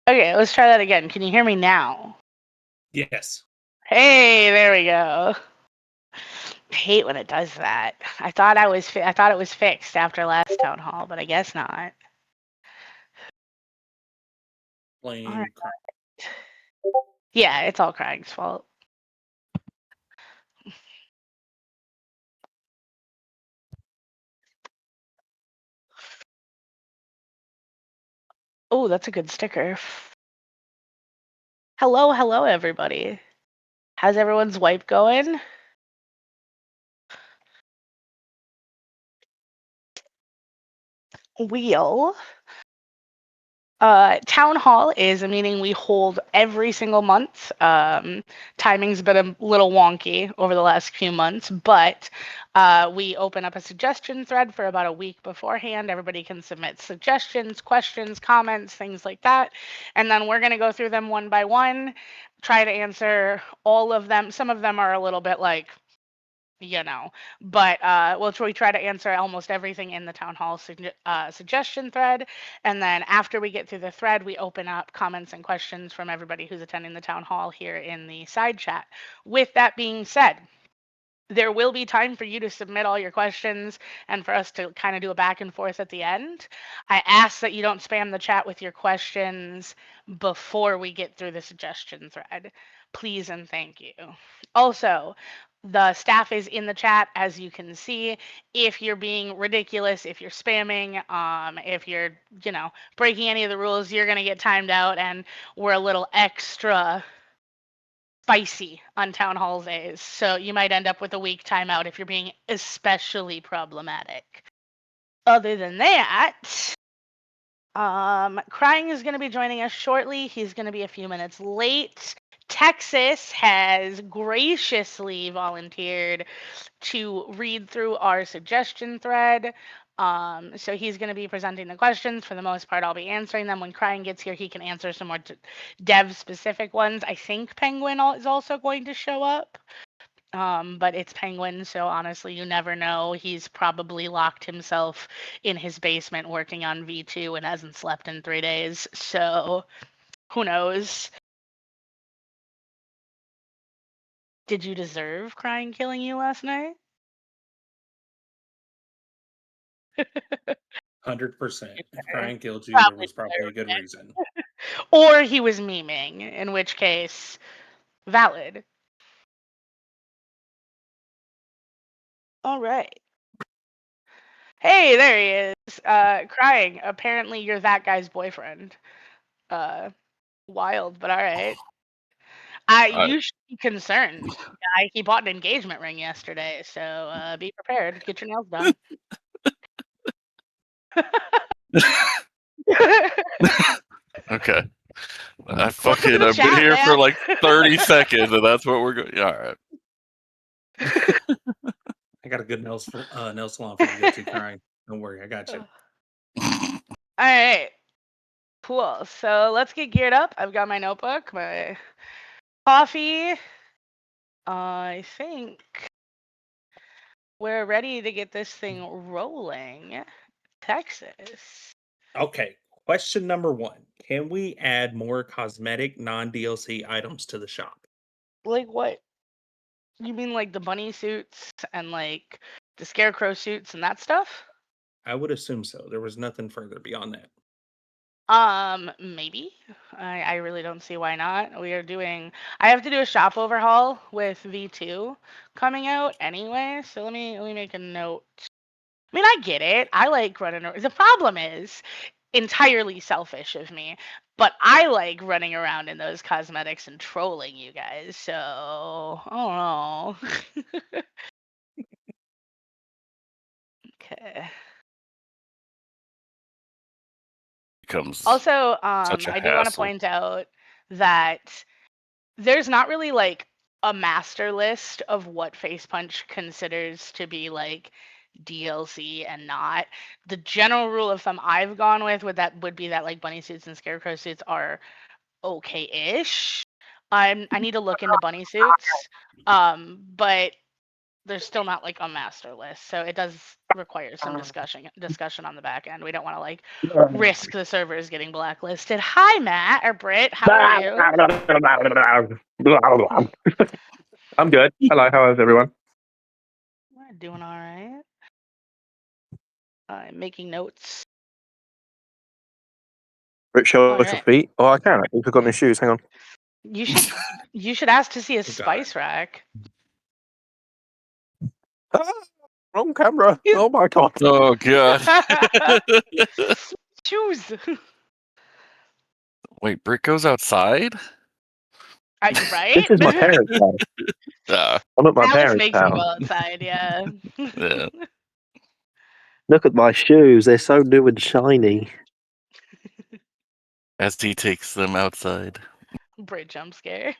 Okay, let's try that again. Can you hear me now? Yes. Hey, there we go. I hate when it does that. I thought it was fixed after last town hall, but I guess not. Blame All right. crime. Yeah, it's all Craig's fault. Oh, that's a good sticker. Hello, hello, everybody. How's everyone's wipe going? Wheel. Town hall is a meeting we hold every single month. Timing's been a little wonky over the last few months, but we open up a suggestion thread for about a week beforehand. Everybody can submit suggestions, questions, comments, things like that. And then we're going to go through them one by one, try to answer all of them. Some of them are a little bit like, but we try to answer almost everything in the town hall suggestion thread. And then after we get through the thread, we open up comments and questions from everybody who's attending the town hall here in the side chat. With that being said, there will be time for you to submit all your questions and for us to kind of do a back and forth at the end. I ask that you don't spam the chat with your questions before we get through the suggestion thread. Please and thank you. Also, the staff is in the chat, as you can see. If you're being ridiculous, if you're spamming, if you're, breaking any of the rules, you're going to get timed out, and we're a little extra spicy on town hall days. So you might end up with a week timeout if you're being especially problematic. Other than that, Crying is going to be joining us shortly. He's going to be a few minutes late. Texas has graciously volunteered to read through our suggestion thread. So he's going to be presenting the questions. For the most part, I'll be answering them. When Crying gets here, he can answer some more dev-specific ones. I think Penguin is also going to show up. But it's Penguin, so honestly, you never know. He's probably locked himself in his basement working on V2 and hasn't slept in 3 days. So who knows? Did you deserve Crying killing you last night? 100%. If crying killed you, there Probably was probably a good reason. Or he was memeing, in which case, valid. All right. Hey, there he is. Crying. Apparently, you're that guy's boyfriend. Wild, but all right. You should be concerned. He bought an engagement ring yesterday, so be prepared. Get your nails done. Okay. I've Welcome to the been chat, here for man. like 30 seconds, and that's what we're going. All right. I got a good nail salon for you to go to, Crying. Don't worry, I got you. All right. Cool. So let's get geared up. I've got my notebook, my coffee. I think we're ready to get this thing rolling. Texas. Okay, question number 1. Can we add more cosmetic non-DLC items to the shop? Like what? You mean like the bunny suits and like the scarecrow suits and that stuff? I would assume so. There was nothing further beyond that. Maybe. I really don't see why not. I have to do a shop overhaul with V2 coming out anyway, so let me make a note. I mean, I get it. I like running around. The problem is entirely selfish of me, but I like running around in those cosmetics and trolling you guys. So, I don't know. Okay. Becomes Also, such a I do want to hassle. point out that there's not really like a master list of what Face Punch considers to be like DLC and not. The general rule of thumb I've gone with would be that like bunny suits and scarecrow suits are okay-ish. I need to look into bunny suits. But there's still not like a master list, so it does require some discussion on the back end. We don't want to like risk the servers getting blacklisted. Hi, Matt or Britt, how are you? I'm good. Hello, how is everyone? We're doing all right. I'm making notes. Rick, show All us your right. feet. Oh, I can. I forgot my shoes. Hang on. You should ask to see a spice rack. Ah, wrong camera. You- Oh my god. Oh god. Shoes. Wait, Britt goes outside? Right? This is my parents' house. Yeah. I'm at my Alice parents' makes me go house. outside, yeah. Yeah. Look at my shoes. They're so new and shiny. As he takes them outside. Brit jump scare.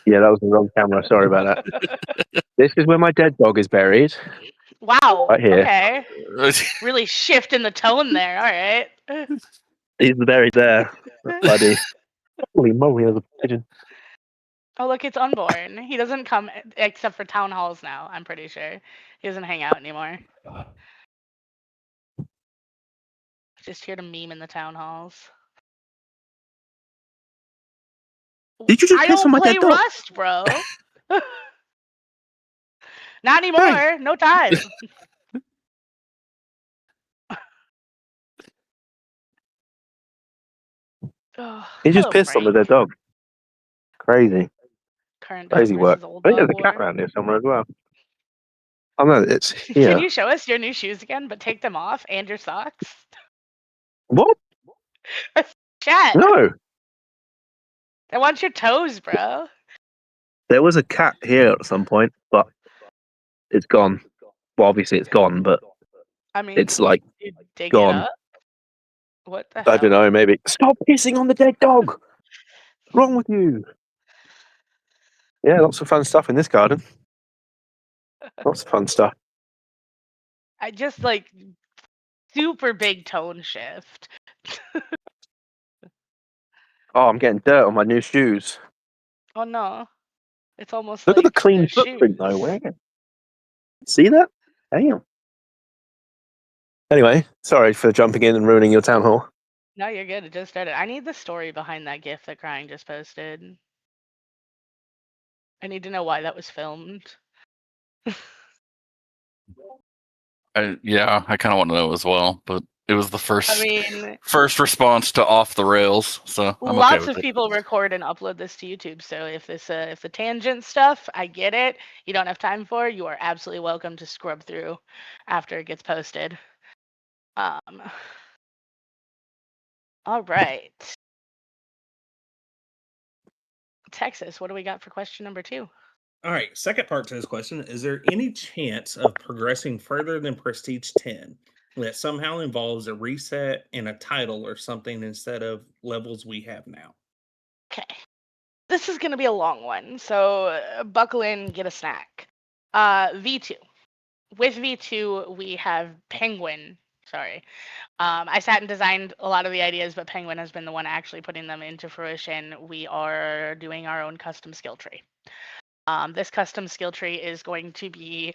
Yeah, that was the wrong camera. Sorry about that. This is where my dead dog is buried. Wow. Right here. Okay. Really shifting the tone there. All right. He's buried there. Buddy. Holy moly, there's a pigeon. Oh, look, it's Unborn. He doesn't come except for town halls now, I'm pretty sure. He doesn't hang out anymore. Just here to meme in the town halls. Did you just I piss on don't my play dead dog? Rust, bro. Not anymore. Hey. No time. Oh, He just hello, pissed on the Frank. dead dog. Crazy. Current Crazy dog work. versus old I think dog there's a cat war. around here somewhere as well. Oh no, it's Can here. you show us your new shoes again, but take them off and your socks? What? Chat. No. I want your toes, bro. There was a cat here at some point, but it's gone. Well, obviously it's gone, but I mean, it's like you dig gone. it up. What the hell? I don't know, maybe. Stop pissing on the dead dog! What's wrong with you? Yeah, lots of fun stuff in this garden. Lots of fun stuff. I just like super big tone shift. Oh, I'm getting dirt on my new shoes. Oh no. It's almost Look like at the clean their footprint shoes. though. Where? See that? Damn. Anyway, sorry for jumping in and ruining your town hall. No, you're good. It just started. I need the story behind that GIF that Crying just posted. I need to know why that was filmed. Yeah, I kind of want to know as well, but it was the first I mean, first response to off the rails, so I'm okay lots with of it. people record and upload this to YouTube. So if the tangent stuff, I get it. You don't have time for, you are absolutely welcome to scrub through after it gets posted. All right. Texas, what do we got for question number 2? All right, second part to this question. Is there any chance of progressing further than Prestige 10 that somehow involves a reset and a title or something instead of levels we have now? Okay. This is going to be a long one, so buckle in, get a snack. V2. With V2, we have Penguin. Sorry. I sat and designed a lot of the ideas, but Penguin has been the one actually putting them into fruition. We are doing our own custom skill tree. This custom skill tree is going to be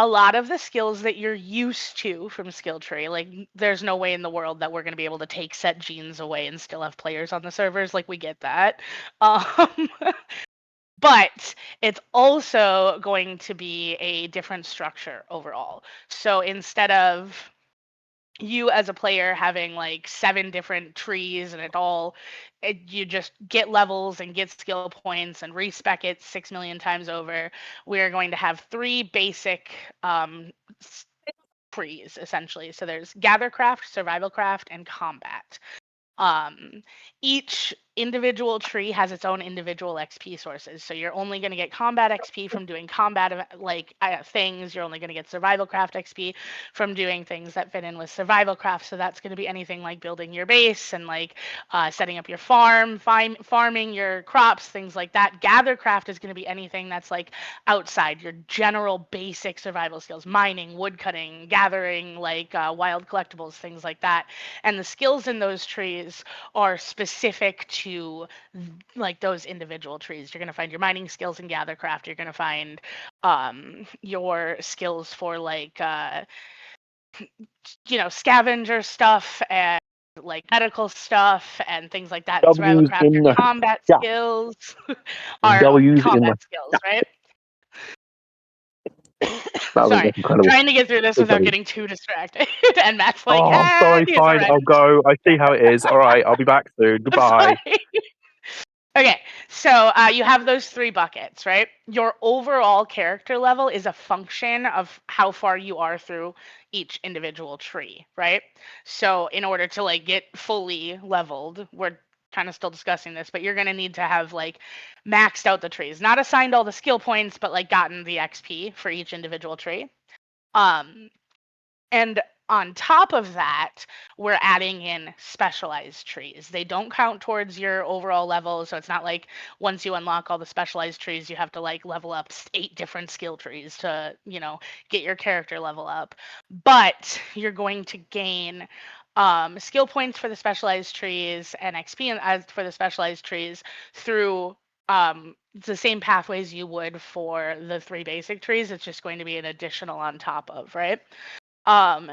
a lot of the skills that you're used to from skill tree. Like, there's no way in the world that we're going to be able to take set genes away and still have players on the servers. Like, we get that. But it's also going to be a different structure overall. So instead of you as a player having like 7 different trees and you just get levels and get skill points and respec it 6 million times over, we're going to have 3 basic trees essentially. So there's gather craft, survival craft, and combat. Each individual tree has its own individual XP sources. So you're only going to get combat XP from doing combat things. You're only going to get survival craft XP from doing things that fit in with survival craft. So that's going to be anything like building your base and like setting up your farm, farming your crops, things like that. Gather craft is going to be anything that's like outside your general basic survival skills: mining, woodcutting, gathering, like wild collectibles, things like that. And the skills in those trees are specific to to like those individual trees. You're going to find your mining skills in gathercraft. You're going to find your skills for like scavenger stuff and like medical stuff and things like that. And survival W's craft, in your the combat yeah. skills are W's in the combat skills, right? That was Sorry, incredible. trying to get through this Good without job. getting too distracted. And Matt's like, Oh, sorry, he has a fine. red I'll go. I see how it is. All right, I'll be back soon. Goodbye. Sorry. Okay, so you have those 3 buckets, right? Your overall character level is a function of how far you are through each individual tree, right? So in order to like get fully leveled, we're kind of still discussing this, but you're going to need to have like maxed out the trees, not assigned all the skill points, but like gotten the XP for each individual tree. And on top of that, we're adding in specialized trees. They don't count towards your overall level, so it's not like once you unlock all the specialized trees, you have to like level up 8 different skill trees to, get your character level up. But you're going to gain skill points for the specialized trees and XP as for the specialized trees through the same pathways you would for the 3 basic trees. It's just going to be an additional on top of, right?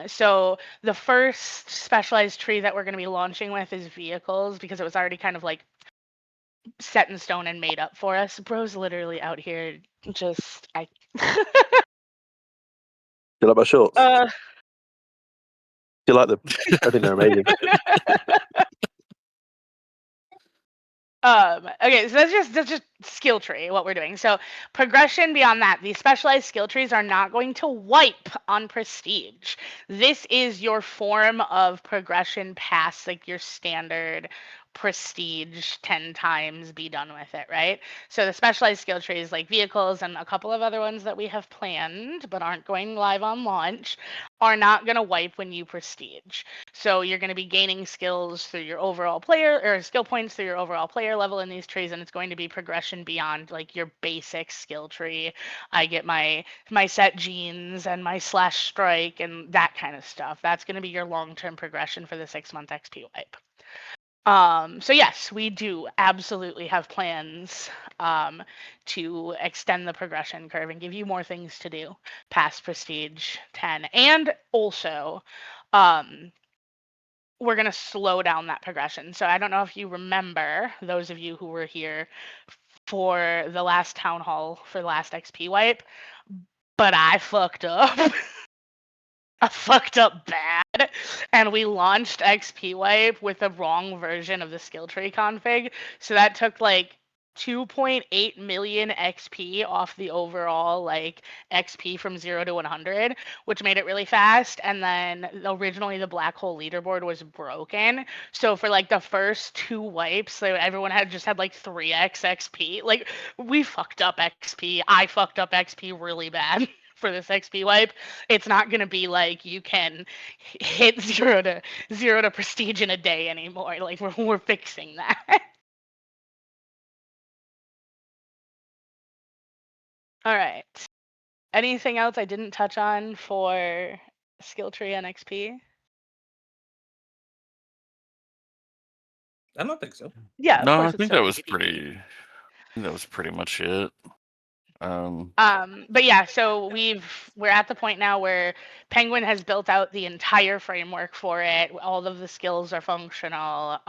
So the first specialized tree that we're going to be launching with is vehicles because it was already kind of like set in stone and made up for us. Bro's literally out here just You like my shorts? uh Do you like them? I think they're amazing. Okay, so that's just skill tree, what we're doing. So progression beyond that, these specialized skill trees are not going to wipe on prestige. This is your form of progression past like your standard prestige 10 times, be done with it, right? So the specialized skill trees like vehicles and a couple of other ones that we have planned but aren't going live on launch are not going to wipe when you prestige. So you're going to be gaining skills through your overall player or skill points through your overall player level in these trees, and it's going to be progression beyond like your basic skill tree. I get my set genes and my slash strike and that kind of stuff. That's going to be your long-term progression for the 6-month XP wipe. So yes, we do absolutely have plans to extend the progression curve and give you more things to do past Prestige 10. And also, we're going to slow down that progression. So I don't know if you remember, those of you who were here for the last town hall for the last XP wipe, but I fucked up. I fucked up bad, and we launched XP wipe with the wrong version of the skill tree config. So that took like 2.8 million XP off the overall like XP from 0 to 100, which made it really fast. And then originally the black hole leaderboard was broken. So for like the first 2 wipes, like, everyone had like 3x XP. Like we fucked up XP. I fucked up XP really bad. For this XP wipe, it's not going to be like you can hit 0 to prestige in a day anymore. Like we're fixing that. All right. Anything else I didn't touch on for skill tree and XP? I don't think so. Yeah, of No, course I it's think still that was TBD. pretty much it. But yeah, so we're at the point now where Penguin has built out the entire framework for it. All of the skills are functional.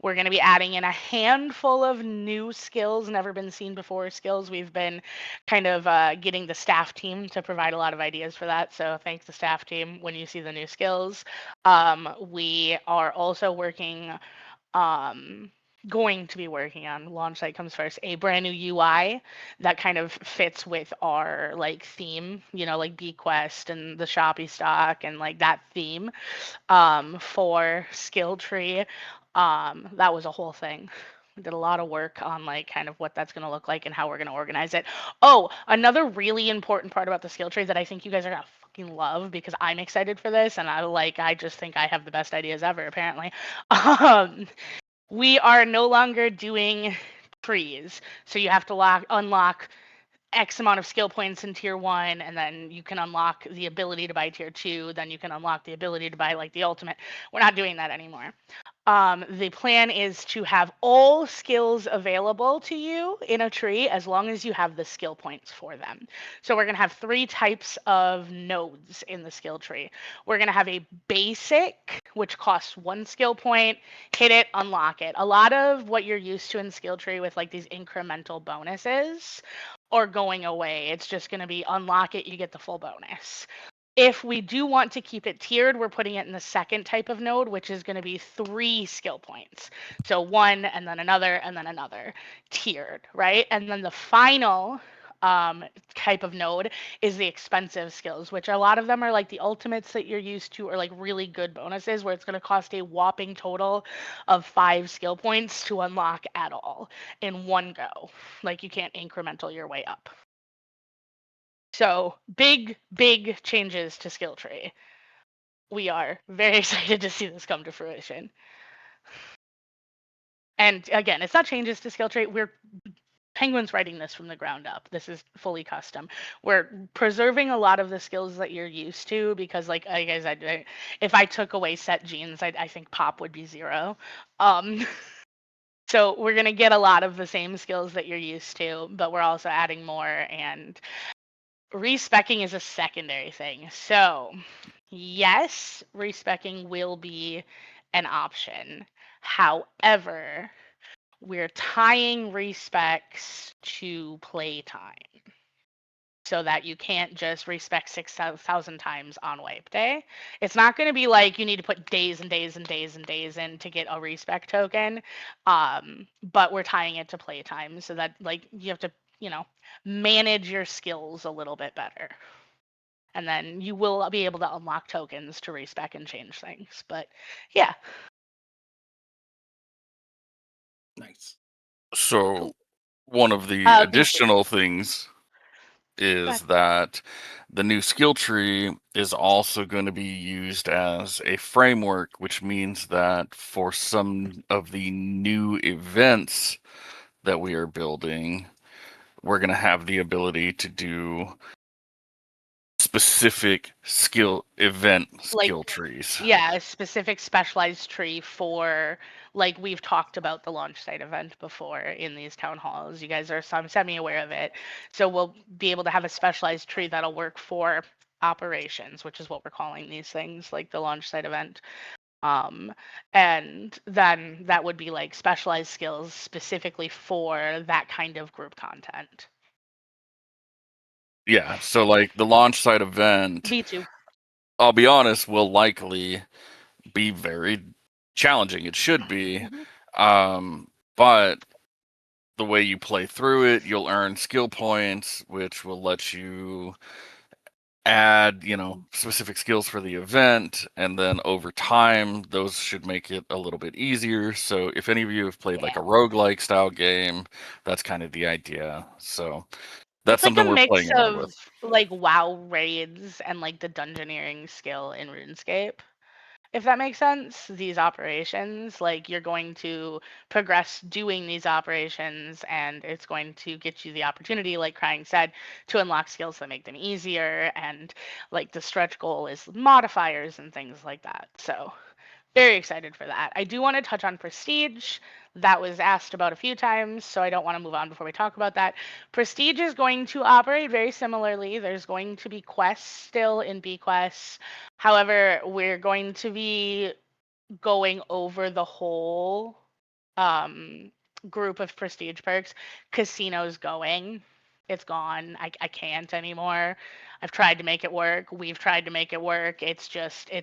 We're going to be adding in a handful of new skills, never been seen before skills. We've been kind of getting the staff team to provide a lot of ideas for that. So thanks to staff team when you see the new skills. We are also going to be working on, launch site comes first, a brand new UI that kind of fits with our like theme, like BQuest and the Shopee stock and like that theme for skill tree. That was a whole thing. We did a lot of work on like kind of what that's going to look like and how we're going to organize it. Oh, another really important part about the skill tree that I think you guys are going to fucking love because I'm excited for this and I just think I have the best ideas ever apparently. We are no longer doing trees. So you have to unlock X amount of skill points in tier 1, and then you can unlock the ability to buy tier 2, then you can unlock the ability to buy like the ultimate. We're not doing that anymore. The plan is to have all skills available to you in a tree as long as you have the skill points for them. So we're going to have 3 types of nodes in the skill tree. We're going to have a basic, which costs 1 skill point, hit it, unlock it. A lot of what you're used to in skill tree with like these incremental bonuses are going away. It's just going to be unlock it, you get the full bonus. If we do want to keep it tiered, we're putting it in the second type of node, which is going to be 3 skill points. So 1 and then another tiered, right? And then the final type of node is the expensive skills, which a lot of them are like the ultimates that you're used to, or like really good bonuses where it's going to cost a whopping total of 5 skill points to unlock at all in one go. Like you can't incremental your way up. So big changes to skill tree. We are very excited to see this come to fruition. And again, it's not changes to skill tree. Penguin's writing this from the ground up. This is fully custom. We're preserving a lot of the skills that you're used to because, like I said, if I took away set genes, I think pop would be 0. So we're gonna get a lot of the same skills that you're used to, but we're also adding more, and respecking is a secondary thing. So yes, respecking will be an option. However, we're tying respecs to playtime so that you can't just respec 6,000 times on wipe day. It's not going to be like you need to put days and days and days and days in to get a respec token, but we're tying it to playtime so that like you have to, manage your skills a little bit better. And then you will be able to unlock tokens to respec and change things. But yeah. Nice. So one of the B2. additional things is that the new skill tree is also going to be used as a framework, which means that for some of the new events that we are building, we're going to have the ability to do specific skill trees. Yeah, a specific specialized tree for, like we've talked about the launch site event before in these town halls. You guys are semi-aware of it. So we'll be able to have a specialized tree that'll work for operations, which is what we're calling these things, like the launch site event. And then that would be like specialized skills specifically for that kind of group content. Yeah, so like the launch site event, B2. I'll be honest, will likely be very challenging. It should be. But the way you play through it, you'll earn skill points, which will let you add, specific skills for the event. And then over time, those should make it a little bit easier. So if any of you have played like a roguelike style game, that's kind of the idea. So that's It's like something a we're mix playing around of with. like WoW raids and like the dungeoneering skill in RuneScape. If that makes sense, these operations, like you're going to progress doing these operations and it's going to get you the opportunity, like Crying said, to unlock skills that make them easier. And like the stretch goal is modifiers and things like that. So very excited for that. I do want to touch on Prestige. That was asked about a few times, so I don't want to move on before we talk about that. Prestige is going to operate very similarly. There's going to be quests still in B quests. However, we're going to be going over the whole group of prestige perks. Casino's going. It's gone. I can't anymore. I've tried to make it work. We've tried to make it work. It's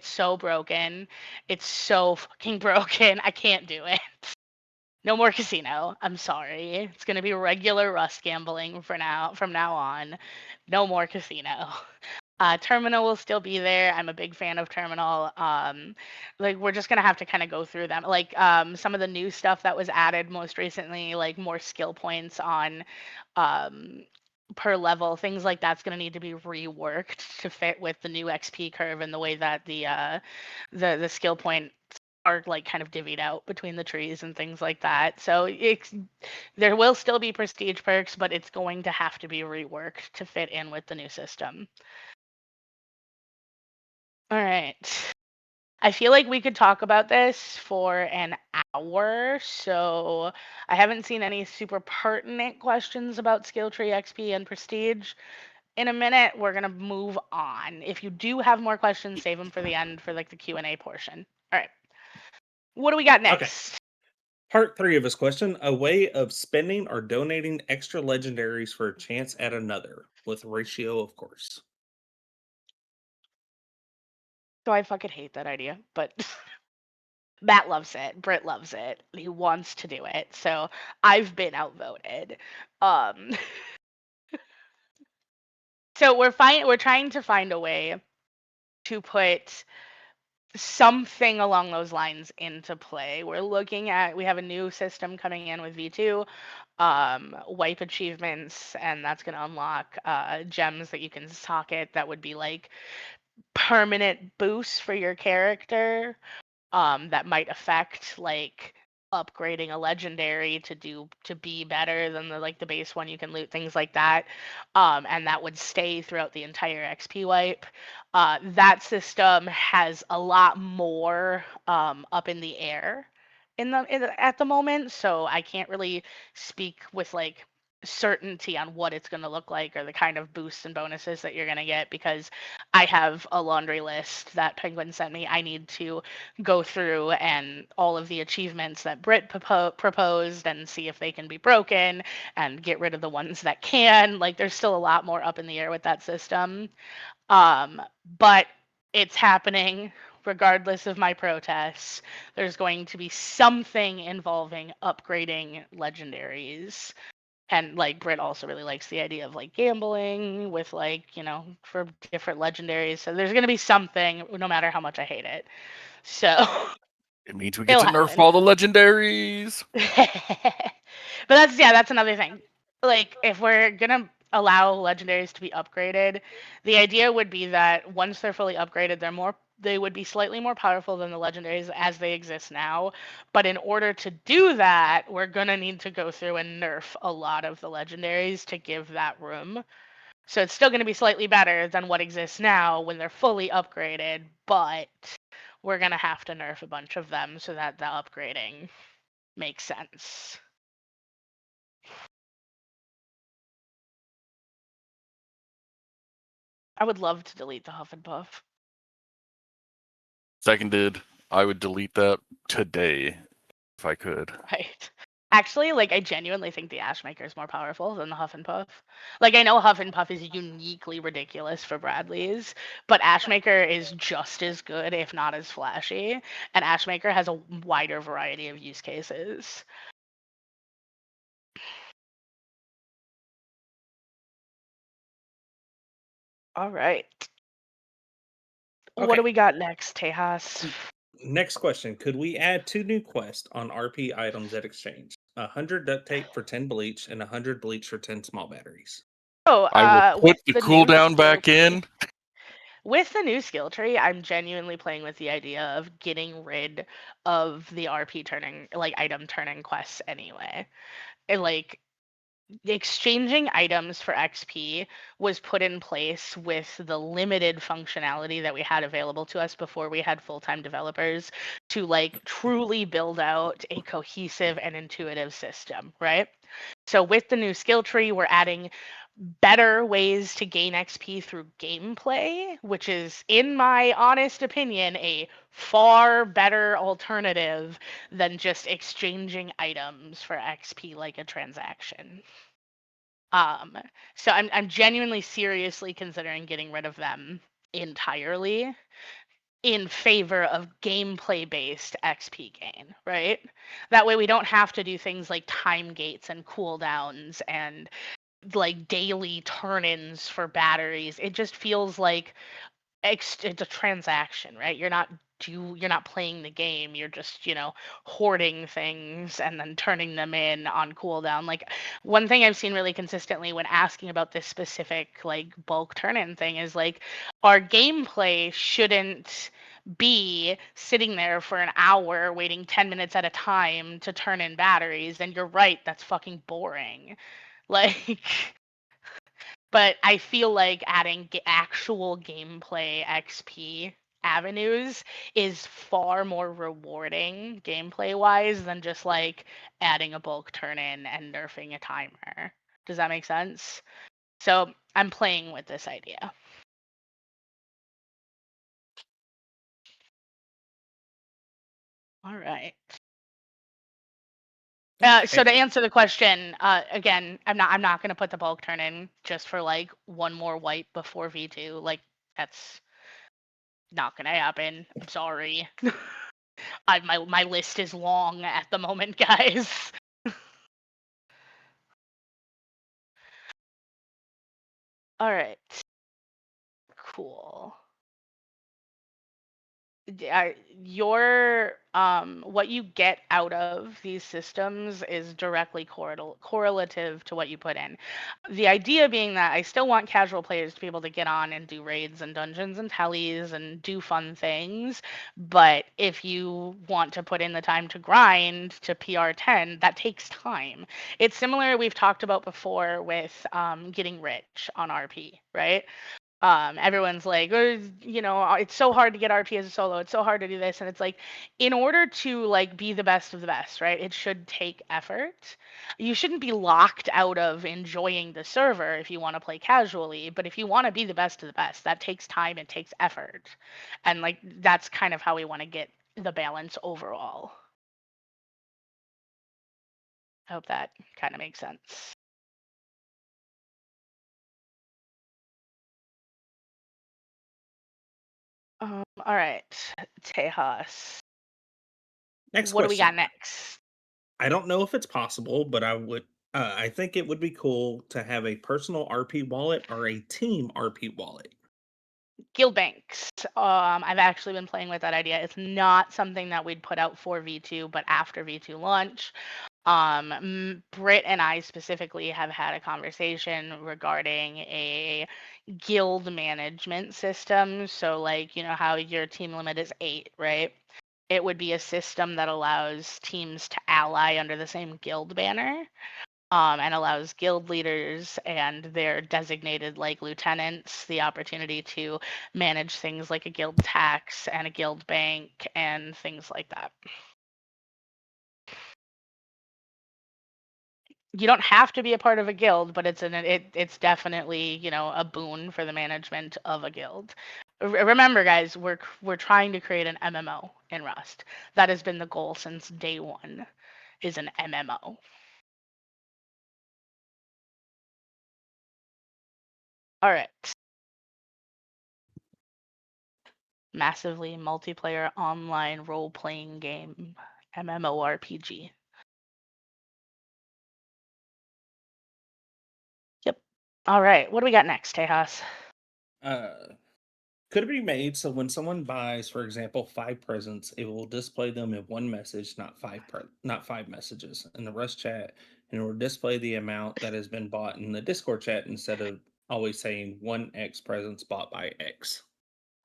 so broken. It's so fucking broken. I can't do it. No more casino. I'm sorry. It's going to be regular Rust gambling from now on. No more casino. Terminal will still be there. I'm a big fan of Terminal. Like we're just gonna have to kind of go through them. Like some of the new stuff that was added most recently, like more skill points on per level, things like that's gonna need to be reworked to fit with the new XP curve and the way that the skill points are like kind of divvied out between the trees and things like that. So there will still be prestige perks, but it's going to have to be reworked to fit in with the new system. All right. I feel like we could talk about this for an hour, so I haven't seen any super pertinent questions about skill tree, XP, and prestige. In a minute, we're gonna move on. If you do have more questions, save them for the end for like the Q&A portion. All right. What do we got next? Part 3 of his question: a way of spending or donating extra legendaries for a chance at another, with ratio, of course. So I fucking hate that idea, but Matt loves it. Britt loves it. He wants to do it. So I've been outvoted. Um, so we're trying to find a way to put something along those lines into play. We have a new system coming in with V2, wipe achievements, and that's going to unlock gems that you can socket that would be like permanent boosts for your character, that might affect like upgrading a legendary to be better than the base one you can loot, things like that, and that would stay throughout the entire XP wipe. That system has a lot more up in the air at the moment, so I can't really speak with like certainty on what it's going to look like or the kind of boosts and bonuses that you're going to get, because I have a laundry list that Penguin sent me. I need to go through and all of the achievements that BRIT proposed and see if they can be broken and get rid of the ones that can. Like, there's still a lot more up in the air with that system. But it's happening regardless of my protests. There's going to be something involving upgrading legendaries. And like Britt also really likes the idea of like gambling with like, for different legendaries. So there's gonna be something, no matter how much I hate it. So It means we get to nerf all the legendaries. but that's another thing. Like, if we're gonna allow legendaries to be upgraded, the idea would be that once they're fully upgraded, they would be slightly more powerful than the legendaries as they exist now. But in order to do that, we're gonna need to go through and nerf a lot of the legendaries to give that room. So it's still gonna be slightly better than what exists now when they're fully upgraded, but we're gonna have to nerf a bunch of them so that the upgrading makes sense. I would love to delete the Huff and Puff. Seconded. I would delete that today if I could. Right. Actually, like, I genuinely think the Ashmaker is more powerful than the Huff and Puff. Like, I know Huff and Puff is uniquely ridiculous for Bradley's, but Ashmaker is just as good, if not as flashy, and Ashmaker has a wider variety of use cases. All right. What do we got next, Tejas? Next question: could we add 2 new quests on RP items at exchange? 100 duct tape for 10 bleach and 100 bleach for 10 small batteries. Oh, I will put the new cooldown back skill in. With the new skill tree, I'm genuinely playing with the idea of getting rid of the RP turning, like item turning quests anyway. And like, exchanging items for XP was put in place with the limited functionality that we had available to us before we had full-time developers to like truly build out a cohesive and intuitive system, right? So with the new skill tree, we're adding better ways to gain XP through gameplay, which is, in my honest opinion, a far better alternative than just exchanging items for XP like a transaction. So I'm genuinely seriously considering getting rid of them entirely in favor of gameplay based XP gain, right? That way we don't have to do things like time gates and cooldowns and like daily turn-ins for batteries. It just feels like it's a transaction, right? You're not playing the game. You're just, hoarding things and then turning them in on cooldown. Like, one thing I've seen really consistently when asking about this specific like bulk turn-in thing is like, our gameplay shouldn't be sitting there for an hour waiting 10 minutes at a time to turn in batteries. And you're right, that's fucking boring. Like, but I feel like adding actual gameplay XP avenues is far more rewarding gameplay wise than just like adding a bulk turn in and nerfing a timer. Does that make sense? So I'm playing with this idea. All right. So to Okay. answer the question, again, I'm not gonna put the bulk turn in just for like one more wipe before V2. Like that's not gonna happen. I'm sorry. My list is long at the moment, guys. All right. Cool. Your what you get out of these systems is directly correlative to what you put in. The idea being that I still want casual players to be able to get on and do raids and dungeons and tellies and do fun things, but if you want to put in the time to grind to PR10, that takes time. It's similar, we've talked about before with getting rich on RP, right? Everyone's like, "Oh, it's so hard to get RP as a solo. It's so hard to do this." And it's like, in order to like be the best of the best, right? It should take effort. You shouldn't be locked out of enjoying the server if you want to play casually, but if you want to be the best of the best, that takes time, it takes effort. And like that's kind of how we want to get the balance overall. I hope that kind of makes sense. All right, Tejas. Next What do we got question. next? I don't know if it's possible, but I think it would be cool to have a personal RP wallet or a team RP wallet. Guild banks. I've actually been playing with that idea. It's not something that we'd put out for V2, but after V2 launch. BRIT and I specifically have had a conversation regarding a guild management system. So, like, you know how your team limit is 8, right? It would be a system that allows teams to ally under the same guild banner. And allows guild leaders and their designated like lieutenants the opportunity to manage things like a guild tax and a guild bank and things like that. You don't have to be a part of a guild, but it's definitely a boon for the management of a guild. Remember, guys, we're trying to create an MMO in Rust. That has been the goal since day one, is an MMO. All right. Massively multiplayer online role-playing game, MMORPG. Yep. All right. What do we got next, Tejas? Could it be made so when someone buys, for example, 5 presents, it will display them in one message, not 5 messages in the Rust chat, and it will display the amount that has been bought in the Discord chat instead of always saying 1x presents bought by X.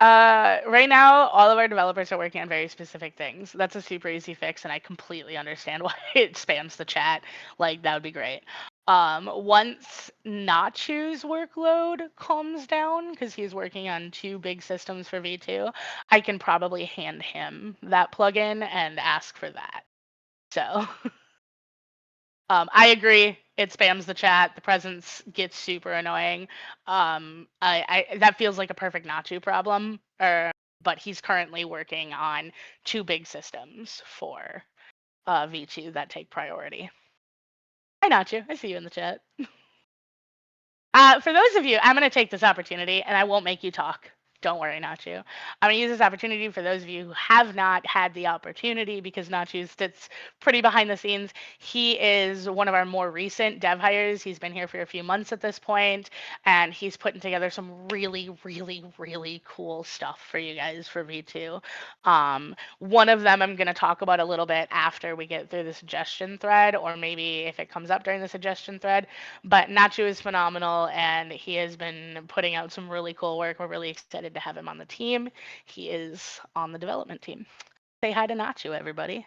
Right now, all of our developers are working on very specific things. That's a super easy fix, and I completely understand why it spams the chat. Like, that would be great. Once Nachu's workload calms down, because he's working on 2 big systems for V2, I can probably hand him that plugin and ask for that. So, I agree. It spams the chat. The presence gets super annoying. I that feels like a perfect Nachu problem. But he's currently working on 2 big systems for V2 that take priority. Hi, Nachu. I see you in the chat. For those of you, I'm going to take this opportunity, and I won't make you talk. Don't worry, Nachu. I'm going to use this opportunity for those of you who have not had the opportunity, because Nachu sits pretty behind the scenes. He is one of our more recent dev hires. He's been here for a few months at this point, and he's putting together some really, really, really cool stuff for you guys for V2. One of them I'm going to talk about a little bit after we get through the suggestion thread, or maybe if it comes up during the suggestion thread. But Nacho is phenomenal, and he has been putting out some really cool work. We're really excited to have him on the team. He is on the development team. Say hi to Nacho, everybody.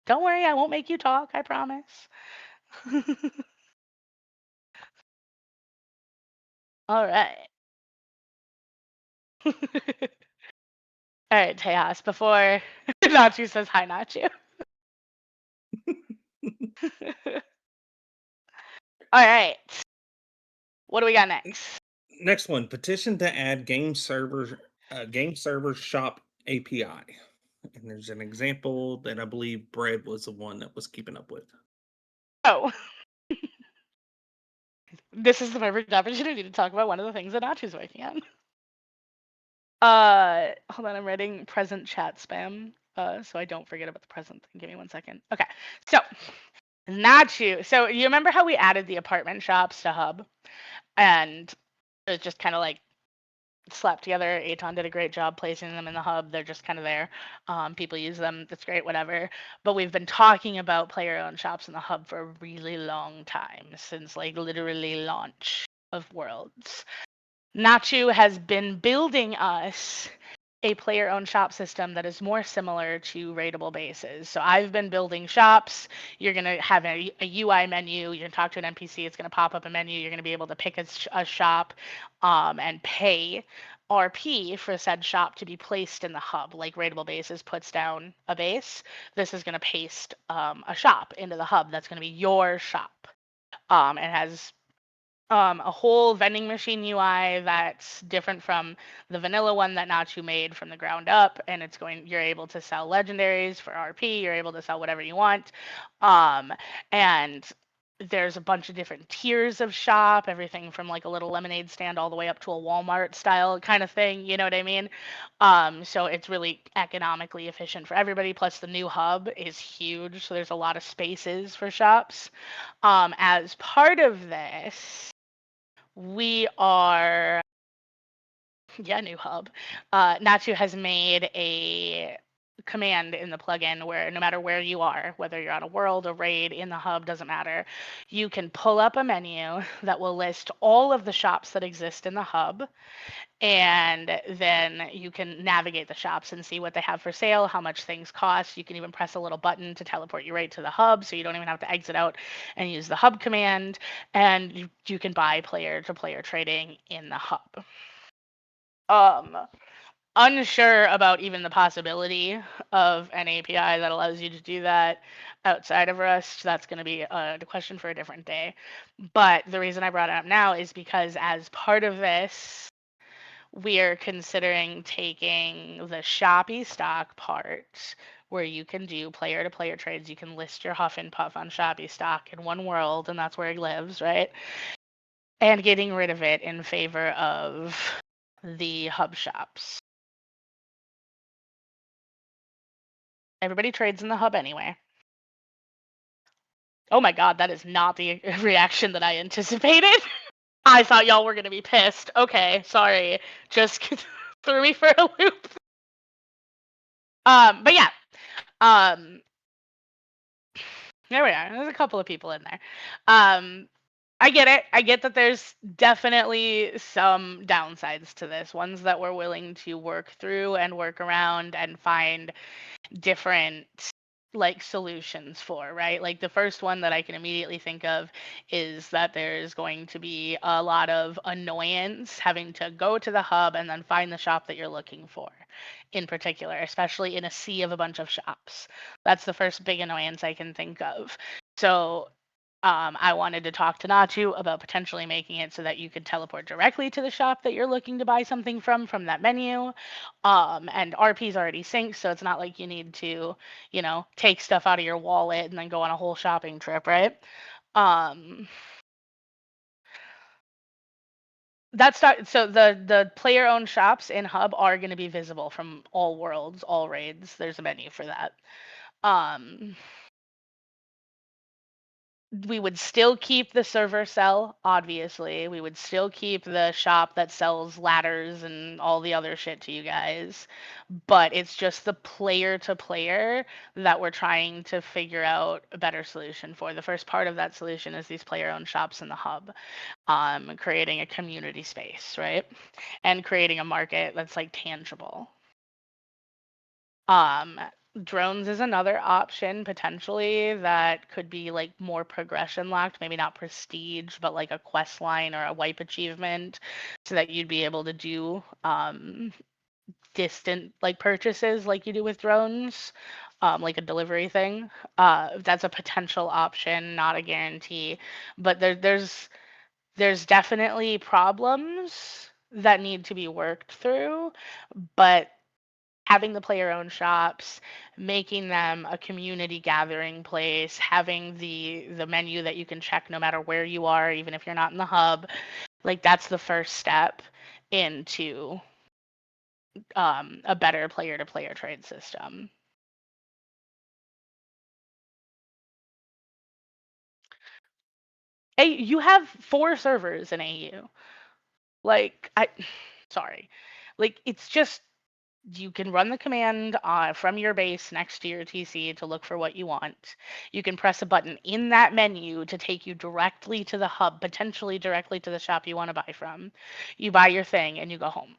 Don't worry, I won't make you talk, I promise. All right. All right, Tejas, before Nachu says hi, Nachu. All right. What do we got next? Next one, petition to add game server shop API. And there's an example that I believe Brad was the one that was keeping up with. Oh. This is the perfect opportunity to talk about one of the things that Nachu's working on. Hold on, I'm writing present chat spam, so I don't forget about the present thing. Give me 1 second. Okay, so Nachu. So you remember how we added the apartment shops to Hub, and it was just kind of like slapped together. Aton did a great job placing them in the Hub. They're just kind of there. People use them. That's great, whatever. But we've been talking about player-owned shops in the Hub for a really long time, since like literally launch of Worlds. Nachu has been building us a player-owned shop system that is more similar to rateable bases. So I've been building shops. You're going to have a UI menu. You're going to talk to an NPC. It's going to pop up a menu. You're going to be able to pick a shop and pay RP for said shop to be placed in the Hub. Like rateable bases puts down a base. This is going to paste a shop into the Hub. That's going to be your shop. It has a whole vending machine UI that's different from the vanilla one that Nachu made from the ground up, and you're able to sell legendaries for RP. You're able to sell whatever you want, and there's a bunch of different tiers of shop, everything from like a little lemonade stand all the way up to a Walmart style kind of thing. You know what I mean? So it's really economically efficient for everybody. Plus, the new hub is huge, so there's a lot of spaces for shops. As part of this, we are new hub. Nachu has made a command in the plugin where no matter where you are, whether you're on a world, a raid, in the hub, doesn't matter, you can pull up a menu that will list all of the shops that exist in the hub, and then you can navigate the shops and see what they have for sale, how much things cost. You can even press a little button to teleport you right to the hub, so you don't even have to exit out and use the hub command, and you can buy player-to-player trading in the hub. Unsure about even the possibility of an API that allows you to do that outside of Rust. That's going to be a question for a different day. But the reason I brought it up now is because as part of this, we are considering taking the shoppy stock part where you can do player-to-player trades. You can list your Huff and Puff on shoppy stock in one world, and that's where it lives, right? And getting rid of it in favor of the hub shops. Everybody trades in the hub anyway. Oh my god, that is not the reaction that I anticipated. I thought y'all were going to be pissed. Okay, sorry. Just threw me for a loop. But yeah. There we are. There's a couple of people in there. I get it. I get that there's definitely some downsides to this, ones that we're willing to work through and work around and find different like solutions for, right? Like the first one that I can immediately think of is that there's going to be a lot of annoyance having to go to the hub and then find the shop that you're looking for in particular, especially in a sea of a bunch of shops. That's the first big annoyance I can think of. So I wanted to talk to Nachu about potentially making it so that you could teleport directly to the shop that you're looking to buy something from that menu. And RP's already synced, so it's not like you need to, take stuff out of your wallet and then go on a whole shopping trip, right? So the player-owned shops in Hub are going to be visible from all worlds, all raids. There's a menu for that. We would still keep the server cell, obviously. We would still keep the shop that sells ladders and all the other shit to you guys. But it's just the player to player that we're trying to figure out a better solution for. The first part of that solution is these player-owned shops in the hub, creating a community space, right? And creating a market that's like tangible. Drones is another option potentially that could be like more progression locked, maybe not prestige, but like a quest line or a wipe achievement, so that you'd be able to do distant like purchases like you do with drones, like a delivery thing. That's a potential option, not a guarantee, but there's definitely problems that need to be worked through, but having the player owned shops, making them a community gathering place, having the menu that you can check no matter where you are, even if you're not in the hub, like that's the first step into a better player to player trade system. You have 4 servers in AU. Like sorry. Like it's just you can run the command from your base next to your TC to look for what you want. You can press a button in that menu to take you directly to the hub, potentially directly to the shop you want to buy from. You buy your thing and you go home.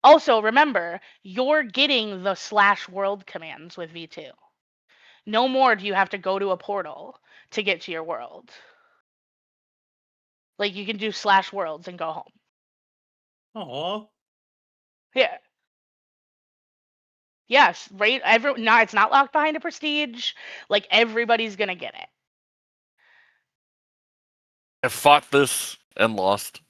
Also, remember, you're getting the /world commands with V2. No more do you have to go to a portal to get to your world. Like you can do /worlds and go home. Aw. Yeah. Yes, right. No, it's not locked behind a prestige. Like everybody's gonna get it. I've fought this and lost.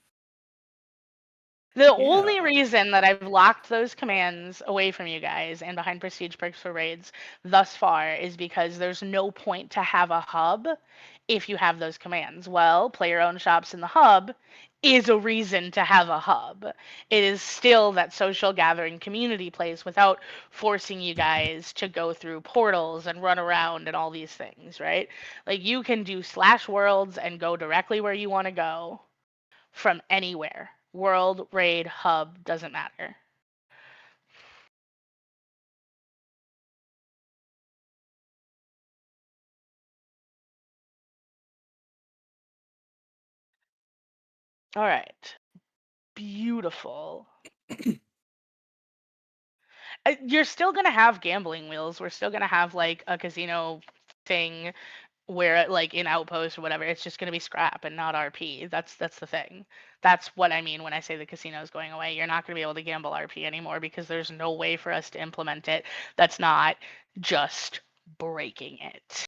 The Yeah. only reason that I've locked those commands away from you guys and behind prestige perks for raids thus far is because there's no point to have a hub if you have those commands. Well, player-owned shops in the hub is a reason to have a hub. It is still that social gathering community place without forcing you guys to go through portals and run around and all these things, right? Like you can do /worlds and go directly where you want to go from anywhere. World, raid, hub, doesn't matter. All right. Beautiful. You're still going to have gambling wheels. We're still going to have like a casino thing where like in Outpost or whatever, it's just going to be scrap and not RP. That's the thing. That's what I mean when I say the casino is going away. You're not going to be able to gamble RP anymore because there's no way for us to implement it that's not just breaking it.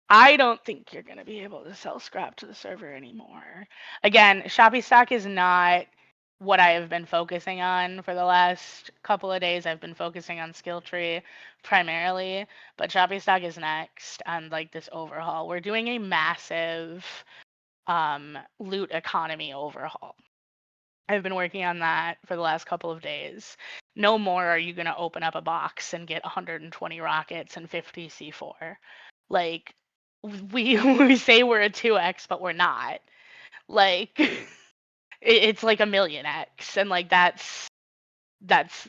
I don't think you're going to be able to sell scrap to the server anymore. Again, Shopee stock is not what I have been focusing on for the last couple of days. I've been focusing on skill tree primarily, but Shopee stock is next on like this overhaul. We're doing a massive loot economy overhaul. I've been working on that for the last couple of days. No more are you going to open up a box and get 120 rockets and 50 C4. Like we say we're a 2x, but we're not. Like it's like a million x, and like that's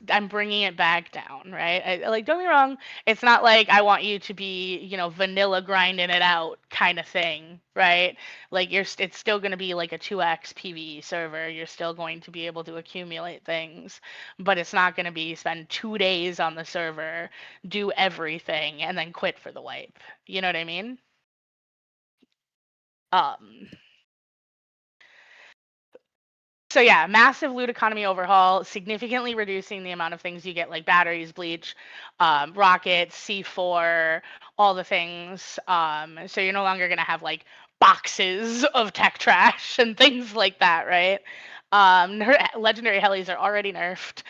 I'm bringing it back down, right? Like don't be wrong, it's not like I want you to be vanilla grinding it out kind of thing, right? Like it's still going to be like a 2x PvE server. You're still going to be able to accumulate things, but it's not going to be spend 2 days on the server, do everything, and then quit for the wipe. You know what I mean? So yeah, massive loot economy overhaul, significantly reducing the amount of things you get, like batteries, bleach, rockets, C4, all the things. So you're no longer gonna have like boxes of tech trash and things like that, right? Legendary helis are already nerfed.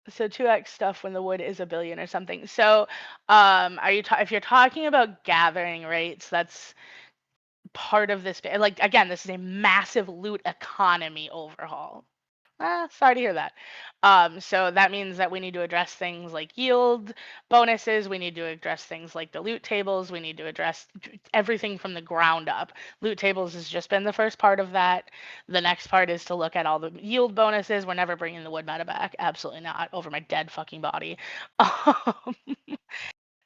So 2x stuff when the wood is a billion or something. So if you're talking about gathering rates, that's part of this. Like again, this is a massive loot economy overhaul. Sorry to hear that. So that means that we need to address things like yield bonuses. We need to address things like the loot tables. We need to address everything from the ground up. Loot tables has just been the first part of that. The next part is to look at all the yield bonuses. We're never bringing the wood meta back. Absolutely not. Over my dead fucking body.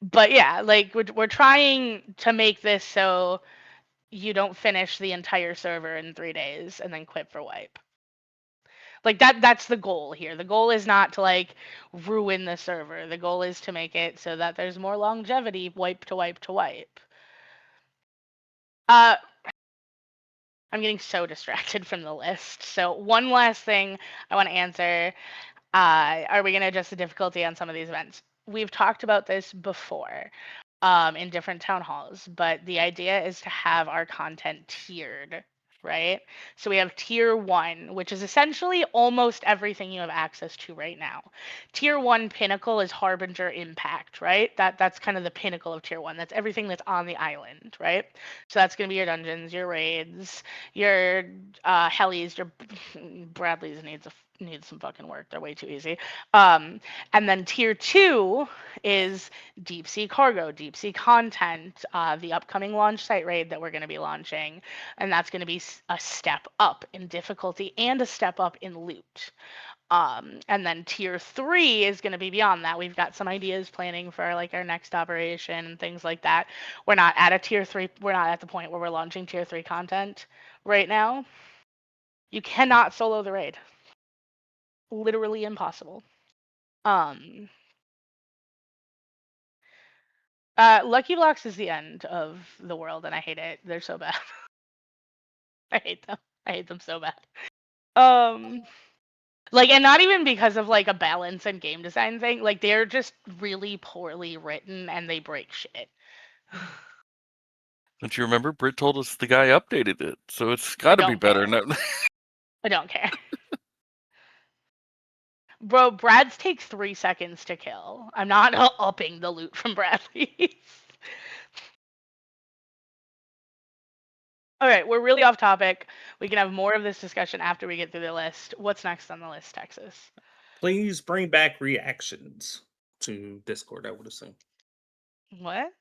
But yeah, like we're trying to make this so you don't finish the entire server in 3 days and then quit for wipe. Like that's the goal here. The goal is not to like ruin the server. The goal is to make it so that there's more longevity wipe to wipe to wipe. I'm getting so distracted from the list. So one last thing I want to answer. Are we going to adjust the difficulty on some of these events? We've talked about this before in different town halls, but the idea is to have our content tiered, right? So we have tier 1, which is essentially almost everything you have access to right now. Tier 1 pinnacle is Harbinger Impact, right? That's kind of the pinnacle of tier 1. That's everything that's on the island, right? So that's going to be your dungeons, your raids, your helis, your Bradley's needs some fucking work. They're way too easy. And then tier 2 is deep sea cargo, deep sea content, the upcoming launch site raid that we're going to be launching, and that's going to be a step up in difficulty and a step up in loot. And then tier 3 is going to be beyond that. We've got some ideas planning for like our next operation and things like that. We're not at a tier 3. We're not at the point where we're launching tier 3 content right now. You cannot solo the raid. Literally impossible. Lucky Blocks is the end of the world, and I hate it. They're so bad. I hate them. I hate them so bad. Like, and not even because of like a balance and game design thing. Like, they're just really poorly written, and they break shit. Don't you remember? BRIT told us the guy updated it, so it's got to be better. No. I don't care. Bro, Brad's takes 3 seconds to kill. I'm not upping the loot from Bradley's. All right, we're really off topic. We can have more of this discussion after we get through the list. What's next on the list, Texas? Please bring back reactions to Discord, I would assume. What?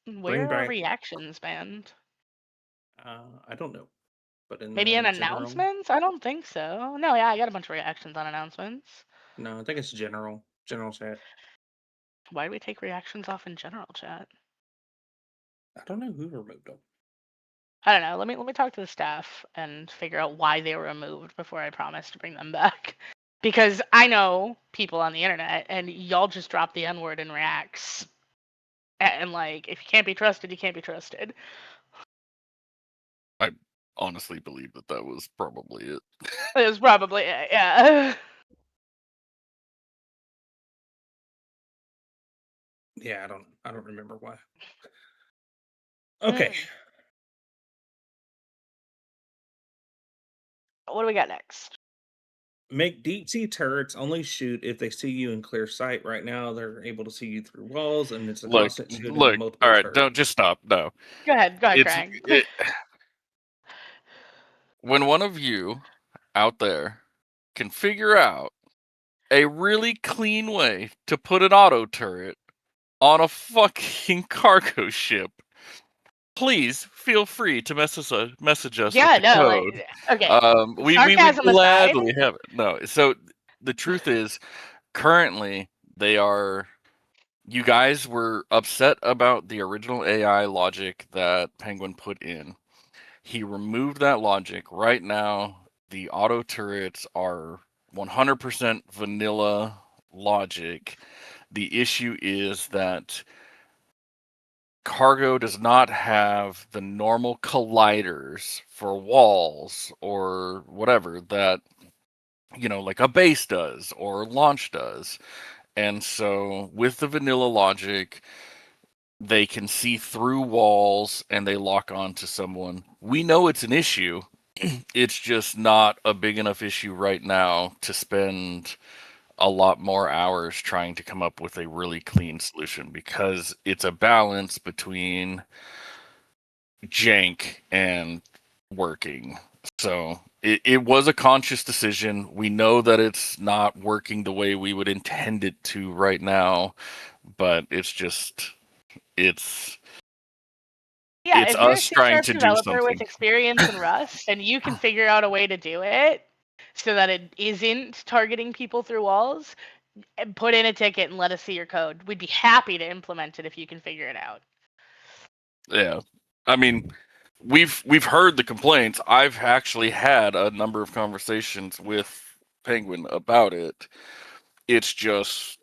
Bring Where are back. reactions banned? I don't know. But in Maybe in the general. announcements? I don't think so. No, yeah, I got a bunch of reactions on announcements. No, I think it's general chat. Why do we take reactions off in general chat? I don't know who removed them. I don't know. Let me talk to the staff and figure out why they were removed before I promise to bring them back. Because I know people on the internet, and y'all just drop the N-word in reacts. And like, if you can't be trusted, you can't be trusted. I honestly believe that was probably it. It was probably it, yeah. Yeah, I don't remember why. Okay. What do we got next? Make deep sea turrets only shoot if they see you in clear sight. Right now, they're able to see you through walls, and it's a constant shooting of multiple all right, turrets. don't just stop. No. Go ahead, Craig. When one of you out there can figure out a really clean way to put an auto turret on a fucking cargo ship, please feel free to message us with the code. Okay. We would gladly have it. No, so the truth is, currently you guys were upset about the original AI logic that Penguin put in. He removed that logic. Right now, the auto turrets are 100% vanilla logic. The issue is that cargo does not have the normal colliders for walls or whatever that, like a base does or launch does. And so with the vanilla logic, they can see through walls and they lock onto someone. We know it's an issue. It's just not a big enough issue right now to spend a lot more hours trying to come up with a really clean solution, because it's a balance between jank and working. So it was a conscious decision. We know that it's not working the way we would intend it to right now, but it's if you're a us trying C-sharp to do developer something with experience in Rust, and you can figure out a way to do it so that it isn't targeting people through walls, put in a ticket and let us see your code. We'd be happy to implement it if you can figure it out. Yeah. I mean, we've heard the complaints. I've actually had a number of conversations with Penguin about it. It's just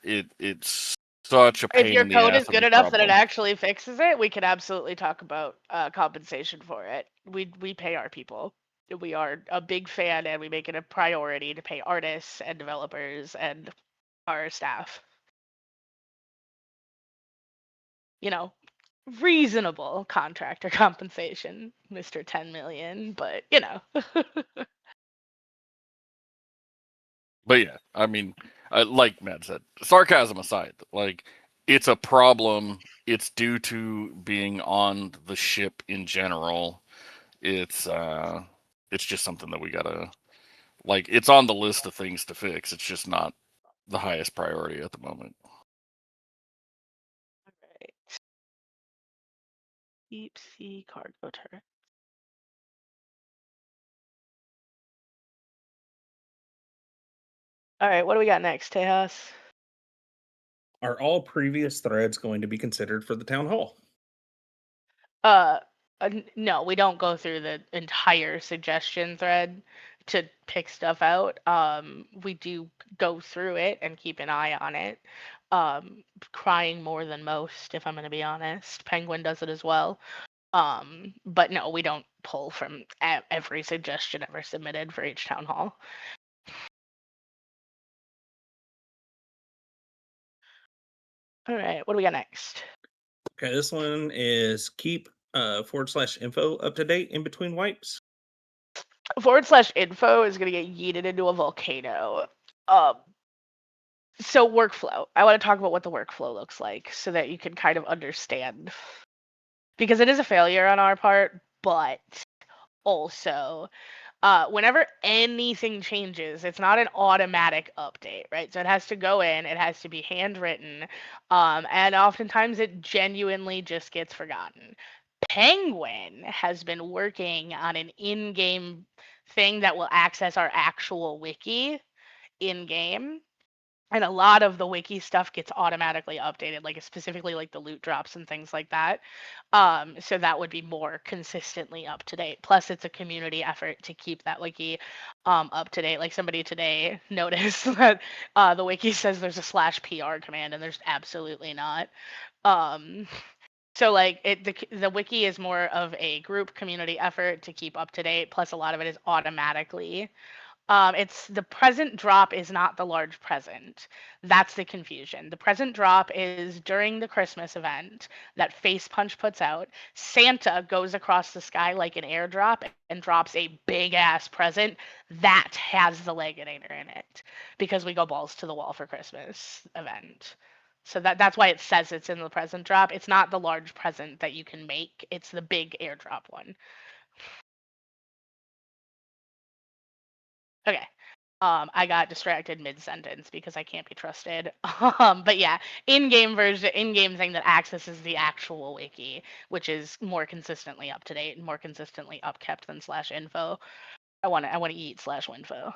it's such a If pain your in the code ass is of good a enough that it problem. actually fixes it, we could absolutely talk about compensation for it. We pay our people. We are a big fan, and we make it a priority to pay artists and developers and our staff. You know, reasonable contractor compensation, Mr. 10 million, but you know. But yeah, I mean, like Matt said, sarcasm aside, like it's a problem. It's due to being on the ship in general. It's just something that we gotta like. It's on the list of things to fix. It's just not the highest priority at the moment. Right. Deep sea cargo turret. All right, what do we got next, Tejas? Are all previous threads going to be considered for the town hall? Uh, no, we don't go through the entire suggestion thread to pick stuff out. We do go through it and keep an eye on it. Crying more than most, if I'm going to be honest. Penguin does it as well. But no, we don't pull from every suggestion ever submitted for each town hall. All right, what do we got next? Okay, this one is keep /info up to date in between wipes. /info is going to get yeeted into a volcano. So workflow. I want to talk about what the workflow looks like so that you can kind of understand. Because it is a failure on our part, but also whenever anything changes, it's not an automatic update, right? So it has to go in, it has to be handwritten, and oftentimes it genuinely just gets forgotten. Penguin has been working on an in-game thing that will access our actual wiki in-game. And a lot of the wiki stuff gets automatically updated, like specifically like the loot drops and things like that. So that would be more consistently up to date. Plus, it's a community effort to keep that wiki up to date. Like somebody today noticed that the wiki says there's a /PR command, and there's absolutely not. Um, so like the wiki is more of a group community effort to keep up to date. Plus, a lot of it is automatically it's the present drop is not the large present. That's the confusion. The present drop is during the Christmas event that Face Punch puts out. Santa goes across the sky like an airdrop and drops a big ass present that has the Legenator in it because we go balls to the wall for Christmas event. So that's why it says it's in the present drop. It's not the large present that you can make. It's the big airdrop one. Okay. I got distracted mid-sentence because I can't be trusted. But yeah, in-game thing that accesses the actual wiki, which is more consistently up to date and more consistently upkept than /info. I want to eat /winfo.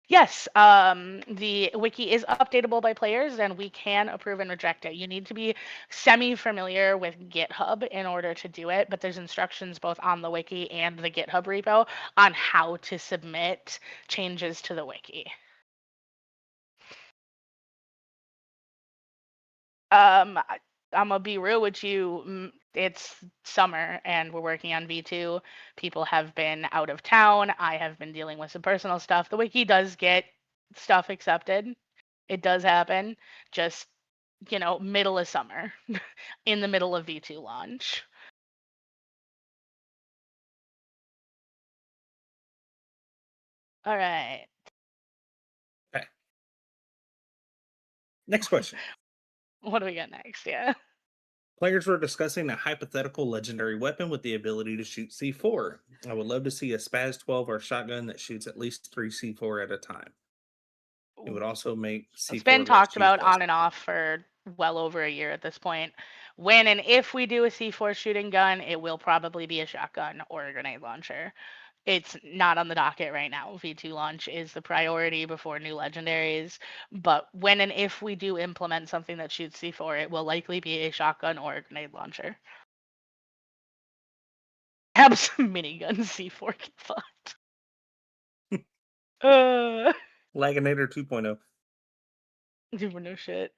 Yes, the wiki is updatable by players, and we can approve and reject it. You need to be semi-familiar with GitHub in order to do it, but there's instructions both on the wiki and the GitHub repo on how to submit changes to the wiki. I'm gonna be real with you. It's summer and we're working on V2. People have been out of town. I have been dealing with some personal stuff. The wiki does get stuff accepted. It does happen. Just, middle of summer, in the middle of V2 launch. All right. Okay. Next question. What do we got next? Yeah. Players were discussing a hypothetical legendary weapon with the ability to shoot C4. I would love to see a Spaz 12 or shotgun that shoots at least 3 C4 at a time. It would also make It's been C4 less talked use about less. on and off for well over a year at this point. When and if we do a C4 shooting gun, it will probably be a shotgun or a grenade launcher. It's not on the docket right now. V2 launch is the priority before new legendaries. But when and if we do implement something that shoots C4, it will likely be a shotgun or a grenade launcher. Have some minigun C4 get fucked. Legenator 2.0. Super no shit.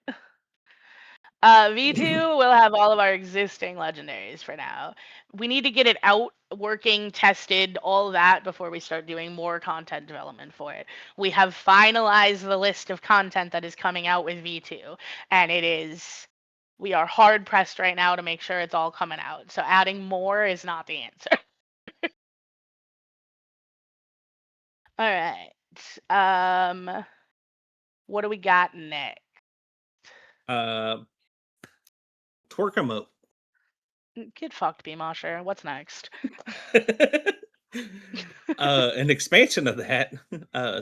V2 will have all of our existing legendaries for now. We need to get it out, working, tested, all that before we start doing more content development for it. We have finalized the list of content that is coming out with V2, and we are hard pressed right now to make sure it's all coming out. So adding more is not the answer. All right. What do we got next? Twerk emote. Get fucked, B-Mosher. What's next? An expansion of that.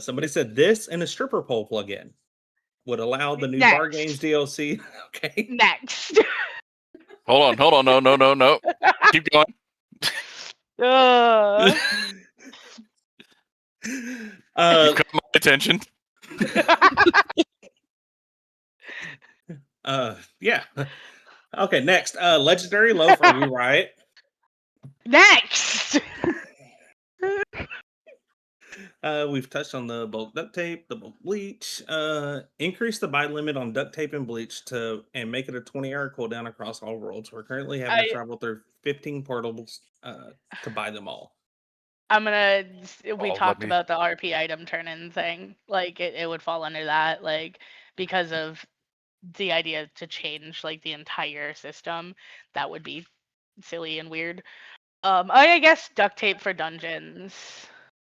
Somebody said this and a stripper pole plugin would allow the new Bar Games DLC. Okay. Next. Hold on. No. Keep going. Uh, You've got my attention. Yeah. Okay, next. Legendary loaf or we riot. next. We've touched on the bulk duct tape, the bulk bleach. Increase the buy limit on duct tape and bleach and make it a 20-hour cooldown across all worlds. We're currently having to travel through 15 portables to buy them all. We talked about the RP item turn-in thing. Like it would fall under that, like because of the idea to change like the entire system. That would be silly and weird. I guess duct tape for dungeons.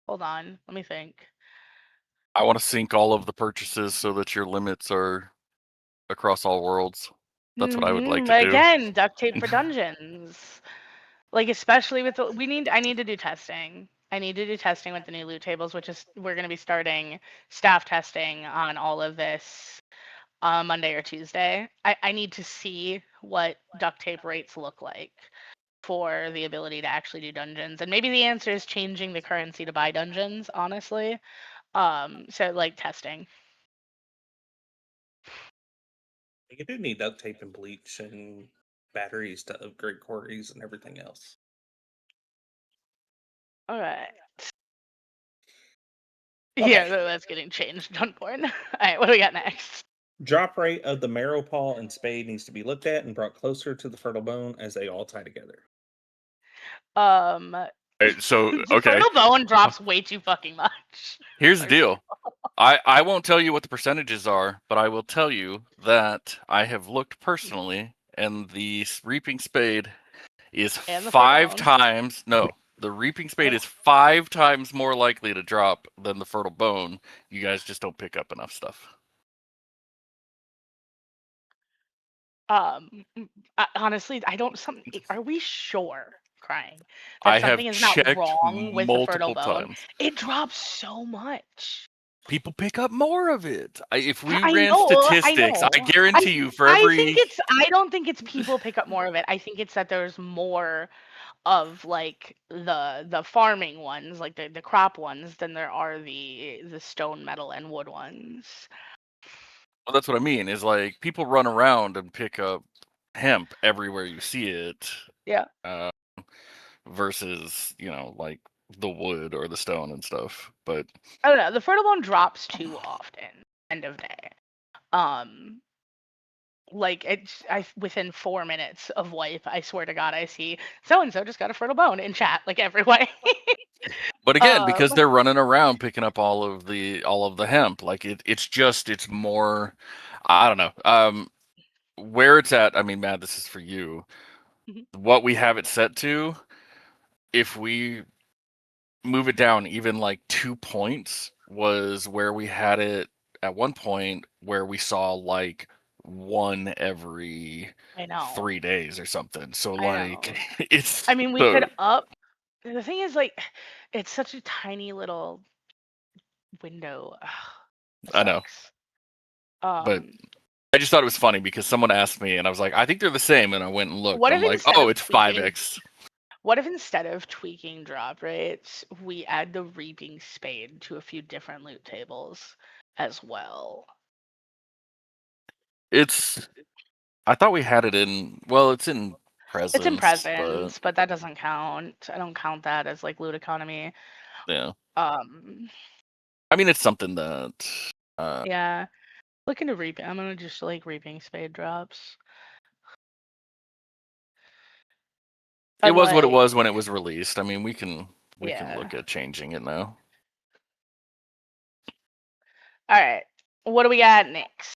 Hold on, let me think. I want to sync all of the purchases so that your limits are across all worlds. That's what I would like to do. Again, duct tape for dungeons. Like especially with I need to do testing. I need to do testing with the new loot tables, which is we're going to be starting staff testing on all of this Monday or Tuesday. I need to see what duct tape rates look like for the ability to actually do dungeons. And maybe the answer is changing the currency to buy dungeons, honestly. So like testing. You do need duct tape and bleach and batteries to upgrade quarries and everything else. All right. Okay. Yeah, that's getting changed on board. All right, what do we got next? Drop rate of the marrowpaw and spade needs to be looked at and brought closer to the fertile bone as they all tie together. So the okay, fertile bone drops way too fucking much. Here's the deal. I won't tell you what the percentages are, but I will tell you that I have looked personally, and the reaping spade is And the 5 times. No, the reaping spade is 5 times more likely to drop than the fertile bone. You guys just don't pick up enough stuff. Honestly, I don't. Are we sure? Crying that I have something is not checked wrong with the fertile multiple bone. times. It drops so much. People pick up more of it. If we I ran know, statistics, I guarantee you for every. I don't think it's people pick up more of it. I think it's that there's more of like the farming ones, like the crop ones, than there are the stone, metal, and wood ones. Well, that's what I mean. Is like people run around and pick up hemp everywhere you see it. Yeah. Versus, like the wood or the stone and stuff. But I don't know. The fertile bone drops too often. End of day. Like within 4 minutes of wipe, I swear to God, I see so and so just got a fertile bone in chat, like every way. But again, because they're running around picking up all of the hemp, like it's more, I don't know. Where it's at, I mean, Matt, this is for you. What we have it set to, if we move it down even like 2 points, was where we had it at one point where we saw like one every 3 days or something. So like it's. I mean, we could up. The thing is, like, it's such a tiny little window. I know. But I just thought it was funny because someone asked me and I was like, I think they're the same. And I went and looked. I'm like, oh, it's 5x. What if instead of tweaking drop rates, we add the reaping spade to a few different loot tables as well? I thought we had it in, well, it's in presence. It's in presence, but that doesn't count. I don't count that as like loot economy. Yeah. Um, I mean, it's something that. yeah. Look into reaping. I'm gonna just like reaping spade drops. It And, was what it like, was when it was released. I mean, we can Yeah. look at changing it now. All right. What do we got next?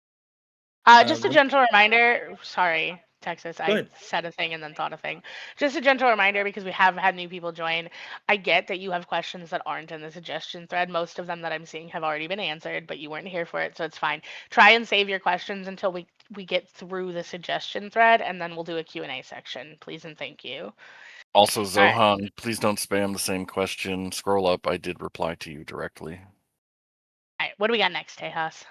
Just a we- gentle reminder. Sorry, Texas. Go I ahead. said a thing and then thought a thing. Just a gentle reminder because we have had new people join. I get that you have questions that aren't in the suggestion thread. Most of them that I'm seeing have already been answered, but you weren't here for it, so it's fine. Try and save your questions until we get through the suggestion thread, and then we'll do a Q&A section. Please and thank you. Also, All right. Zohan, please don't spam the same question. Scroll up. I did reply to you directly. All right. What do we got next, Tejas?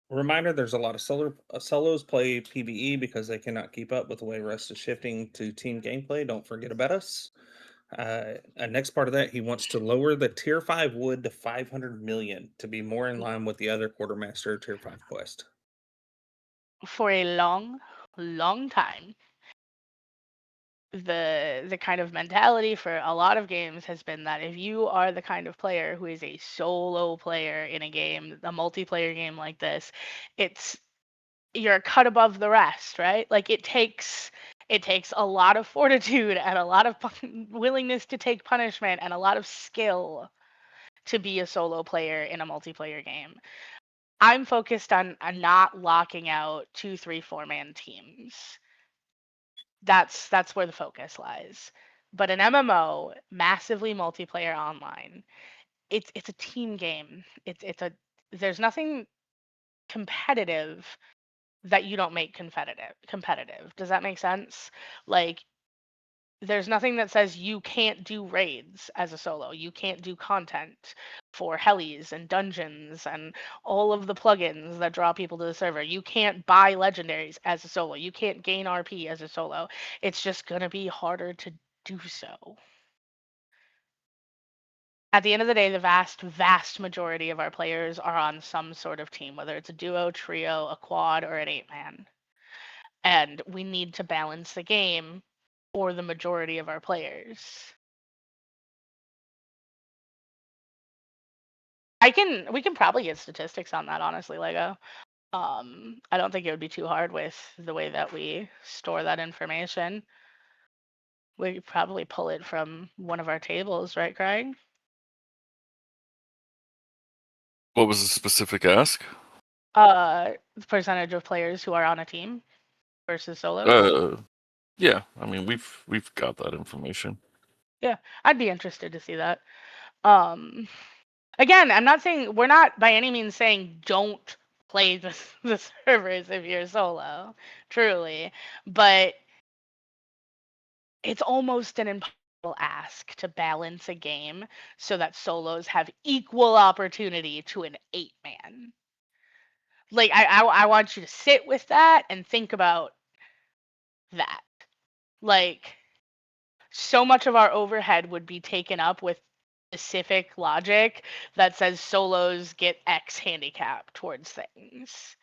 Reminder: there's a lot of solos play PvE because they cannot keep up with the way Rust is shifting to team gameplay. Don't forget about us. Next part of that, he wants to lower the tier 5 wood to 500 million to be more in line with the other quartermaster tier 5 quest. For a long, long time, the kind of mentality for a lot of games has been that if you are the kind of player who is a solo player in a game, a multiplayer game like this, you're cut above the rest, right? Like it takes a lot of fortitude and a lot of willingness to take punishment and a lot of skill to be a solo player in a multiplayer game. I'm focused on not locking out 2, 3, 4-man teams. That's where the focus lies. But an MMO, massively multiplayer online, it's a team game. There's nothing competitive that you don't make competitive. Does that make sense? Like there's nothing that says you can't do raids as a solo. You can't do content for helis and dungeons and all of the plugins that draw people to the server. You can't buy legendaries as a solo. You can't gain RP as a solo. It's just going to be harder to do so. At the end of the day, the vast majority of our players are on some sort of team, whether it's a duo, trio, a quad, or an 8-man. And we need to balance the game for the majority of our players. We can probably get statistics on that, honestly, Lego. I don't think it would be too hard with the way that we store that information. We could probably pull it from one of our tables, right, Craig? What was the specific ask? The percentage of players who are on a team versus solos. Yeah. I mean, we've got that information. Yeah, I'd be interested to see that. Again, we're not by any means saying don't play the servers if you're solo, truly, but it's almost an impossible ask to balance a game so that solos have equal opportunity to an 8-man. Like I want you to sit with that and think about that. Like so much of our overhead would be taken up with specific logic that says solos get X handicap towards things.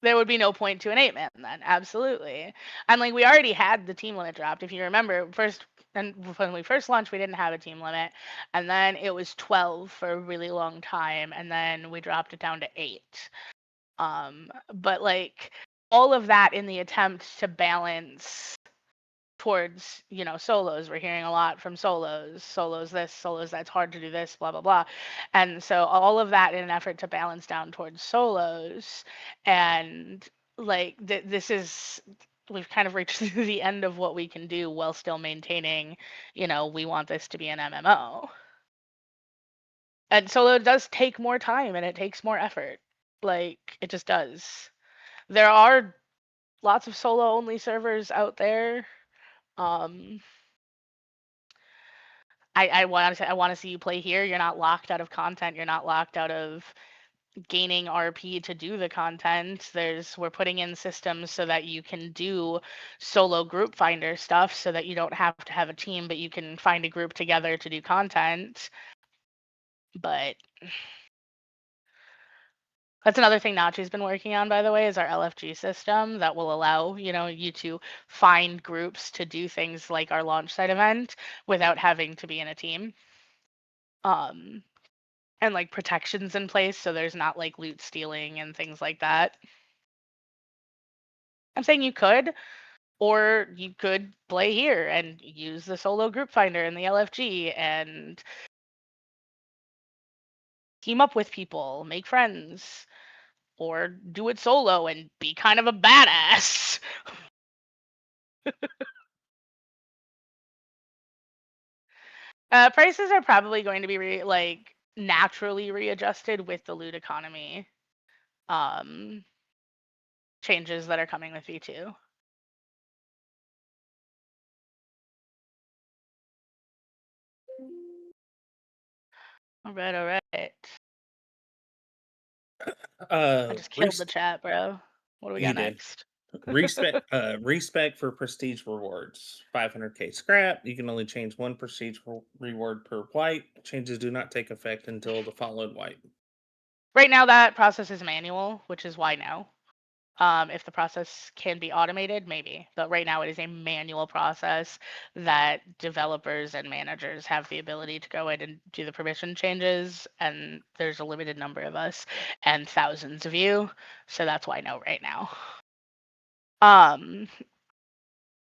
There would be no point to an 8-man then, absolutely. And like we already had the team limit dropped. If you remember, when we first launched, we didn't have a team limit, and then it was 12 for a really long time, and then we dropped it down to 8. But like all of that in the attempt to balance towards solos. We're hearing a lot from solos this, solos that's hard to do this, blah blah blah. And so all of that in an effort to balance down towards solos. And like this is we've kind of reached the end of what we can do while still maintaining we want this to be an MMO. And solo does take more time and it takes more effort. Like it just does. There are lots of solo only servers out there. I want to see you play here. You're not locked out of content. You're not locked out of gaining RP to do the content. We're putting in systems so that you can do solo group finder stuff so that you don't have to have a team, but you can find a group together to do content. But That's another thing Nachi's been working on, by the way, is our LFG system that will allow, you to find groups to do things like our launch site event without having to be in a team. And like protections in place so there's not like loot stealing and things like that. I'm saying you could, or you could play here and use the solo group finder in the LFG and team up with people, make friends, or do it solo and be kind of a badass. Prices are probably going to be naturally readjusted with the loot economy changes that are coming with V2. All right. I just killed the chat, bro. What do we got next? Respec for prestige rewards. 500k scrap. You can only change one prestige reward per wipe. Changes do not take effect until the followed wipe. Right now, that process is manual, which is why no. If the process can be automated, maybe. But right now, it is a manual process that developers and managers have the ability to go in and do the permission changes. And there's a limited number of us and thousands of you. So that's why no right now.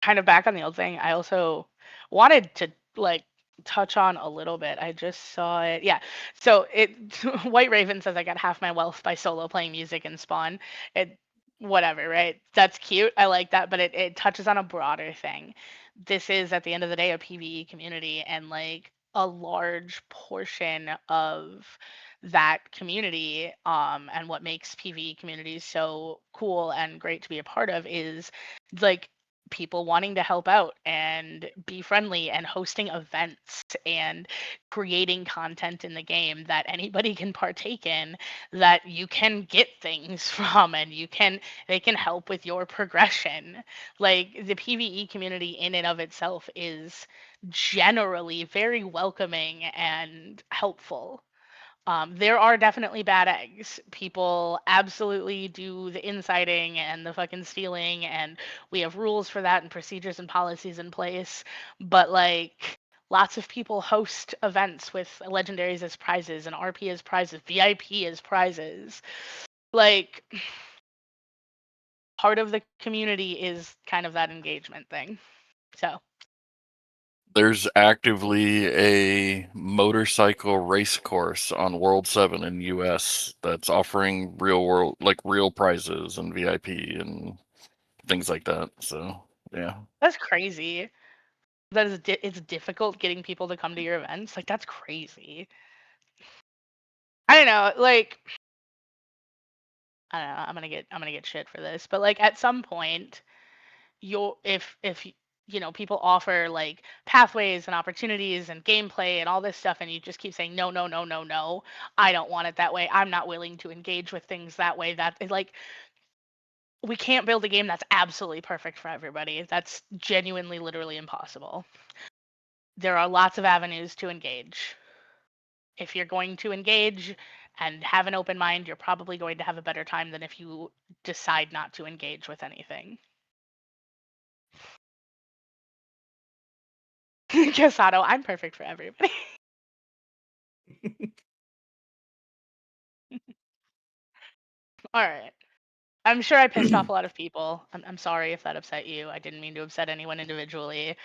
Kind of back on the old thing, I also wanted to touch on a little bit. I just saw it. Yeah. So White Raven says I got half my wealth by solo playing music in Spawn. It whatever, right? That's cute. I like that, but it touches on a broader thing. This is at the end of the day a PvE community, and like a large portion of that community and what makes PvE communities so cool and great to be a part of is like people wanting to help out and be friendly and hosting events and creating content in the game that anybody can partake in, that you can get things from, and they can help with your progression. Like the PvE community in and of itself is generally very welcoming and helpful. There are definitely bad eggs. People absolutely do the inciting and the fucking stealing, and we have rules for that and procedures and policies in place. But like, lots of people host events with legendaries as prizes and RP as prizes, VIP as prizes. Like, part of the community is kind of that engagement thing. So there's actively a motorcycle race course on World 7 in US that's offering real prizes and VIP and things like that. So, yeah. that's crazy. That is it's difficult getting people to come to your events. Like, that's crazy. I don't know, like I don't know, I'm gonna get shit for this, but like at some point, if people offer like pathways and opportunities and gameplay and all this stuff, and you just keep saying no, no, no, no, no, I don't want it that way. I'm not willing to engage with things that way. That is like, we can't build a game that's absolutely perfect for everybody. That's genuinely, literally impossible. There are lots of avenues to engage. If you're going to engage and have an open mind, you're probably going to have a better time than if you decide not to engage with anything. Casado, I'm perfect for everybody. All right. I'm sure I pissed off a lot of people. I'm sorry if that upset you. I didn't mean to upset anyone individually.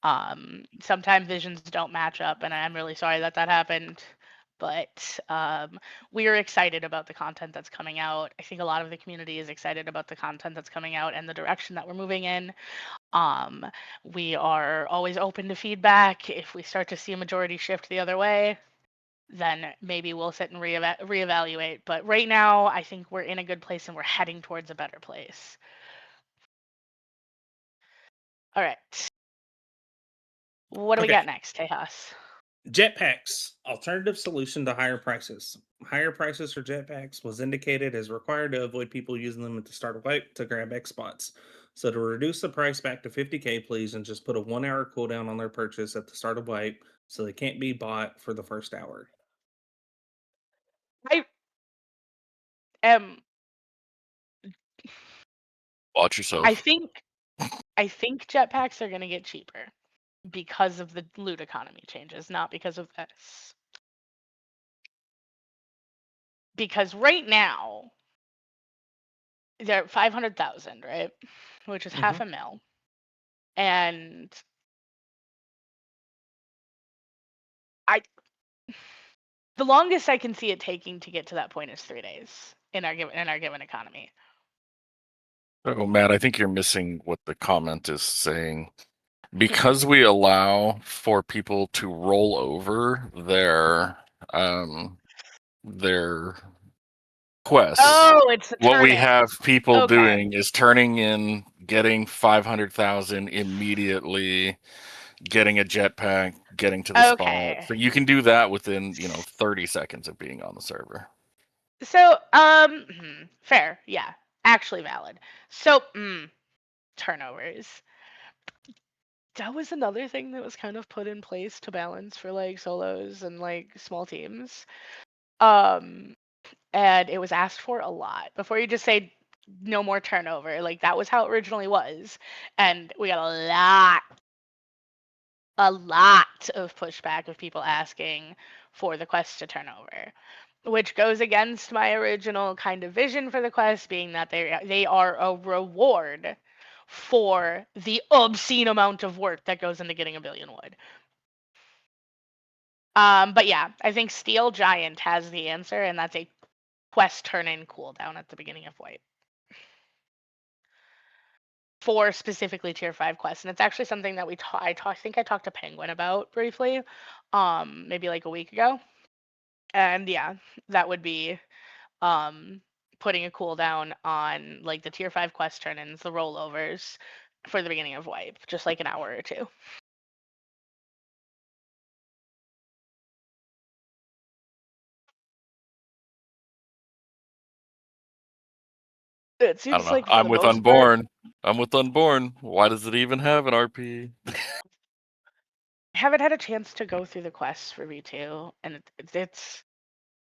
Sometimes visions don't match up, and I'm really sorry that happened. But we are excited about the content that's coming out. I think a lot of the community is excited about the content that's coming out and the direction that we're moving in. We are always open to feedback. If we start to see a majority shift the other way, then maybe we'll sit and reevaluate. But right now, I think we're in a good place and we're heading towards a better place. All right. What do we got next, Tejas? Jetpacks, alternative solution to higher prices. Higher prices for jetpacks was indicated as required to avoid people using them at the start of wipe to grab X spots. So to reduce the price back to 50k, please, and just put a 1 hour cooldown on their purchase at the start of wipe so they can't be bought for the first hour. am Watch yourself. I think jetpacks are going to get cheaper because of the loot economy changes, not because of this. Because right now they're at 500,000, right? Which is half a mil. And the longest I can see it taking to get to that point is 3 days in our given economy. Oh, Matt, I think you're missing what the comment is saying. Because we allow for people to roll over their quests. Oh, it's the What we turn-in. have people Okay. doing is turning in, getting 500,000 immediately, getting a jetpack, getting to the Okay. spot. So you can do that within 30 seconds of being on the server. So, fair, yeah, actually valid. So, turnovers. That was another thing that was kind of put in place to balance for like solos and like small teams. And it was asked for a lot. Before you just say no more turnover, like that was how it originally was. And we got a lot of pushback of people asking for the quest to turn over, which goes against my original kind of vision for the quest, being that they are a reward for the obscene amount of work that goes into getting a billion wood. But yeah, I think Steel Giant has the answer, and that's a quest turn-in cooldown at the beginning of Wipe for specifically tier 5 quests. And it's actually something that I think I talked to Penguin about briefly, maybe like a week ago. And yeah, that would be putting a cooldown on like the tier 5 quest turn-ins, the rollovers for the beginning of Wipe, just like an hour or two. It I don't seems know. like for I'm the with most part, Unborn. I'm with Unborn. Why does it even have an RP? I haven't had a chance to go through the quests for V2, and it's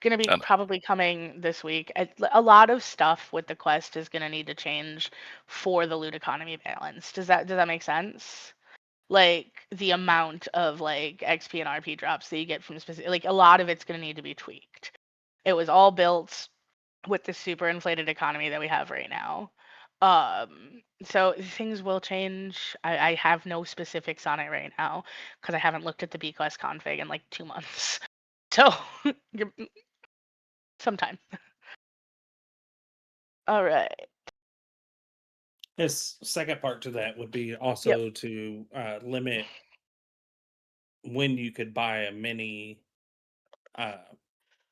gonna be probably coming this week. A lot of stuff with the quest is gonna need to change for the loot economy balance. Does that make sense? Like the amount of like XP and RP drops that you get from specific, like a lot of it's gonna need to be tweaked. It was all built with the super inflated economy that we have right now. So things will change. I have no specifics on it right now because I haven't looked at the bquest config in like 2 months. So sometime. All right. This second part to that would be also to limit when you could buy a mini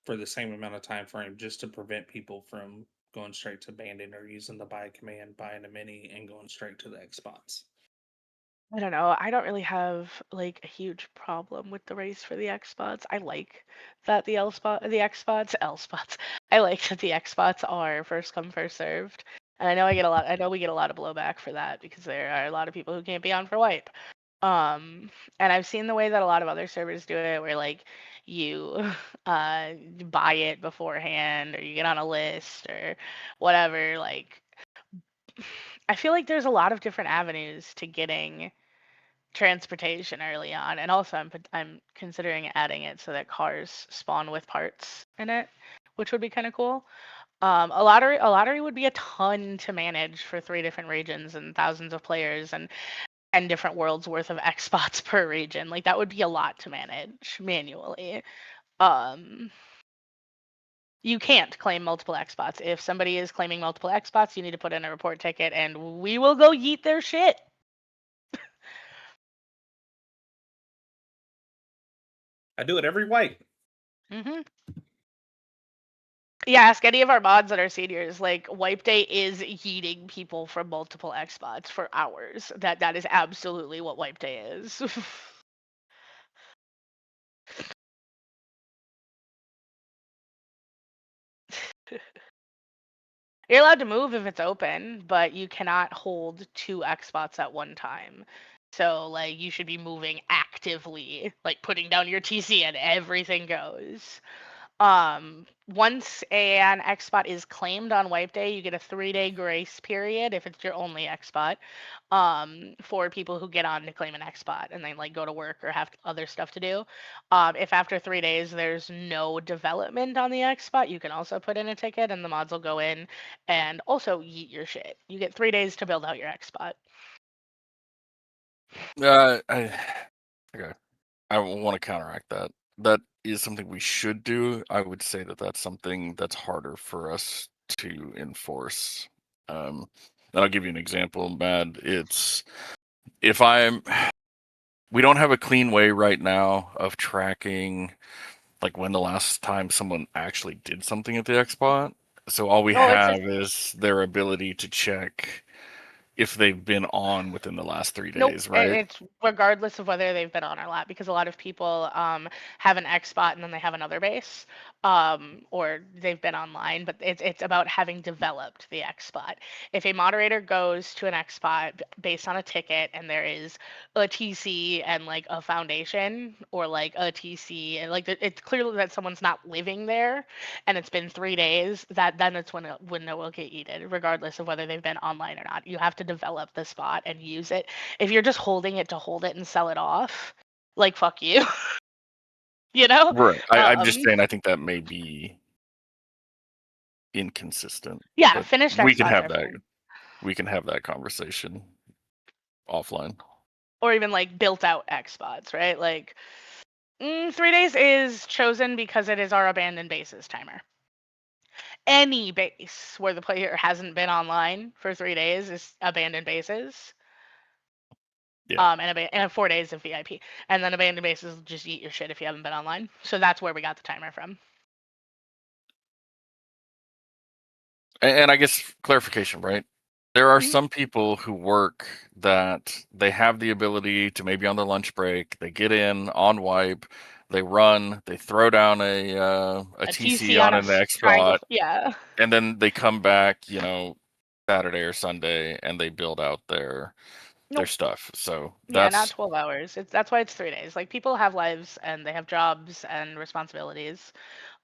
for the same amount of time frame, just to prevent people from going straight to banding or using the buy command, buying a mini, and going straight to the X spots. I don't know. I don't really have like a huge problem with the race for the X spots. I like that the X spots, L spots. I like that the X spots are first come first served. And I know we get a lot of blowback for that because there are a lot of people who can't be on for wipe. And I've seen the way that a lot of other servers do it where like you buy it beforehand or you get on a list or whatever. Like I feel like there's a lot of different avenues to getting transportation early on, and also I'm considering adding it so that cars spawn with parts in it, which would be kind of cool. A lottery would be a ton to manage for 3 different regions and thousands of players and different worlds worth of X spots per region. Like that would be a lot to manage manually. You can't claim multiple X spots. If somebody is claiming multiple X spots, you need to put in a report ticket, and we will go yeet their shit. I do it every wipe. Mm-hmm. Yeah, ask any of our mods that are seniors. Like wipe day is yeeting people from multiple X spots for hours. That is absolutely what wipe day is. You're allowed to move if it's open, but you cannot hold 2 X spots at one time. So like you should be moving actively, like putting down your TC and everything goes. Once an X spot is claimed on wipe day, you get a 3-day grace period if it's your only X spot. For people who get on to claim an X spot and they like go to work or have other stuff to do. If after 3 days there's no development on the X spot, you can also put in a ticket and the mods will go in and also yeet your shit. You get 3 days to build out your X spot. Okay. I want to counteract that. That is something we should do. I would say that that's something that's harder for us to enforce. And I'll give you an example, Mad. It's if we don't have a clean way right now of tracking like when the last time someone actually did something at the X spot. So all we have is their ability to check if they've been on within the last 3 Nope, days, and right? it's regardless of whether they've been on or not, because a lot of people have an X spot and then they have another base, or they've been online, but it's about having developed the X spot. If a moderator goes to an X spot based on a ticket and there is a TC and like a foundation or like a TC and like it's clearly that someone's not living there and it's been 3 days, then it's when it will get yeeted, regardless of whether they've been online or not. You have to develop the spot and use it. If you're just holding it to hold it and sell it off, like fuck you. You know? Right. I'm just saying I think that may be inconsistent. Yeah, But finished we X can spots have are that. fine. We can have that conversation offline. Or even like built out X spots, right? Like 3 days is chosen because it is our abandoned bases timer. Any base where the player hasn't been online for 3 days is abandoned bases. Yeah. And 4 days of VIP. And then abandoned bases will just eat your shit if you haven't been online. So that's where we got the timer from. And I guess clarification, right? There are Mhm. some people who work that they have the ability to maybe on their lunch break, they get in on wipe, they run, they throw down a TC on on a an X triangle. spot, Yeah. and then they come back, Saturday or Sunday, and they build out their Nope. stuff. So Yeah, not that's 12 hours. That's why it's 3 days. Like people have lives and they have jobs and responsibilities.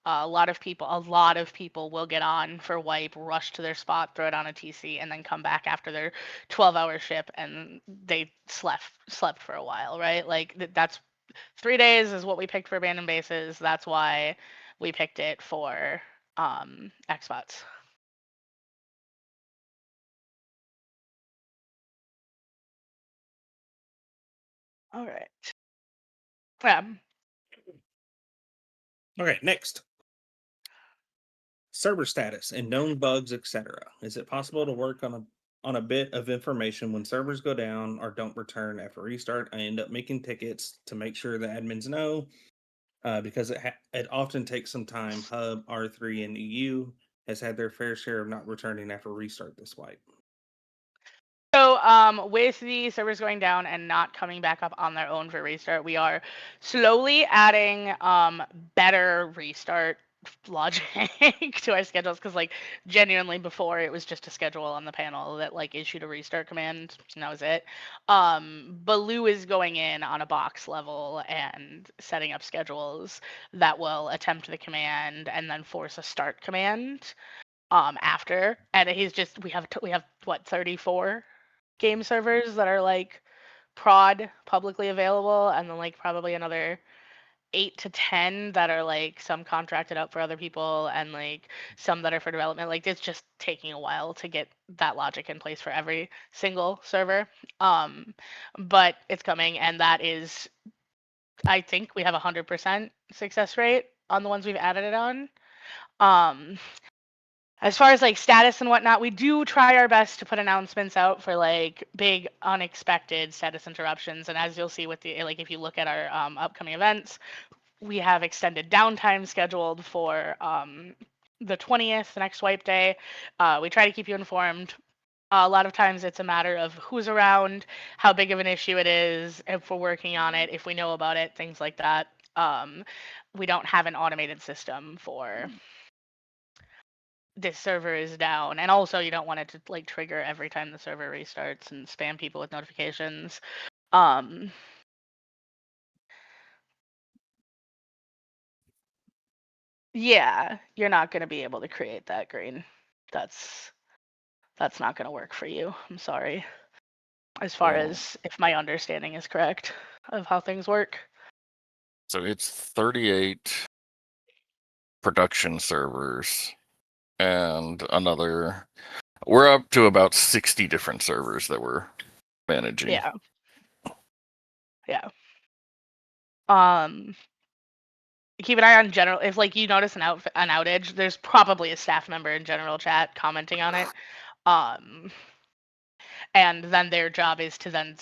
A lot of people will get on for wipe, rush to their spot, throw it on a TC, and then come back after their 12-hour ship and they slept for a while, right? Like that's 3 days is what we picked for abandoned bases. That's why we picked it for X spots. All right. Yeah. Okay, next. Server status and known bugs, etc. Is it possible to work on a bit of information when servers go down or don't return after restart? I end up making tickets to make sure the admins know, because it often takes some time. Hub, R3, and EU has had their fair share of not returning after restart this wipe. So, with the servers going down and not coming back up on their own for restart, we are slowly adding better restart logic to our schedules because, like, genuinely before it was just a schedule on the panel that like issued a restart command and that was it. Baloo is going in on a box level and setting up schedules that will attempt the command and then force a start command after. And we have what 34 game servers that are like prod publicly available, and then like probably another 8 to 10 that are like some contracted out for other people and like some that are for development. Like it's just taking a while to get that logic in place for every single server. But it's coming, and that is, I think we have 100% success rate on the ones we've added it on. As far as like status and whatnot, we do try our best to put announcements out for like big unexpected status interruptions. And as you'll see with the like, if you look at our upcoming events, we have extended downtime scheduled for the 20th, the next wipe day. We try to keep you informed. A lot of times it's a matter of who's around, how big of an issue it is, if we're working on it, if we know about it, things like that. We don't have an automated system for this server is down, and also you don't want it to like trigger every time the server restarts and spam people with notifications. Um Yeah, you're not going to be able to create that green. That's not going to work for you. I'm sorry. As far Oh. as if my understanding is correct of how things work. So it's 38 production servers and another. We're up to about 60 different servers that we're managing. Yeah. Yeah. Keep an eye on general. If like you notice an outage, there's probably a staff member in general chat commenting on it. And then their job is to then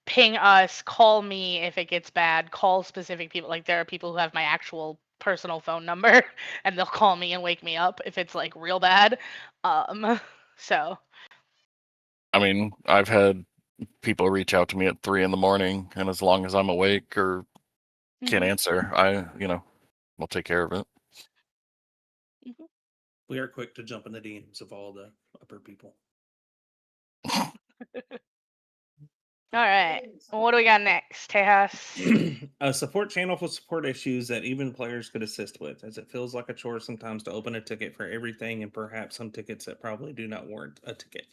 ping us, call me if it gets bad, call specific people. Like there are people who have my actual personal phone number and they'll call me and wake me up if it's like real bad. So I mean, I've had people reach out to me at 3 a.m, and as long as I'm awake or can't answer, we'll take care of it. We are quick to jump in the DMs of all the upper people. All right. Well, what do we got next, Tejas? A support channel for support issues that even players could assist with, as it feels like a chore sometimes to open a ticket for everything and perhaps some tickets that probably do not warrant a ticket.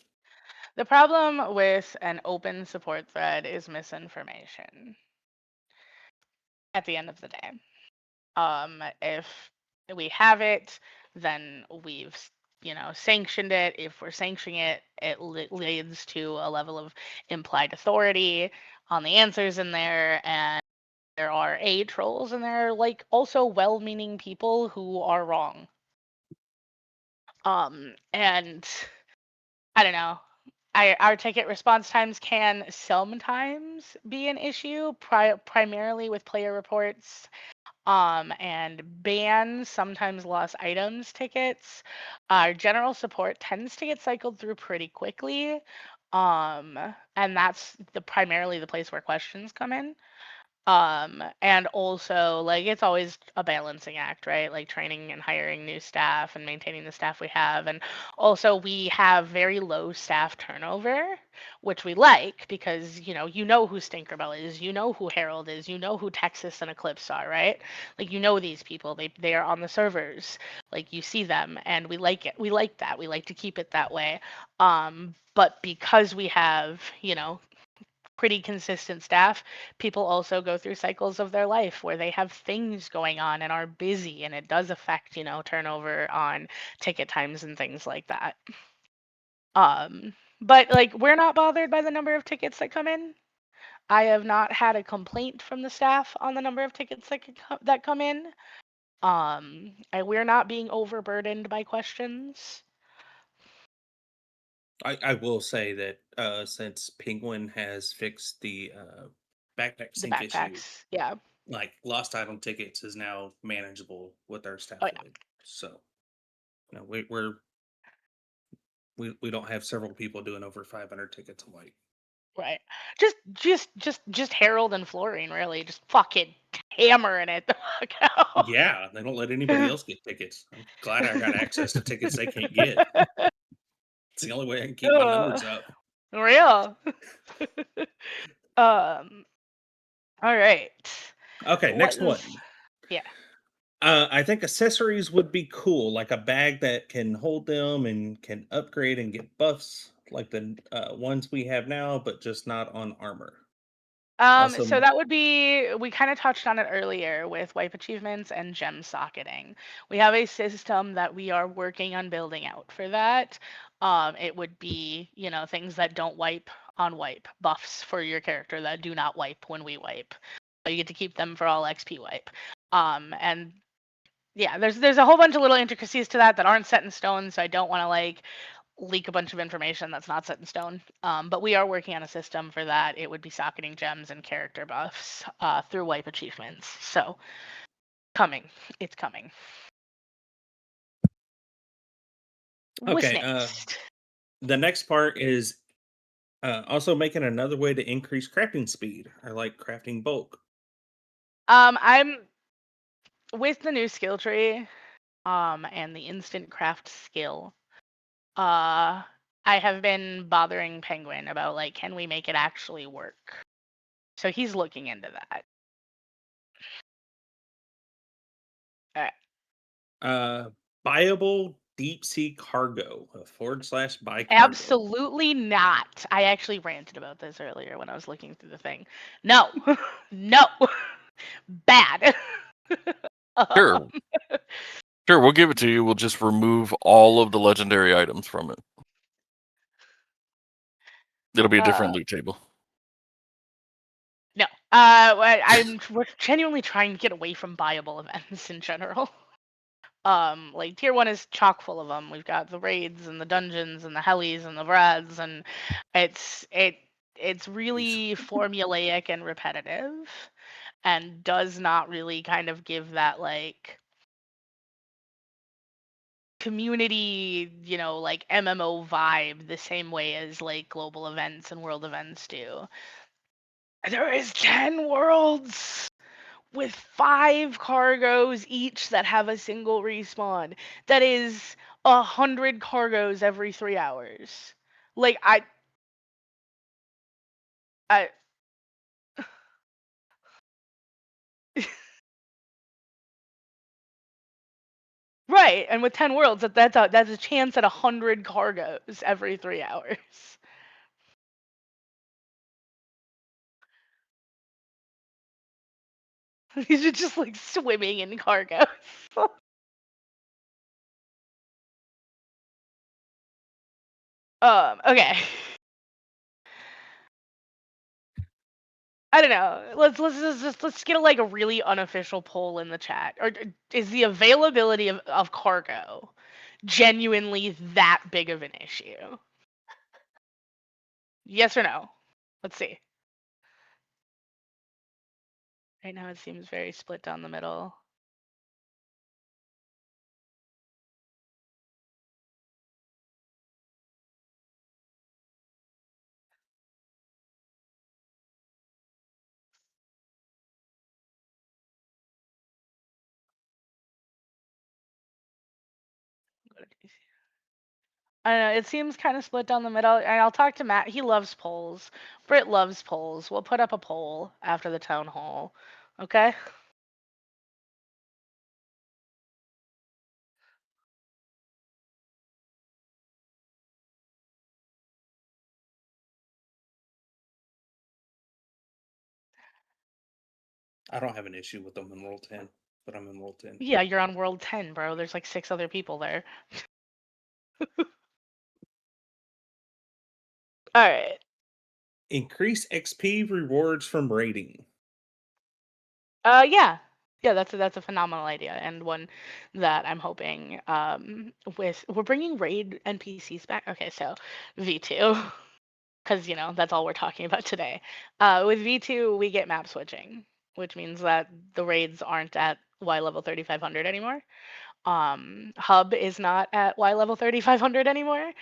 The problem with an open support thread is misinformation at the end of the day. If we have it, then we've sanctioned it. If we're sanctioning it, it leads to a level of implied authority on the answers in there, and there are trolls and there are like also well-meaning people who are wrong. And I don't know. Our ticket response times can sometimes be an issue, primarily with player reports and bans, sometimes lost items tickets. Our general support tends to get cycled through pretty quickly. And that's primarily the place where questions come in. And also like it's always a balancing act, right? Like training and hiring new staff and maintaining the staff we have. And also we have very low staff turnover, which we like because you know who Stinkerbell is, you know who Harold is, you know who Texas and Eclipse are, right? Like you know these people, they are on the servers, like you see them, and we like it. We like that. We like to keep it that way. But because we have, pretty consistent staff, people also go through cycles of their life where they have things going on and are busy, and it does affect, turnover on ticket times and things like that. But like we're not bothered by the number of tickets that come in. I have not had a complaint from the staff on the number of tickets that come in. We're not being overburdened by questions. I will say that since Penguin has fixed the backpack The sync issue, backpacks, yeah. like lost item tickets is now manageable with our staff Oh yeah. load. So we don't have several people doing over 500 tickets a week. Right. Just Harold and Florine, really. Just fucking hammering it the fuck out. Yeah, they don't let anybody else get tickets. I'm glad I got access to tickets they can't get. It's the only way I can keep my numbers up. Real. All right. Okay, next one. Yeah. I think accessories would be cool, like a bag that can hold them and can upgrade and get buffs, like the ones we have now, but just not on armor. So Also, that would be, we kind of touched on it earlier with wipe achievements and gem socketing. We have a system that we are working on building out for that. It would be, things that don't wipe on wipe, buffs for your character that do not wipe when we wipe. So you get to keep them for all XP wipe. And yeah, there's a whole bunch of little intricacies to that aren't set in stone, so I don't want to like leak a bunch of information that's not set in stone. But we are working on a system for that. It would be socketing gems and character buffs through wipe achievements. So it's coming. What's okay, next? the next part is also making another way to increase crafting speed. I like crafting bulk. I'm with the new skill tree, and the instant craft skill. I have been bothering Penguin about like, can we make it actually work? So he's looking into that. Buyable deep sea cargo, / buycargo. Absolutely not. I actually ranted about this earlier when I was looking through the thing. No. No. Bad. Sure. Sure, we'll give it to you. We'll just remove all of the legendary items from it. It'll be a different loot table. No. We're genuinely trying to get away from buyable events in general. Like tier 1 is chock full of them. We've got the raids and the dungeons and the helis and the brads, and it's really formulaic and repetitive, and does not really kind of give that like community, like MMO vibe the same way as like global events and world events do. There is 10 worlds with 5 cargoes each that have a single respawn. That is 100 cargoes every 3 hours. Like I right, and with 10 worlds, that's a chance at 100 cargoes every 3 hours. These are just like swimming in cargoes. Okay. I don't know. Let's get like a really unofficial poll in the chat. Or is the availability of cargo genuinely that big of an issue? Yes or no? Let's see. Right now it seems very split down the middle. I don't know, it seems kind of split down the middle. And I'll talk to Matt. He loves polls. BRIT loves polls. We'll put up a poll after the town hall. Okay? I don't have an issue with them in World 10, but I'm in World 10. Yeah, you're on World 10, bro. There's like 6 other people there. All right. Increase XP rewards from raiding. Yeah. Yeah, that's a phenomenal idea, and one that I'm hoping we're bringing raid NPCs back. Okay, so V2, because that's all we're talking about today. With V2 we get map switching, which means that the raids aren't at Y level 3500 anymore. Hub is not at Y level 3500 anymore.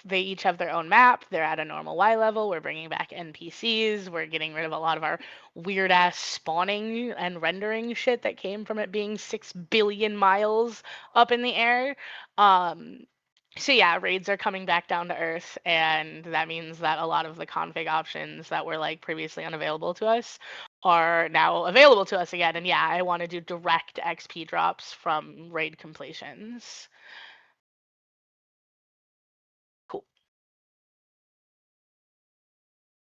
They each have their own map. They're at a normal Y level. We're bringing back NPCs. We're getting rid of a lot of our weird ass spawning and rendering shit that came from it being 6 billion miles up in the air. So yeah, raids are coming back down to earth, and that means that a lot of the config options that were like previously unavailable to us are now available to us again. And yeah, I want to do direct XP drops from raid completions. Cool.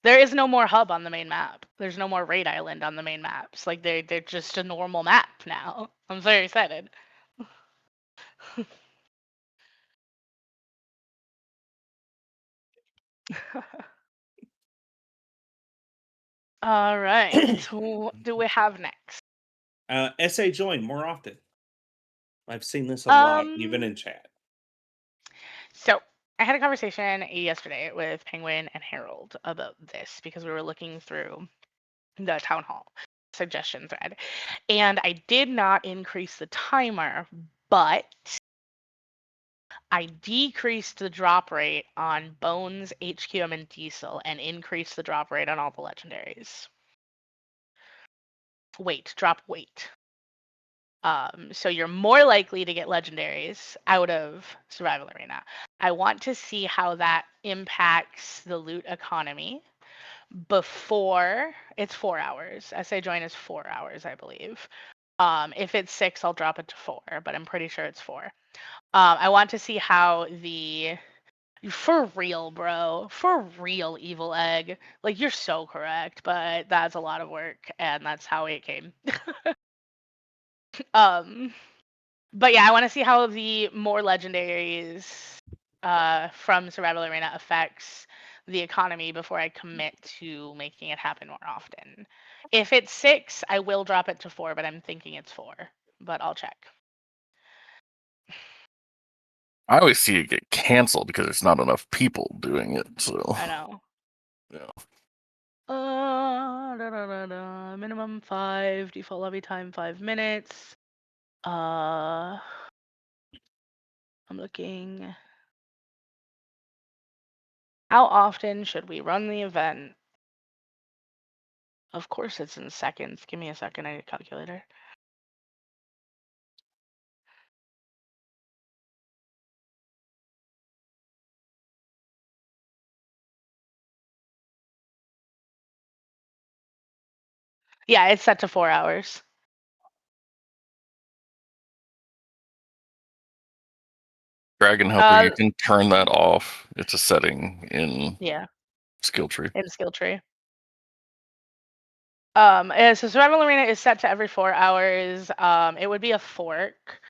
There is no more hub on the main map. There's no more raid island on the main maps. Like they're just a normal map now. I'm very excited. All right. So what do we have next? SA join more often. I've seen this a lot, even in chat. So I had a conversation yesterday with Penguin and Harold about this because we were looking through the town hall suggestion thread, and I did not increase the timer, but I decreased the drop rate on Bones, HQM, and Diesel, and increased the drop rate on all the legendaries. Drop weight. So you're more likely to get legendaries out of Survival Arena. I want to see how that impacts the loot economy before it's 4 hours. SA join is 4 hours, I believe. If it's 6, I'll drop it to 4, but I'm pretty sure it's 4. I want to see how the for real, bro, for real, evil egg. Like, you're so correct, but that's a lot of work, and that's how it came. But yeah, I want to see how the more legendaries from Survival Arena affects the economy before I commit to making it happen more often. If it's 6, I will drop it to 4, but I'm thinking it's 4. But I'll check. I always see it get canceled because there's not enough people doing it. So I know. yeah. Minimum 5, default lobby time 5 minutes. I'm looking. How often should we run the event? Of course it's in seconds. Give me a second, I need a calculator. Yeah, it's set to 4 hours. Dragon Helper, you can turn that off. It's a setting in Yeah, skill tree. in skill tree. So Survival Arena is set to every 4 hours. It would be a fork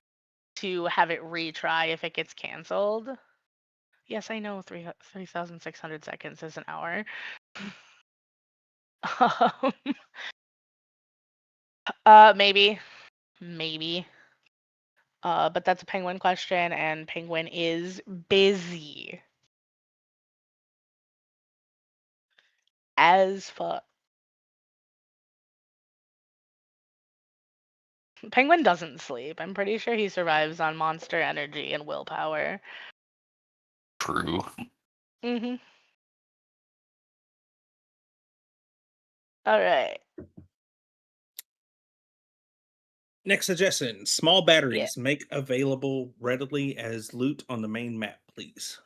to have it retry if it gets canceled. Yes, I know 3,600 seconds is an hour. Maybe. But that's a Penguin question, and Penguin is busy as fuck. Penguin doesn't sleep. I'm pretty sure he survives on monster energy and willpower. True. Mm-hmm. All right. Next suggestion: small batteries make available readily as loot on the main map, please.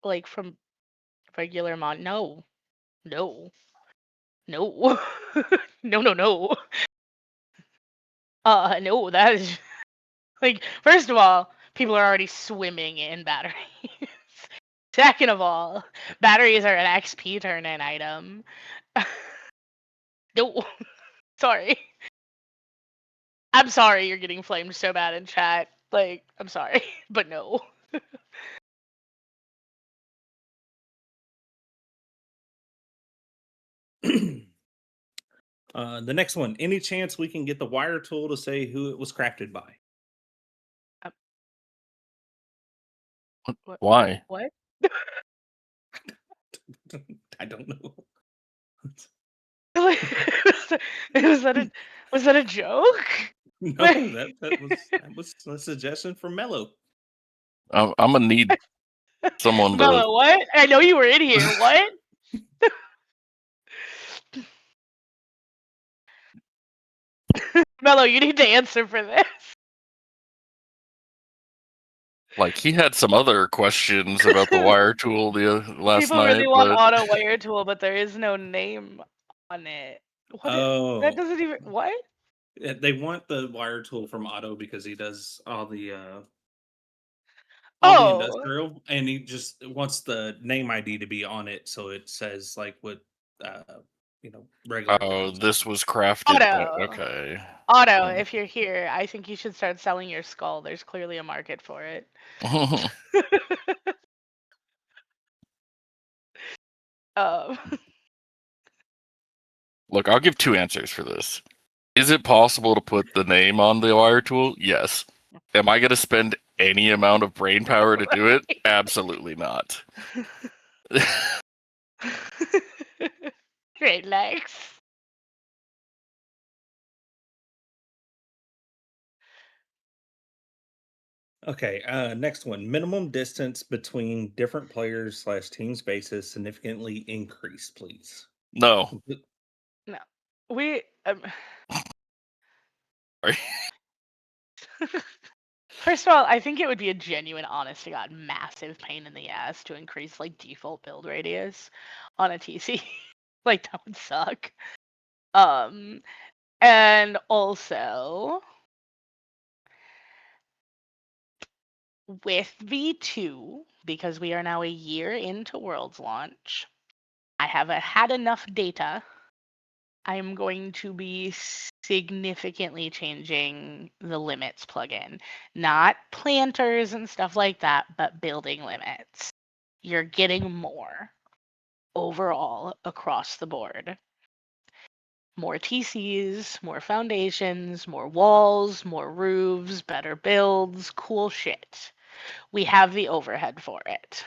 Like from regular mod. No. No. No. No. No, that is like, first of all, people are already swimming in batteries. Second of all, batteries are an XP turn in item. No. Sorry. I'm sorry you're getting flamed so bad in chat. Like, I'm sorry, but no. The next one: any chance we can get the wire tool to say who it was crafted by? Why? What? I don't know. Was that a joke? No, that was a suggestion from Mello. I'm gonna need someone to. Bella, what? I know you were in here. What? Mello, you need to answer for this. Like, he had some other questions about the wire tool last People night, really want but auto wire tool, but there is no name on it. What that doesn't even what? They want the wire tool from Otto because he does all the Oh, industrial, and he just wants the name ID to be on it, so it says like what regular. oh, this was crafted. Otto. Okay. Otto, if you're here, I think you should start selling your skull. There's clearly a market for it. um, Look, I'll give 2 answers for this. Is it possible to put the name on the wire tool? Yes. Am I going to spend any amount of brain power to do it? Absolutely not. Relax. Okay, next one: minimum distance between different players / team spaces significantly increase, please. No. No, we. Sorry. First of all, I think it would be a genuine, honest to God, massive pain in the ass to increase like default build radius on a TC. Like, that would suck. And And also, with V2, because we are now a year into World's launch, I have had enough data. I'm going to be significantly changing the limits plugin. Not planters and stuff like that, but building limits. You're getting more overall across the board. More TCs, more foundations, more walls, more roofs, better builds, cool shit. We have the overhead for it.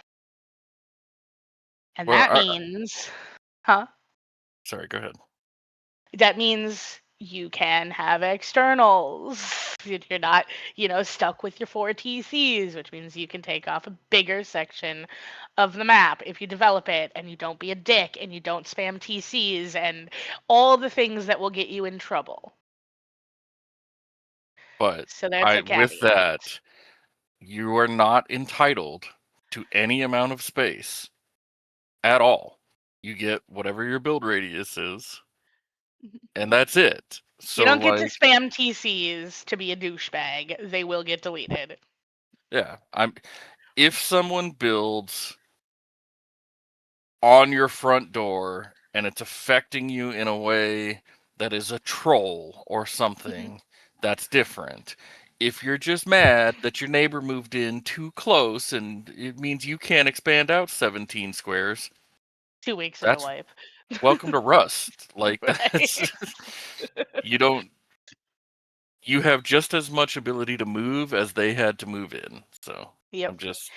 And Well, that means, huh? sorry, go ahead. That means you can have externals. You're not, stuck with your 4 TCs, which means you can take off a bigger section of the map if you develop it and you don't be a dick and you don't spam TCs and all the things that will get you in trouble. But So that's a with caveat. that, you are not entitled to any amount of space at all. You get whatever your build radius is, and that's it. So You don't get to spam TCs to be a douchebag. They will get deleted. yeah, if someone builds on your front door and it's affecting you in a way that is a troll or something, that's different. If you're just mad that your neighbor moved in too close and it means you can't expand out 17 squares, 2 weeks into that's life. welcome to Rust. Like Right. you have just as much ability to move as they had to move in. So Yep. I'm just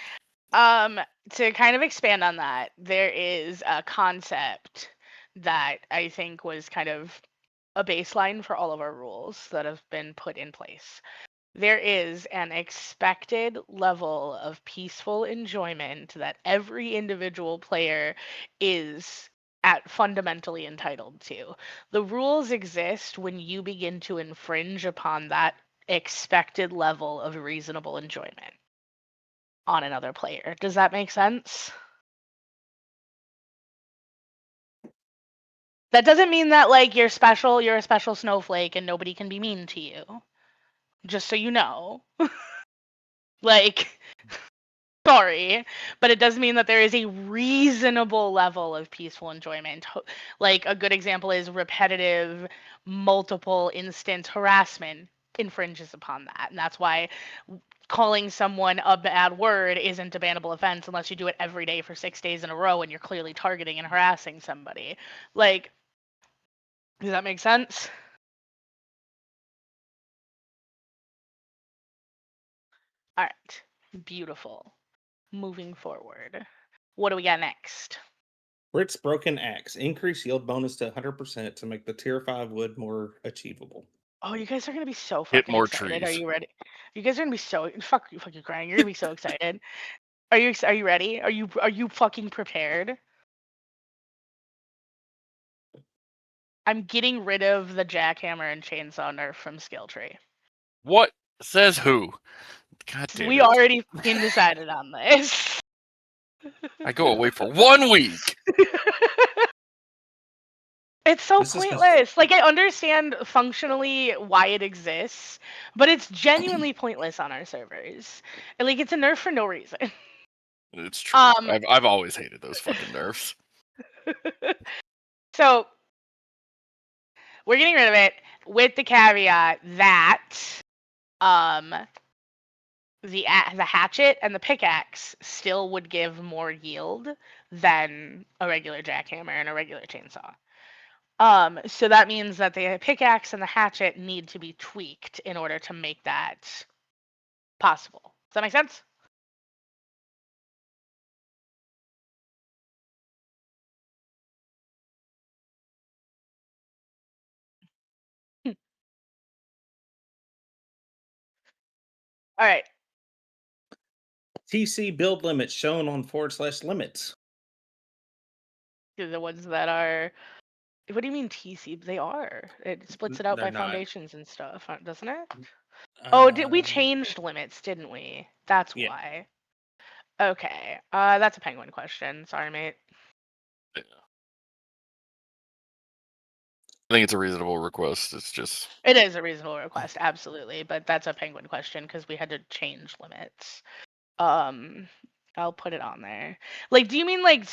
To kind of expand on that, there is a concept that I think was kind of a baseline for all of our rules that have been put in place. There is an expected level of peaceful enjoyment that every individual player is fundamentally entitled to. The rules exist when you begin to infringe upon that expected level of reasonable enjoyment on another player. Does that make sense? That doesn't mean that like you're a special snowflake and nobody can be mean to you. Just so you know. Like, sorry, but it does mean that there is a reasonable level of peaceful enjoyment. Like a good example is repetitive multiple instance harassment infringes upon that. And that's why calling someone a bad word isn't a bannable offense unless you do it every day for 6 days in a row and you're clearly targeting and harassing somebody. Like, does that make sense? All right. Beautiful. Moving forward. What do we got next? BRIT's Broken Axe. Increase yield bonus to 100% to make the tier 5 wood more achievable. Oh, you guys are gonna be so hit fucking more excited. Are trees. you ready? You guys are gonna be so fucking crying. You're gonna be so excited. Are you ready? Are you fucking prepared? I'm getting rid of the jackhammer and chainsaw nerf from skill tree. What says who? God damn We it. already fucking decided on this. I go away for 1 week. It's so This is pointless. Like, I understand functionally why it exists, but it's genuinely pointless on our servers. And, like, it's a nerf for no reason. It's true. I've always hated those fucking nerfs. So, we're getting rid of it with the caveat that the hatchet and the pickaxe still would give more yield than a regular jackhammer and a regular chainsaw. So that means that the pickaxe and the hatchet need to be tweaked in order to make that possible. Does that make sense? All right. TC build limits shown on /limits. The ones that are. What do you mean TC? They are. It splits it out They're by not. foundations and stuff, doesn't it? We Uh, changed limits, didn't we? That's Yeah. why. Okay. That's a penguin question. Sorry, mate. I think it's a reasonable request. It's just It is a reasonable request, absolutely, but that's a penguin question because we had to change limits. I'll put it on there. Like, do you mean like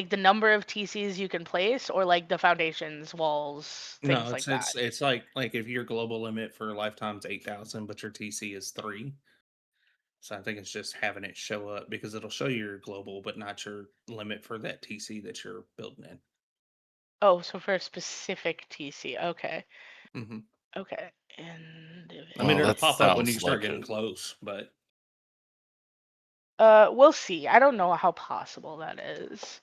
the number of TCs you can place, or like the foundations, walls, No, things like that? it's like if your global limit for lifetime's 8,000, but your TC is 3. So I think it's just having it show up because it'll show you your global, but not your limit for that TC that you're building in. Oh, so for a specific TC. Okay. Hmm. Okay. I mean, well, it'll that pop up when you sounds start like getting close, but We'll see. I don't know how possible that is.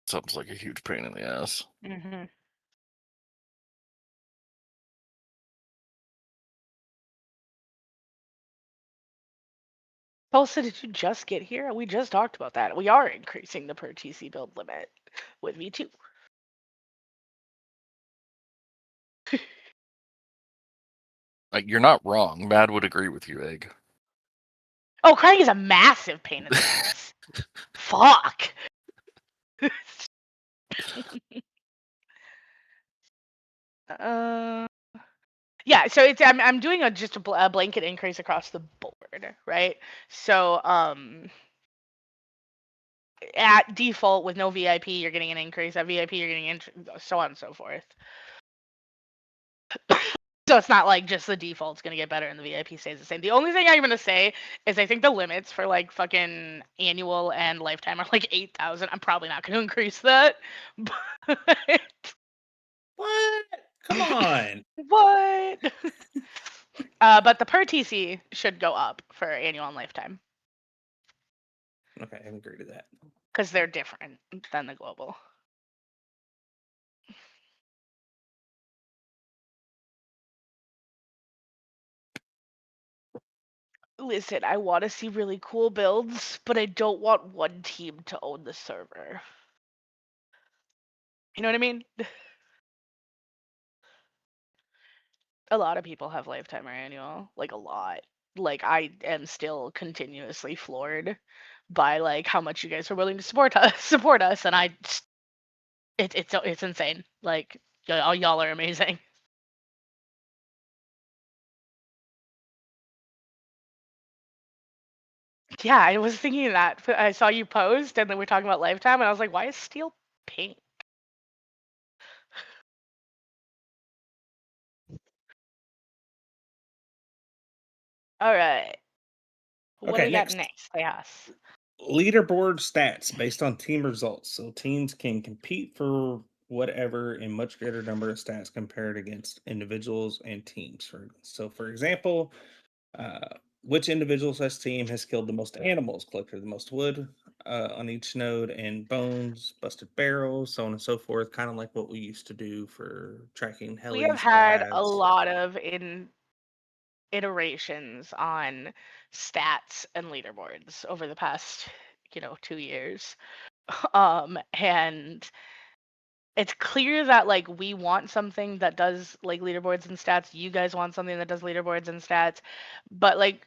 sounds like a huge pain in the ass. Mm-hmm. Tulsa, did you just get here? We just talked about that. We are increasing the per TC build limit with V2. Like, you're not wrong. Mad would agree with you, Egg. Oh, crying is a massive pain in the ass. Fuck. Yeah, so it's I'm doing just a blanket increase across the board, right? So at default with no VIP, you're getting an increase. At VIP, you're getting so on and so forth. So it's not like just the default's gonna get better and the VIP stays the same. The only thing I'm gonna say is I think the limits for like fucking annual and lifetime are like 8,000. I'm probably not gonna increase that. But what? Come on. what? But the per TC should go up for annual and lifetime Okay, I agree to that. because they're different than the global. Listen, I want to see really cool builds, but I don't want one team to own the server. You know what I mean? A lot of people have lifetime or annual, like a lot. Like I am still continuously floored by like how much you guys are willing to support us, and it's insane. Like y'all are amazing. Yeah, I was thinking that. I saw you post, and then we're talking about lifetime, and I was like, why is steel pink? All right. What do Okay, we got next. next? Yes. Leaderboard stats based on team results. So teams can compete for whatever in much greater number of stats compared against individuals and teams. For example, which individual slash team has killed the most animals, collected the most wood on each node, and bones, busted barrels, so on and so forth. Kind of like what we used to do for tracking We have helis, had a grads. lot of iterations on stats and leaderboards over the past, 2 years. And it's clear that like we want something that does like leaderboards and stats. You guys want something that does leaderboards and stats, but like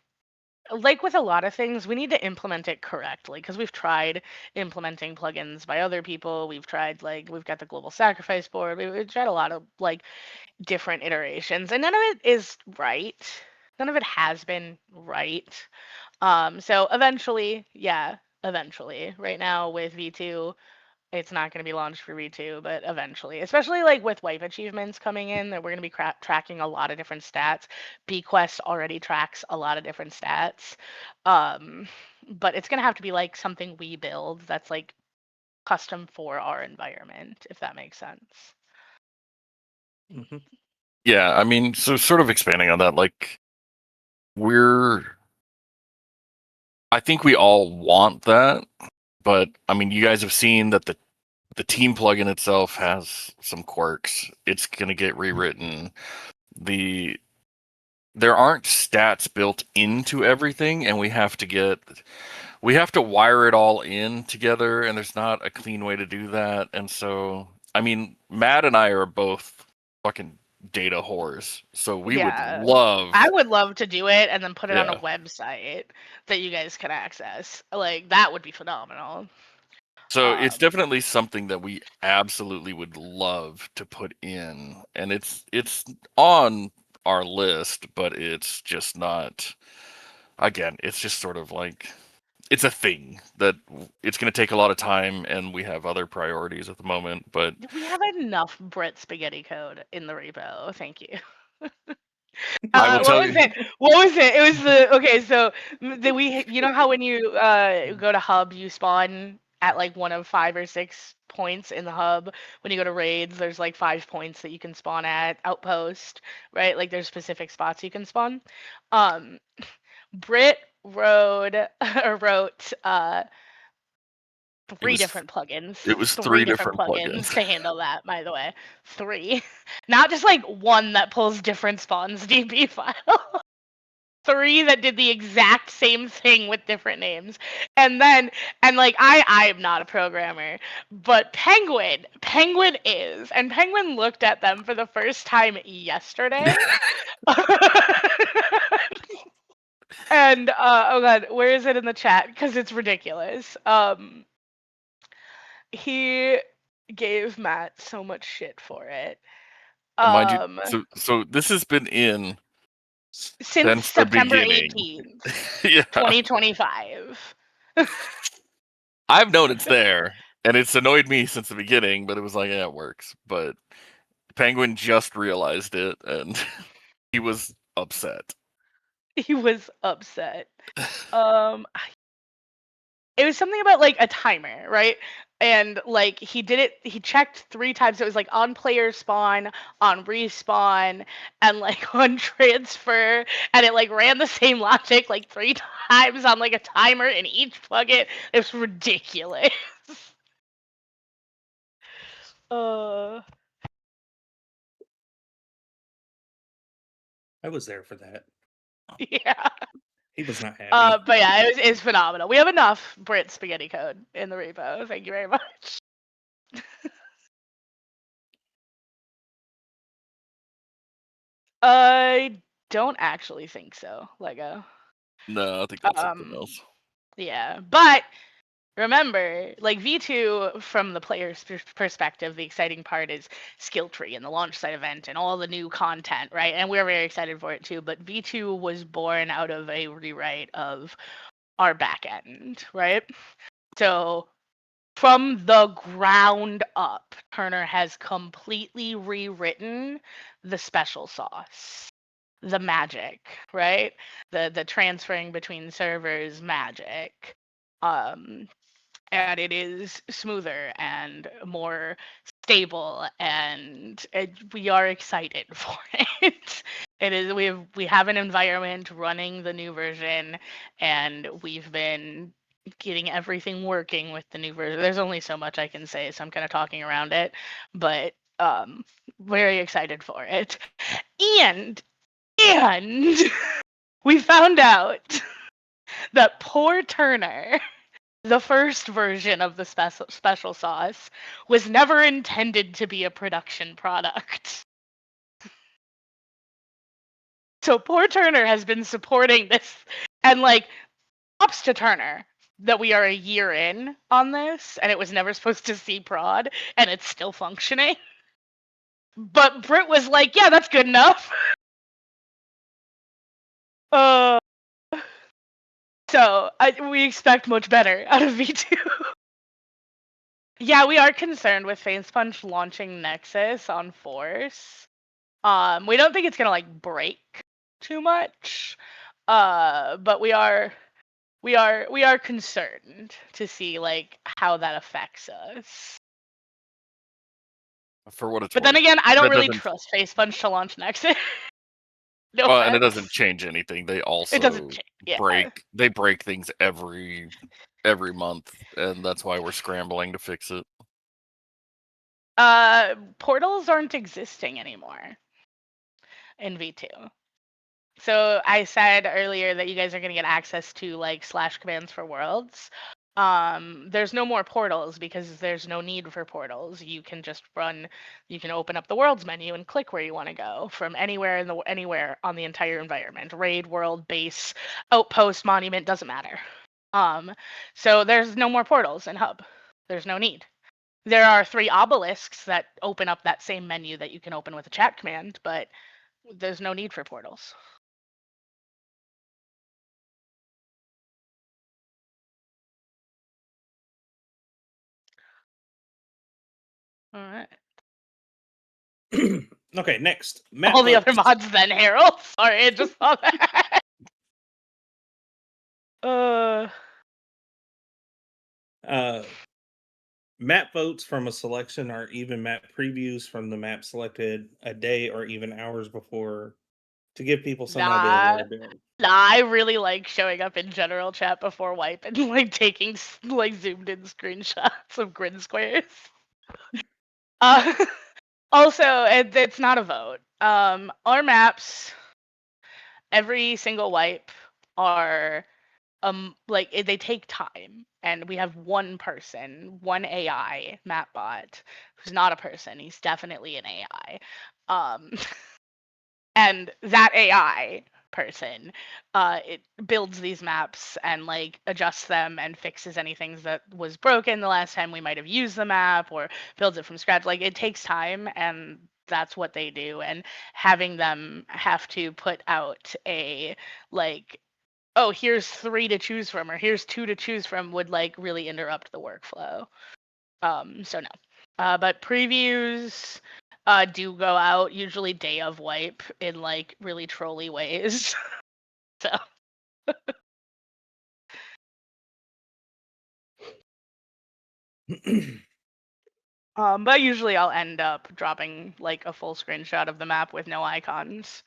with a lot of things, we need to implement it correctly because we've tried implementing plugins by other people. We've tried we've got the global sacrifice board. We've tried a lot of like different iterations, and none of it is right. None of it has been right. So eventually, yeah, eventually. Right now with V2, it's not going to be launched for V2, but eventually, especially like with wipe achievements coming in, that we're going to be tracking a lot of different stats. BQuest already tracks a lot of different stats. But it's going to have to be like something we build that's like custom for our environment, if that makes sense. Mm-hmm. Yeah, I mean, so sort of expanding on that, like I think we all want that, but I mean, you guys have seen that the team plugin itself has some quirks. It's going to get rewritten. There aren't stats built into everything, and we have to wire it all in together, and there's not a clean way to do that. And so, I mean, Matt and I are both fucking data whores, so we would love. I would love to do it and then put it on a Yeah. website that you guys can access. Like that would be phenomenal. So it's definitely something that we absolutely would love to put in, and it's on our list, but it's just not. Again, it's just sort of like it's a thing that it's going to take a lot of time, and we have other priorities at the moment. But We have enough BRIT spaghetti code in the repo. Thank you. I will tell What was you, it? What was it? It was the okay. So you know how when you go to hub, you spawn at like one of 5 or 6 points in the hub. When you go to raids, there's like 5 points that you can spawn at. Outpost, right? Like there's specific spots you can spawn. Brit wrote three different plugins. it was Three 3 different different plugins plugins. to handle that, by the way. 3. Not just like one that pulls different spawns DB file. 3 that did the exact same thing with different names. And like I'm not a programmer, but Penguin is. And Penguin looked at them for the first time yesterday. And oh god, where is it in the chat? Because it's ridiculous. He gave Matt so much shit for it. And mind you, so this has been in Since the September beginning. 18th, Yeah, 2025. I've known it's there, and it's annoyed me since the beginning. But it was like, yeah, it works. But Penguin just realized it, and he was upset. He was upset. It was something about like a timer, right? And like he checked 3 times. It was like on player spawn, on respawn, and like on transfer, and it like ran the same logic like 3 times on like a timer in each plugin. It was ridiculous. I was there for that. Yeah. He was not happy. But yeah, it's phenomenal. We have enough BRIT spaghetti code in the repo. Thank you very much. I don't actually think so, Lego. No, I think that's something else. Yeah, but remember, like V2, from the player's perspective, the exciting part is skill tree and the launch site event and all the new content, right? And we're very excited for it too. But V2 was born out of a rewrite of our back end, right? So from the ground up, Turner has completely rewritten the special sauce, the magic, right? The transferring between servers magic. And it is smoother and more stable, and we are excited for it. It is we have an environment running the new version, and we've been getting everything working with the new version. There's only so much I can say, so I'm kind of talking around it, but very excited for it. And we found out that poor Turner, the first version of the special sauce, was never intended to be a production product. So poor Turner has been supporting this, and like, props to Turner that we are a year in on this, and it was never supposed to see prod, and it's still functioning. But Britt was like, yeah, that's good enough. So we expect much better out of V2. Yeah, we are concerned with Facepunch launching Nexus on Force. We don't think it's gonna like break too much, but we are concerned to see like how that affects us. For what it's But worth. then again, I don't That really doesn't- trust Facepunch to launch Nexus. No Well, and it offense. doesn't change anything. They also It doesn't change. Yeah. break things every month, and that's why we're scrambling to fix it. Portals aren't existing anymore in V2. So I said earlier that you guys are going to get access to like / commands for worlds. There's no more portals because there's no need for portals. You can just you can open up the worlds menu and click where you want to go from anywhere anywhere on the entire environment. Raid, world, base, outpost, monument, doesn't matter. So there's no more portals in hub. There's no need. There are 3 obelisks that open up that same menu that you can open with a chat command, but there's no need for portals. All right. Okay, next. Map All the other votes. mods then, Harold. Sorry, I just saw that. Map votes from a selection are even map previews from the map selected a day or even hours before to give people some idea of what Nah. they're doing. Nah, I really like showing up in general chat before wipe and like taking like zoomed in screenshots of grid squares. Also, it's not a vote. Our maps, every single wipe are like they take time, and we have one person, one AI map bot who's not a person. He's definitely an AI. And that AI person it builds these maps and like adjusts them and fixes anything that was broken the last time we might have used the map, or builds it from scratch. Like it takes time, and that's what they do. And having them have to put out a like, oh, here's 3 to choose from, or here's 2 to choose from, would like really interrupt the workflow. So no. But previews do go out usually day of wipe in like really trolly ways. So but usually I'll end up dropping like a full screenshot of the map with no icons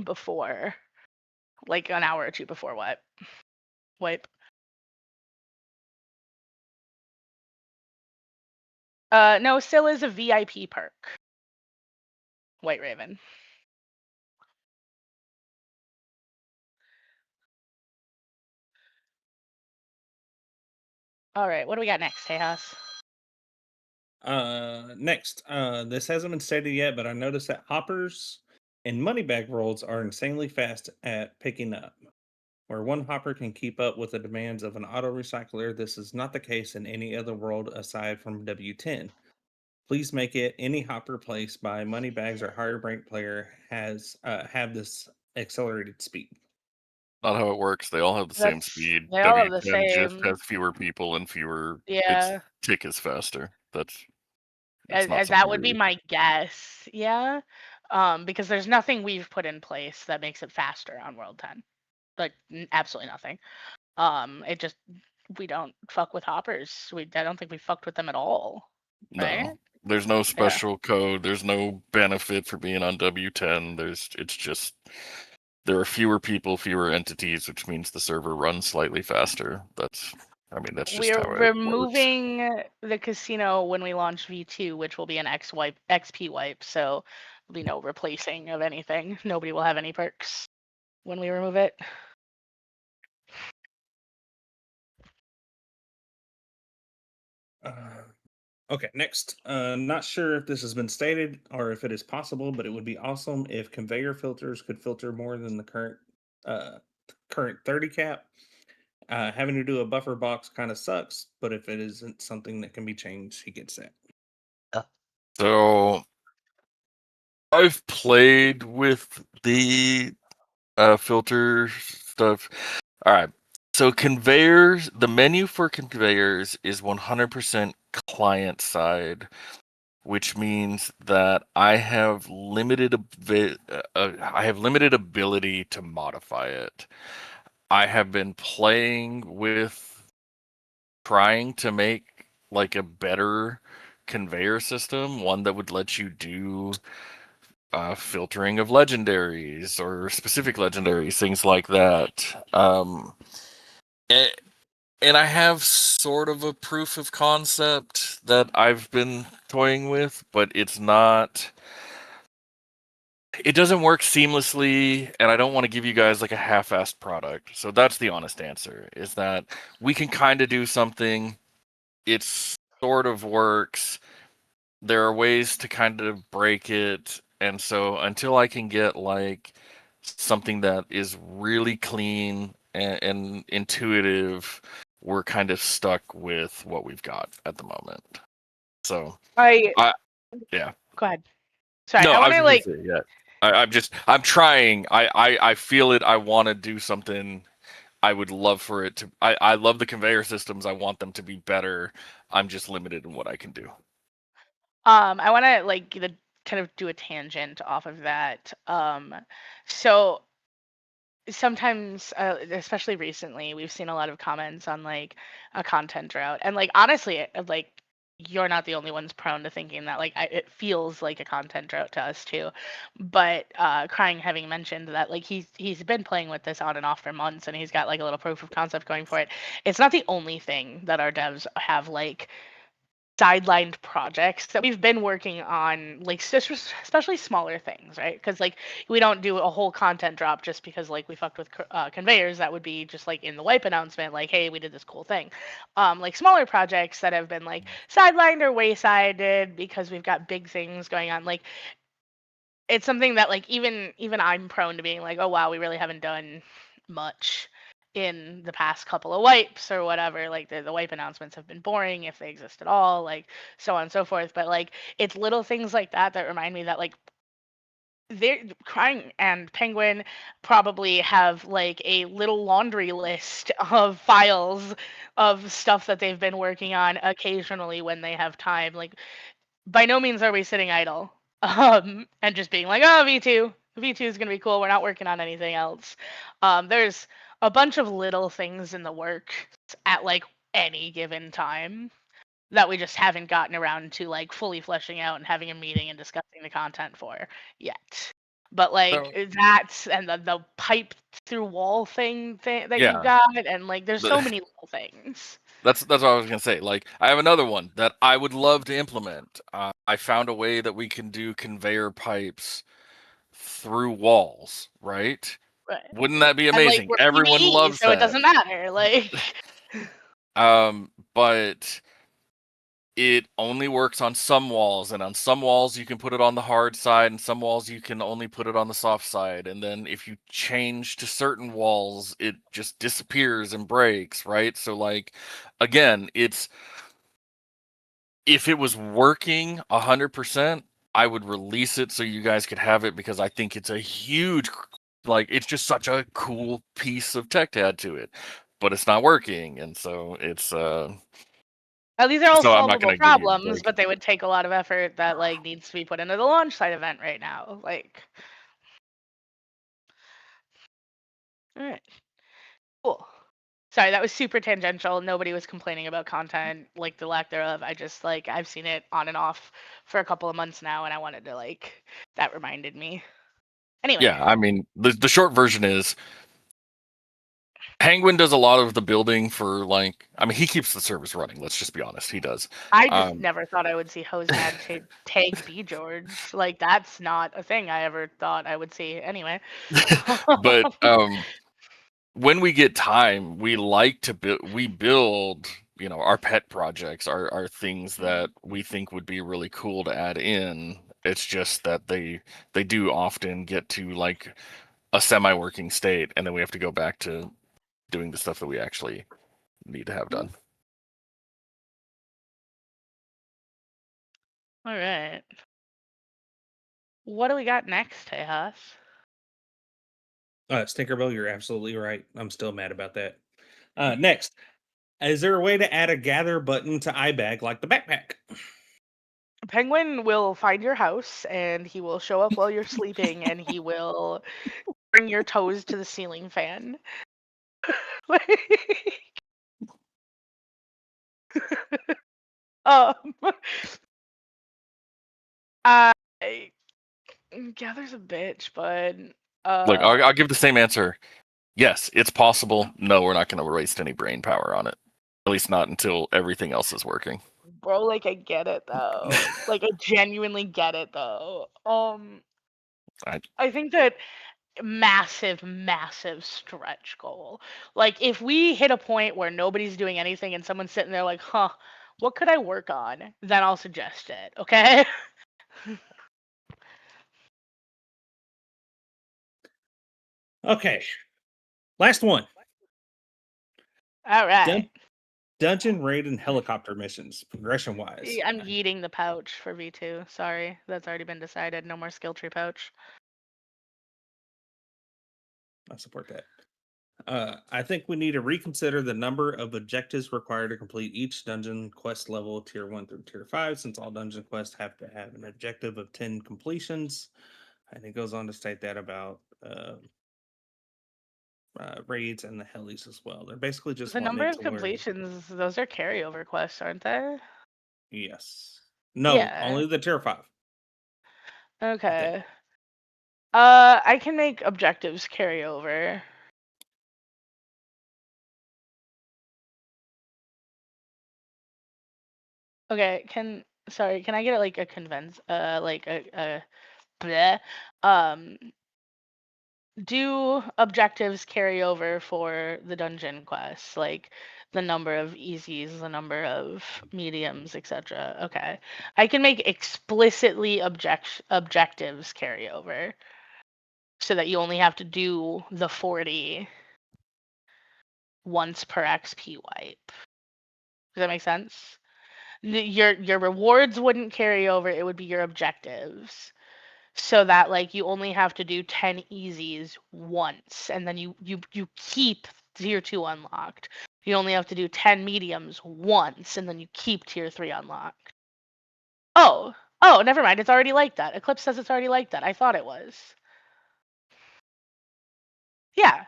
before, like an hour or 2 before wipe. No, still is a VIP perk. White Raven. All right, what do we got next, Tejas? Next, this hasn't been stated yet, but I noticed that hoppers and money bag rolls are insanely fast at picking up. Where one hopper can keep up with the demands of an auto recycler, this is not the case in any other world aside from W10. Please make it any hopper placed by money bags or higher rank player has have this accelerated speed. Not how it works. They all have the same speed. They all have the W10 just same. has fewer people and fewer. Yeah. Its tick is faster. That's. As that would be my guess, yeah. Because there's nothing we've put in place that makes it faster on World 10. Like absolutely nothing. It just, we don't fuck with hoppers. I don't think we fucked with them at all. Right? No, there's no special code. There's no benefit for being on W10. It's just there are fewer people, fewer entities, which means the server runs slightly faster. That's just We're how it removing the casino when we launch V2, which will be an XP wipe, so there'll be no replacing of anything. Nobody will have any perks when we remove it. Okay, next. Not sure if this has been stated or if it is possible, but it would be awesome if conveyor filters could filter more than the current 30 cap. Having to do a buffer box kind of sucks, but if it isn't something that can be changed, he gets that. So I've played with the filter stuff. All right. So conveyors, the menu for conveyors is 100% client side, which means that I have limited ability to modify it. I have been playing with trying to make like a better conveyor system, one that would let you do filtering of legendaries or specific legendaries, things like that. And I have sort of a proof of concept that I've been toying with, but it's not. It doesn't work seamlessly, and I don't want to give you guys like a half-assed product. So that's the honest answer, is that we can kind of do something. It sort of works. There are ways to kind of break it, and so until I can get like something that is really clean and intuitive, we're kind of stuck with what we've got at the moment. So I yeah. Go ahead. Sorry, No, I I want was to just gonna say, yeah. I'm trying. I feel it. I want to do something. I would love for it to. I love the conveyor systems. I want them to be better. I'm just limited in what I can do. I want to kind of do a tangent off of that. So sometimes, especially recently, we've seen a lot of comments on like a content drought, and like honestly, like you're not the only ones prone to thinking that. Like it feels like a content drought to us too. But Crying having mentioned that like he's been playing with this on and off for months, and he's got like a little proof of concept going for it. It's not the only thing that our devs have like sidelined projects that we've been working on, like especially smaller things, right? Because like we don't do a whole content drop just because like we fucked with conveyors. That would be just like in the wipe announcement, like, hey, we did this cool thing. Like smaller projects that have been like sidelined or waysided because we've got big things going on. Like it's something that like even I'm prone to being like, oh wow, we really haven't done much in the past couple of wipes or whatever. Like the wipe announcements have been boring if they exist at all, like so on and so forth. But like it's little things like that that remind me that like they're Crying and Penguin probably have like a little laundry list of files of stuff that they've been working on occasionally when they have time. Like by no means are we sitting idle and just being like, oh, V2 is going to be cool, we're not working on anything else. There's a bunch of little things in the works at like any given time that we just haven't gotten around to like fully fleshing out and having a meeting and discussing the content for yet. But like So that's and the pipe through wall thing that you've yeah, got, and like there's so the, many little things. that's what I was gonna say. Like I have another one that I would love to implement. I found a way that we can do conveyor pipes through walls. Right? Right. Wouldn't that be And like amazing? we're Everyone PvE, loves so it that. doesn't matter. Like But it only works on some walls, and on some walls you can put it on the hard side, and some walls you can only put it on the soft side. And then if you change to certain walls, it just disappears and breaks, right? So like again, it's if it was working 100%, I would release it so you guys could have it, because I think it's a huge, like it's just such a cool piece of tech to add to it. But it's not working, and so it's now these are all so I'm not solvable gonna give you problems, like but they would take a lot of effort that like needs to be put into the launch site event right now. Like, all right, cool. Sorry, that was super tangential. Nobody was complaining about content, like the lack thereof. I just like I've seen it on and off for a couple of months now, and I wanted to like that reminded me. Anyway, yeah, I mean, the short version is Penguin does a lot of the building for like. I mean, he keeps the service running. Let's just be honest, he does. I just Um, never thought I would see Hosmad tag B George. Like that's not a thing I ever thought I would see. Anyway. but when we get time, we like to build. We build, you know, our pet projects are things that we think would be really cool to add in. It's just that they do often get to like a semi-working state, and then we have to go back to doing the stuff that we actually need to have done. All right. What do we got next, Tejas? Stinkerbell, you're absolutely right. I'm still mad about that. Next, is there a way to add a gather button to ibag like the backpack? Penguin will find your house and he will show up while you're sleeping and he will bring your toes to the ceiling fan. um, I Gather's a bitch, but Look, I'll give the same answer. Yes, it's possible. No, we're not going to waste any brain power on it. At least not until everything else is working. bro, like I get it though. Like I genuinely get it though. I think that massive stretch goal. Like if we hit a point where nobody's doing anything and someone's sitting there like, huh, what could I work on? Then I'll suggest it. Okay. Okay, last one. All right. Dungeon, raid, and helicopter missions, progression wise. I'm yeeting the pouch for V2. Sorry, that's already been decided. No more skill tree pouch. I support that. I think we need to reconsider the number of objectives required to complete each dungeon quest level, tier 1 through tier 5, since all dungeon quests have to have an objective of 10 completions. And it goes on to state that about raids and the helis as well. They're basically just The wanting number it of to where, completions, those are carryover quests, aren't they? yes. No, Yeah. only the tier 5. Okay. I can make objectives carry over. Okay, can I get like a like a bleh, do objectives carry over for the dungeon quests, like the number of easies, the number of mediums, etc. Okay, I can make explicitly objectives carry over so that you only have to do the 40 once per XP wipe. Does that make sense? Your rewards wouldn't carry over, it would be your objectives. So that like you only have to do 10 easies once and then you keep tier 2 unlocked. You only have to do 10 mediums once and then you keep tier 3 unlocked. Oh, never mind. It's already like that. Eclipse says it's already like that. I thought it was. Yeah.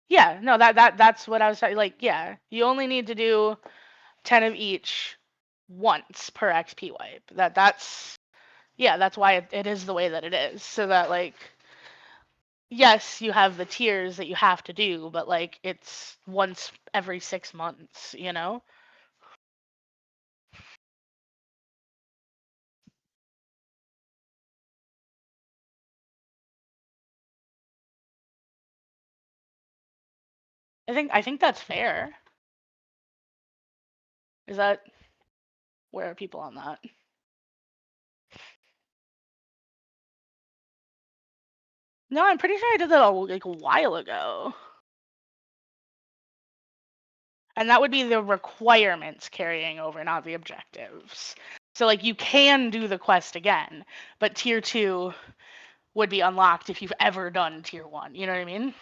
Yeah, no, that's what I was like, yeah. You only need to do 10 of each once per XP wipe. That's why it is the way that it is. So that like yes, you have the tiers that you have to do, but like it's once every 6 months, you know? I think that's fair. Is that where are people on that? No, I'm pretty sure I did that like a while ago. And that would be the requirements carrying over, not the objectives. So like you can do the quest again, but tier 2 would be unlocked if you've ever done tier 1. You know what I mean?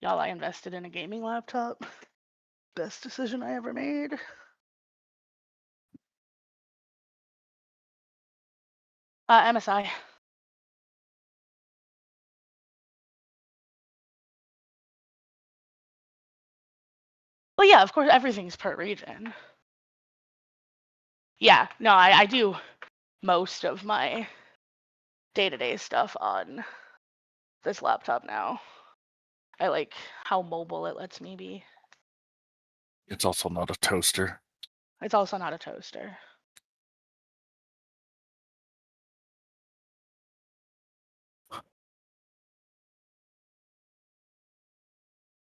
Y'all, I invested in a gaming laptop. Best decision I ever made. MSI. Well, yeah, of course, everything's per region. Yeah, no, I do most of my day-to-day stuff on this laptop now. I like how mobile it lets me be. It's also not a toaster. It's also not a toaster.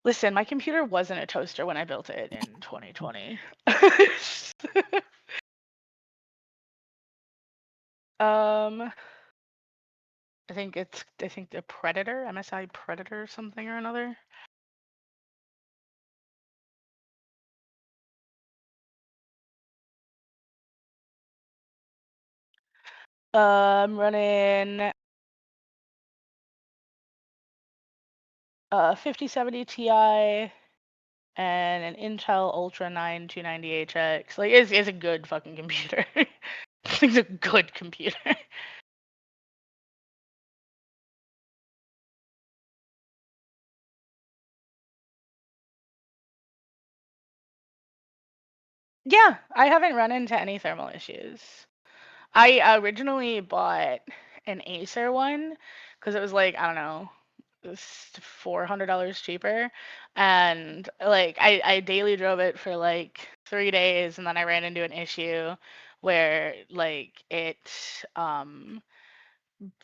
Listen, my computer wasn't a toaster when I built it in 2020. I think the Predator, MSI Predator something or another. I'm running 5070 Ti and an Intel Ultra 9 290HX. Like it's a good fucking computer. It's a good computer. Yeah, I haven't run into any thermal issues. I originally bought an Acer one because it was like, I don't know, $400 cheaper. And like I daily drove it for like 3 days and then I ran into an issue where like it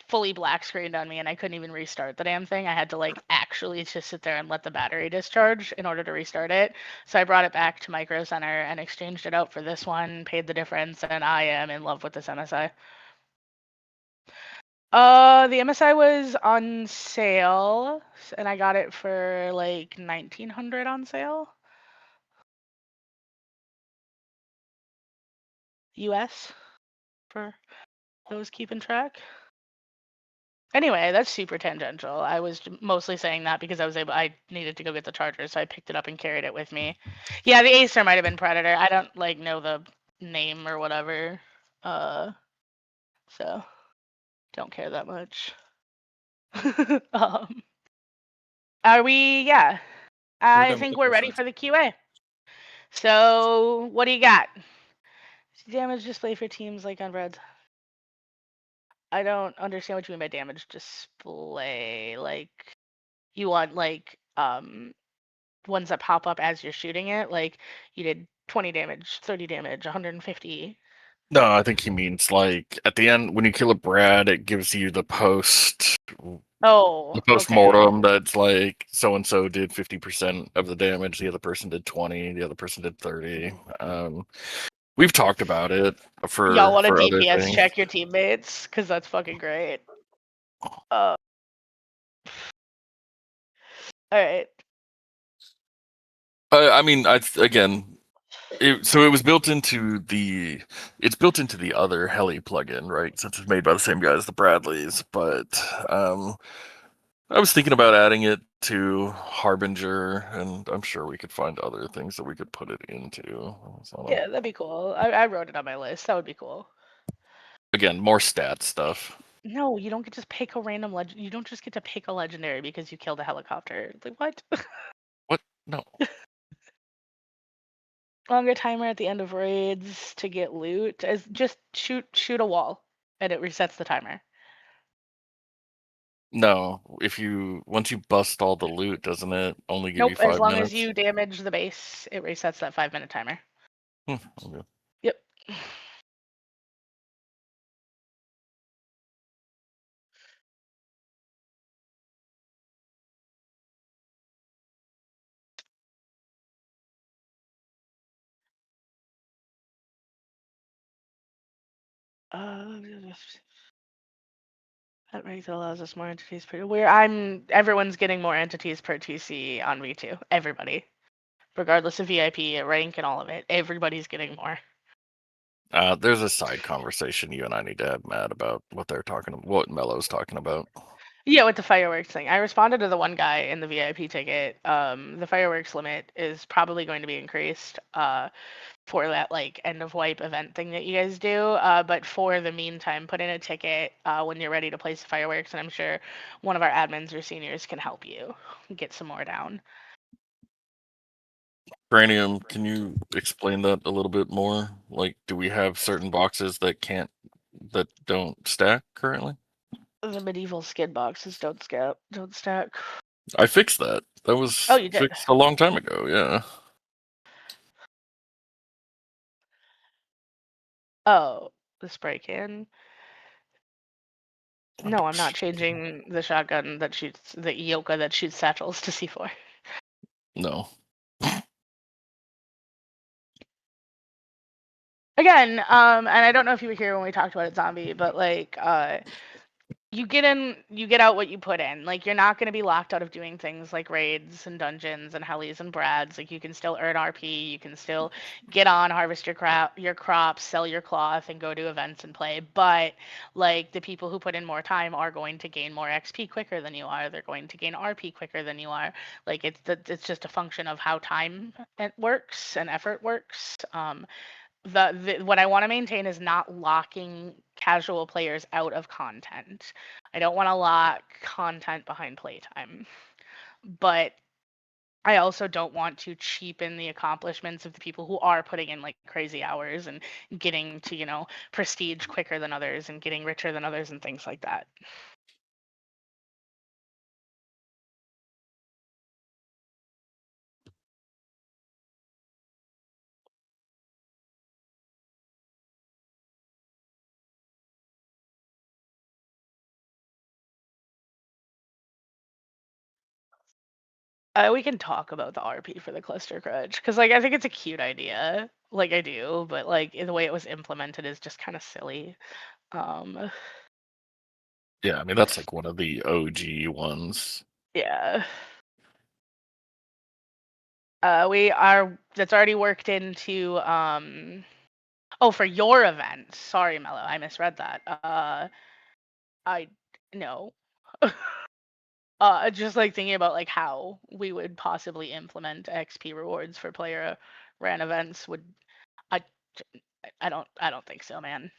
fully black screened on me and I couldn't even restart the damn thing. I had to like actually just sit there and let the battery discharge in order to restart it. So I brought it back to Micro Center and exchanged it out for this one, paid the difference, and I am in love with this MSI. The MSI was on sale and I got it for like 1900 on sale. US for those keeping track. Anyway, that's super tangential. I was mostly saying that because I needed to go get the charger, so I picked it up and carried it with me. Yeah, the Acer might have been Predator. I don't like know the name or whatever. So don't care that much. um, are we? Yeah, We're I done with think the we're ready questions. for the QA. So what do you got? Damage display for teams like on Reds. I don't understand what you mean by damage display. Like you want like ones that pop up as you're shooting it, like you did 20 damage, 30 damage, 150. No, I think he means like at the end when you kill a Brad, it gives you the Oh, post okay. mortem that's like so and so did 50% of the damage, the other person did 20, the other person did 30. We've talked about it Y'all want to for other DPS things. check your teammates? Because that's fucking great. All right. I mean, again, so it was built into it's built into the other Heli plugin, right? Since it's made by the same guy as the Bradleys. But I was thinking about adding it to Harbinger, and I'm sure we could find other things that we could put it into. So, Yeah, that'd be cool. I wrote it on my list. That would be cool. again, more stat stuff. No, you don't get to just pick a random legend. You don't just get to pick a legendary because you killed a helicopter. Like what? What? No. Longer timer at the end of raids to get loot. Is just shoot a wall, and it resets the timer. No, once you bust all the loot, doesn't it only give you Nope. As 5 long as minutes? you damage the base, it resets that 5-minute timer. Okay. Yep. That rank that allows us more entities per. Everyone's getting more entities per TC on V2. Everybody, regardless of VIP, rank, and all of it. Everybody's getting more. There's a side conversation you and I need to have, Matt, about what what Mello's talking about. Yeah, with the fireworks thing. I responded to the one guy in the VIP ticket. The fireworks limit is probably going to be increased for that like end of wipe event thing that you guys do. But for the meantime, put in a ticket when you're ready to place the fireworks, and I'm sure one of our admins or seniors can help you get some more down. Cranium, can you explain that a little bit more? Like, do we have certain boxes that don't stack currently? The medieval skid boxes don't stack. I fixed that. That was Oh, you did. fixed a long time ago. Yeah. Oh, the spray can. No, I'm not changing the shotgun that shoots the Ioka that shoots satchels to C4. No. Again, and I don't know if you were here when we talked about it, Zombie, but like, you get out what you put in. Like, you're not going to be locked out of doing things like raids and dungeons and helis and brads. Like, you can still earn RP, you can still get on, harvest your crops, sell your cloth, and go to events and play. But like, the people who put in more time are going to gain more XP quicker than you are. They're going to gain RP quicker than you are. Like, it's just a function of how time it works and effort works. What I want to maintain is not locking casual players out of content. I don't want to lock content behind playtime. But I also don't want to cheapen the accomplishments of the people who are putting in like crazy hours and getting to, prestige quicker than others and getting richer than others and things like that. We can talk about the RP for the cluster grudge because, like, I think it's a cute idea. Like, I do, but like the way it was implemented is just kind of silly. Yeah, I mean that's like one of the OG ones. Yeah. That's already worked into oh, for your event. Sorry, Mello, I misread that. I no. Just like thinking about like how we would possibly implement XP rewards for player ran events would I I don't think so, man.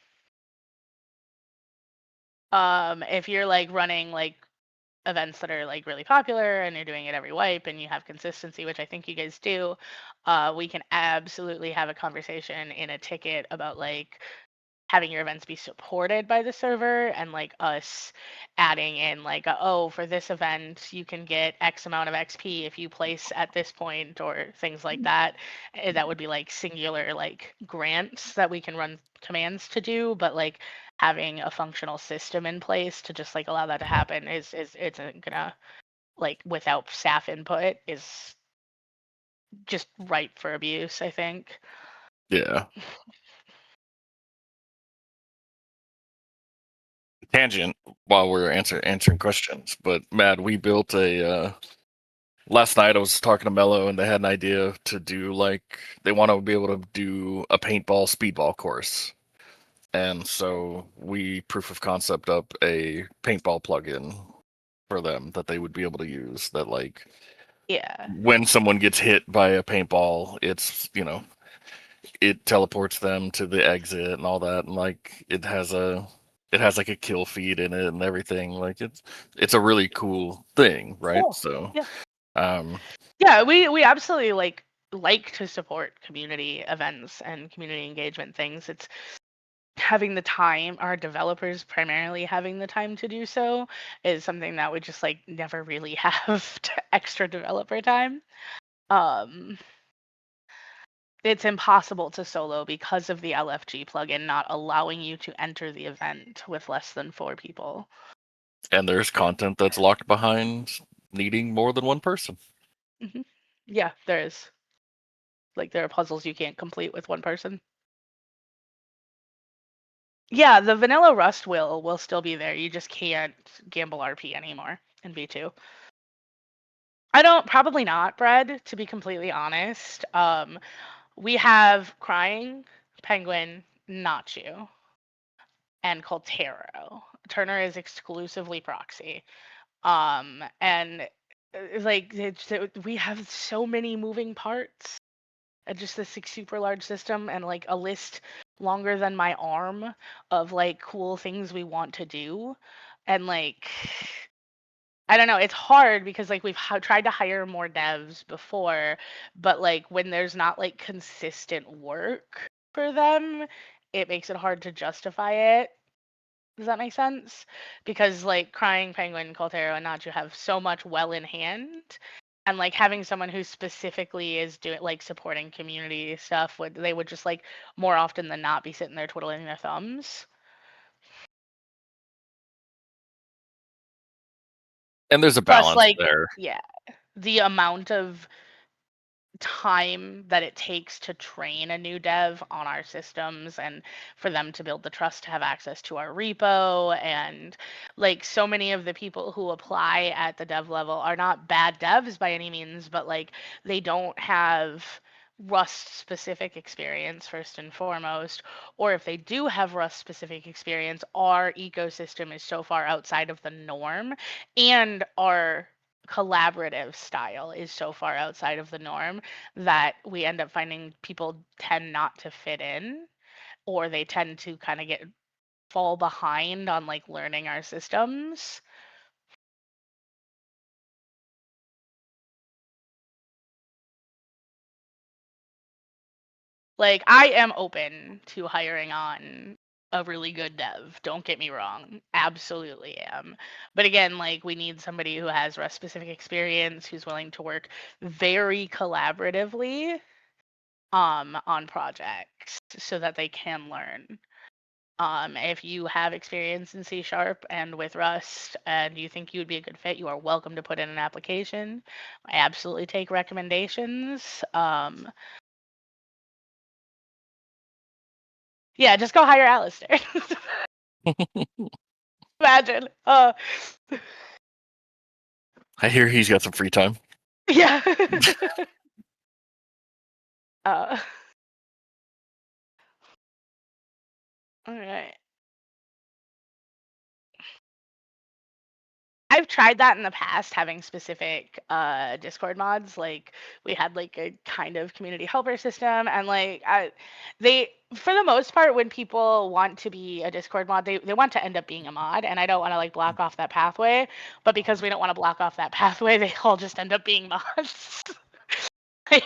If you're like running like events that are like really popular and you're doing it every wipe and you have consistency, which I think you guys do, we can absolutely have a conversation in a ticket about like having your events be supported by the server and like us adding in like oh, for this event you can get X amount of XP if you place at this point or things like that. That would be like singular like grants that we can run commands to do, but like having a functional system in place to just like allow that to happen is it's gonna like without staff input is just ripe for abuse, I think. Yeah. Tangent while we're answering questions, but Matt, we built a last night I was talking to Mello and they had an idea to do like they want to be able to do a paintball speedball course. And so we proof of concept up a paintball plugin for them that they would be able to use that like Yeah. when someone gets hit by a paintball, it's, you know, it teleports them to the exit and all that, and like it has like a kill feed in it and everything. Like it's a really cool thing, right? Cool. So Yeah. Yeah, we absolutely like to support community events and community engagement things. It's having the time, our developers primarily having the time to do so is something that we just like never really have extra developer time. It's impossible to solo because of the LFG plugin not allowing you to enter the event with less than 4 people. and there's content that's locked behind needing more than one person. Mm-hmm. Yeah, there is. Like there are puzzles you can't complete with one person. Yeah, the vanilla Rust will still be there. You just can't gamble RP anymore in V2. Probably not, Bread, to be completely honest. We have Crying, Penguin, Nachu, and Coltero. Turner is exclusively proxy. And like we have so many moving parts. Just this like, super large system and like a list longer than my arm of like cool things we want to do, and like I don't know, it's hard because like we've tried to hire more devs before, but like when there's not like consistent work for them, it makes it hard to justify it. Does that make sense? Because like Crying Penguin, Coltero, and Nacho have so much well in hand, and like having someone who specifically is doing like supporting community stuff they would just like more often than not be sitting there twiddling their thumbs. And there's a Plus, balance like, there. yeah, the amount of time that it takes to train a new dev on our systems and for them to build the trust to have access to our repo, and like so many of the people who apply at the dev level are not bad devs by any means, but like they don't have Rust specific experience first and foremost, or if they do have Rust specific experience, our ecosystem is so far outside of the norm and our collaborative style is so far outside of the norm that we end up finding people tend not to fit in, or they tend to kind of fall behind on like learning our systems. Like I am open to hiring on a really good dev. Don't get me wrong. Absolutely am. But again, like we need somebody who has Rust specific experience, who's willing to work very collaboratively on projects so that they can learn. If you have experience in C# and with Rust and you think you would be a good fit, you are welcome to put in an application. I absolutely take recommendations. Yeah, just go hire Alistair. Imagine. I hear he's got some free time. Yeah. All right. I've tried that in the past, having specific Discord mods. Like we had like a kind of community helper system, and like they, for the most part, when people want to be a Discord mod, they want to end up being a mod, and I don't want to like block off that pathway. But because we don't want to block off that pathway, they all just end up being mods. Like,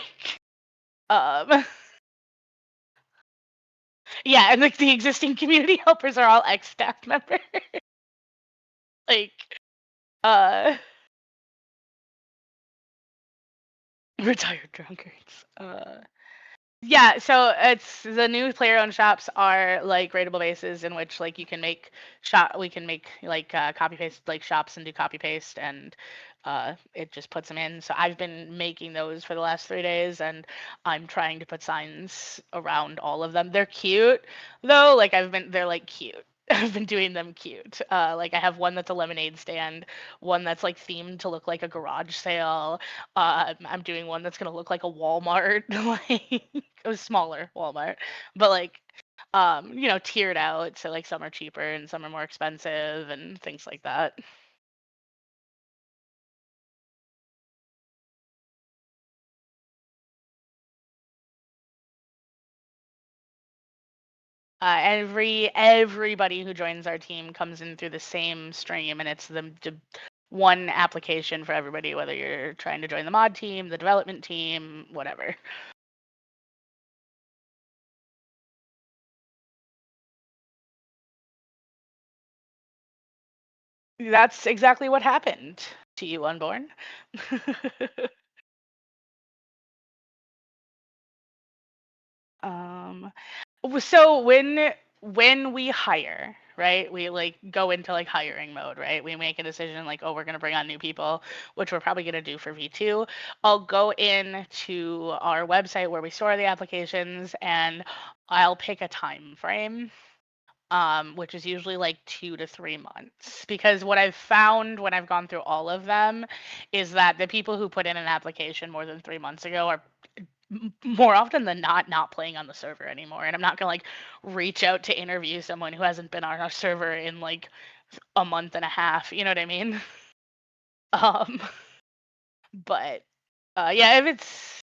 yeah, and like the existing community helpers are all ex-staff members. Like, retired drunkards. Yeah, so it's the new player-owned shops are like rateable bases in which like you can make we can make like copy paste like shops and do copy paste, and it just puts them in. So I've been making those for the last 3 days, and I'm trying to put signs around all of them. They're cute though, like they're like cute. I've been doing them cute. Like I have one that's a lemonade stand, one that's like themed to look like a garage sale. I'm doing one that's gonna look like a Walmart, like a smaller Walmart, but like tiered out. So like some are cheaper and some are more expensive and things like that. Everybody who joins our team comes in through the same stream, and it's the one application for everybody, whether you're trying to join the mod team, the development team, whatever. That's exactly what happened to you, Unborn. So when we hire, right, we like go into like hiring mode, right? We make a decision like, oh, we're gonna bring on new people, which we're probably gonna do for V2. I'll go in to our website where we store the applications, and I'll pick a time frame. Which is usually like 2 to 3 months. Because what I've found when I've gone through all of them is that the people who put in an application more than 3 months ago are more often than not playing on the server anymore. And I'm not gonna like reach out to interview someone who hasn't been on our server in like a month and a half. You know what I mean? But yeah, if it's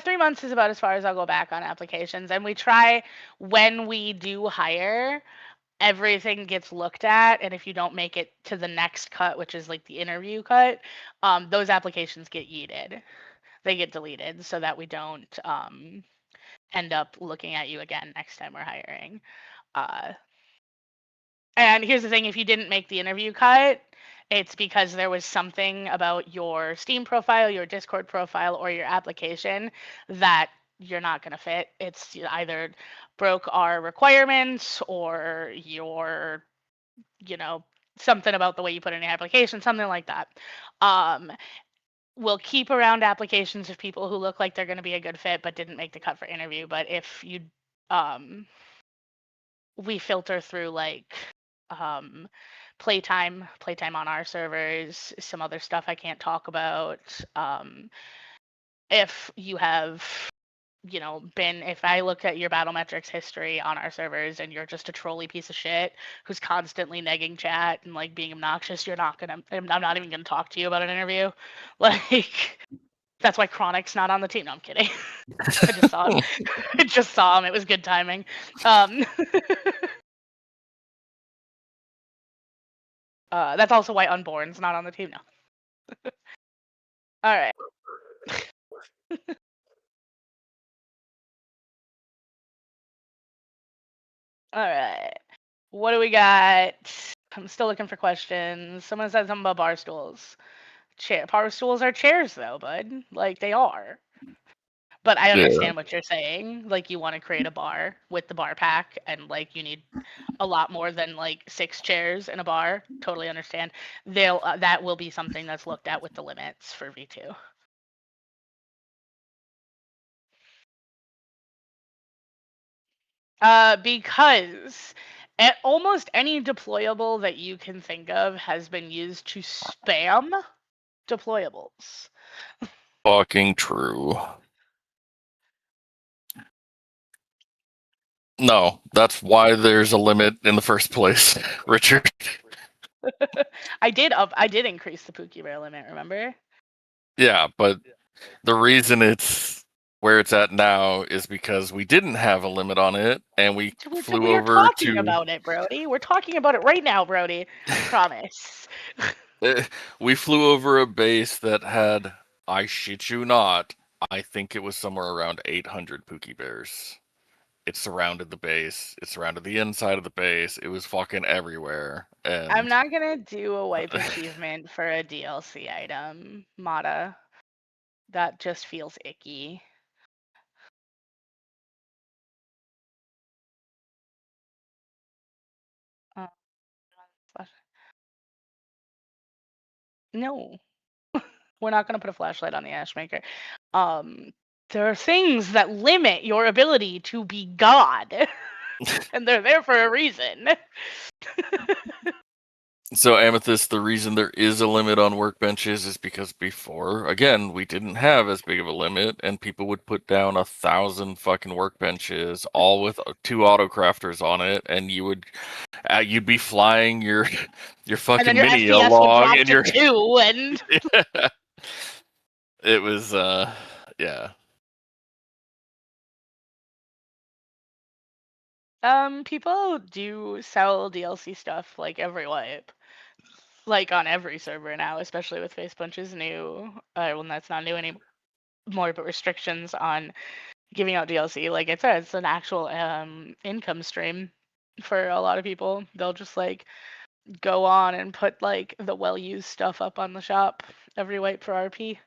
3 months is about as far as I'll go back on applications. And we try, when we do hire, everything gets looked at, and if you don't make it to the next cut, which is like the interview cut, those applications get yeeted. They get deleted so that we don't end up looking at you again next time we're hiring. And here's the thing, if you didn't make the interview cut, it's because there was something about your Steam profile, your Discord profile, or your application that you're not going to fit. It's either broke our requirements, or your, something about the way you put in your application, something like that. We'll keep around applications of people who look like they're going to be a good fit but didn't make the cut for interview. But if you, we filter through like playtime on our servers, some other stuff I can't talk about. If you have, if I look at your battle metrics history on our servers and you're just a trolly piece of shit who's constantly negging chat and like being obnoxious, I'm not even gonna talk to you about an interview. Like, that's why Chronic's not on the team. No, I'm kidding. I just saw him. I just saw him. It was good timing. That's also why Unborn's not on the team now. All right. All right. What do we got? I'm still looking for questions. Someone said something about bar stools. Bar stools are chairs, though, bud. Like, they are. But I Yeah. understand what you're saying. Like, you want to create a bar with the bar pack, and like you need a lot more than like 6 chairs in a bar. Totally understand. That will be something that's looked at with the limits for V2. Because almost any deployable that you can think of has been used to spam deployables. Fucking true. No, that's why there's a limit in the first place, Richard. I did increase the Pookie Bear limit, remember? Yeah, but the reason it's where it's at now is because we didn't have a limit on it, and we flew We are over talking to. about it, Brody. We're talking about it right now, Brody. I promise. We flew over a base that had, I shit you not, I think it was somewhere around 800 Pookie Bears. It surrounded the base. It surrounded the inside of the base. It was fucking everywhere. And I'm not gonna do a wipe achievement for a DLC item, Mata. That just feels icky. No, we're not gonna put a flashlight on the ash maker. There are things that limit your ability to be God, and they're there for a reason. so, Amethyst, the reason there is a limit on workbenches is because before, again, we didn't have as big of a limit, and people would put down 1,000 fucking workbenches, all with 2 autocrafters on it, and you'd be flying your And fucking then your mini FPS would along, drop and to your 2, and it was yeah. people do sell DLC stuff like every wipe. Like on every server now, especially with Face Punch's new, well, that's not new anymore, but restrictions on giving out DLC. Like I said, it's an actual income stream for a lot of people. They'll just like go on and put like the well-used stuff up on the shop every wipe for RP.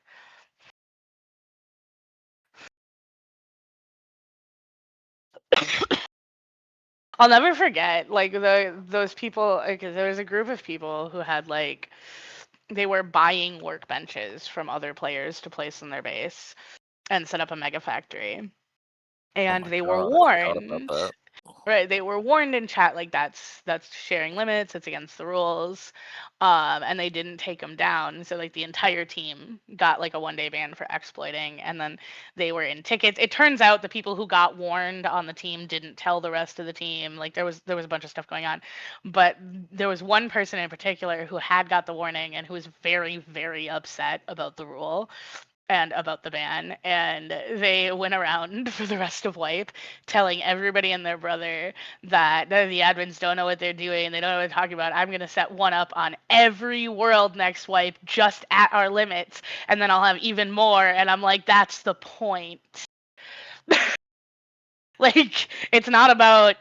I'll never forget like those people. Like, there was a group of people who had like they were buying workbenches from other players to place in their base and set up a mega factory. And Oh my they were God, I forgot about warned, that. right? They were warned in chat like that's sharing limits. It's against the rules, and they didn't take them down. So like the entire team got like a 1-day ban for exploiting, and then they were in tickets. It turns out the people who got warned on the team didn't tell the rest of the team. Like there was a bunch of stuff going on, but there was one person in particular who had got the warning and who was very, very upset about the rule and about the ban, and they went around for the rest of wipe telling everybody and their brother that the admins don't know what they're doing, they don't know what they're talking about. I'm going to set one up on every world next wipe just at our limits, and then I'll have even more. And I'm like, that's the point. Like, it's not about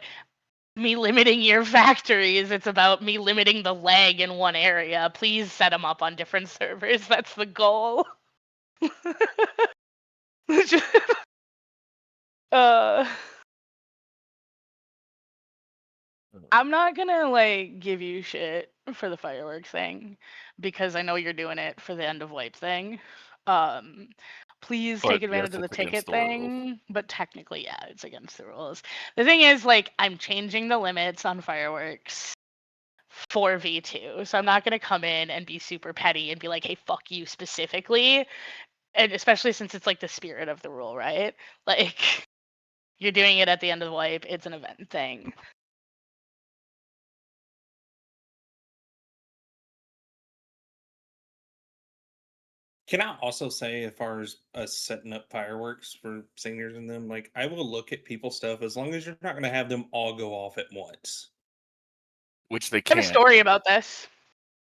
me limiting your factories, it's about me limiting the lag in one area. Please set them up on different servers. That's the goal. uh I'm not gonna like give you shit for the firework thing because I know you're doing it for the end of wipe thing. Um please But take advantage yes, of the it's against ticket the rules. thing, but technically yeah, it's against the rules. The thing is like I'm changing the limits on fireworks for V2. So I'm not gonna come in and be super petty and be like, "Hey, fuck you specifically." And especially since it's like the spirit of the rule, right? Like you're doing it at the end of the wipe, it's an event thing. Can I also say, as far as us setting up fireworks for seniors and them, like I will look at people's stuff as long as you're not going to have them all go off at once. Which they I have a can't. story about this,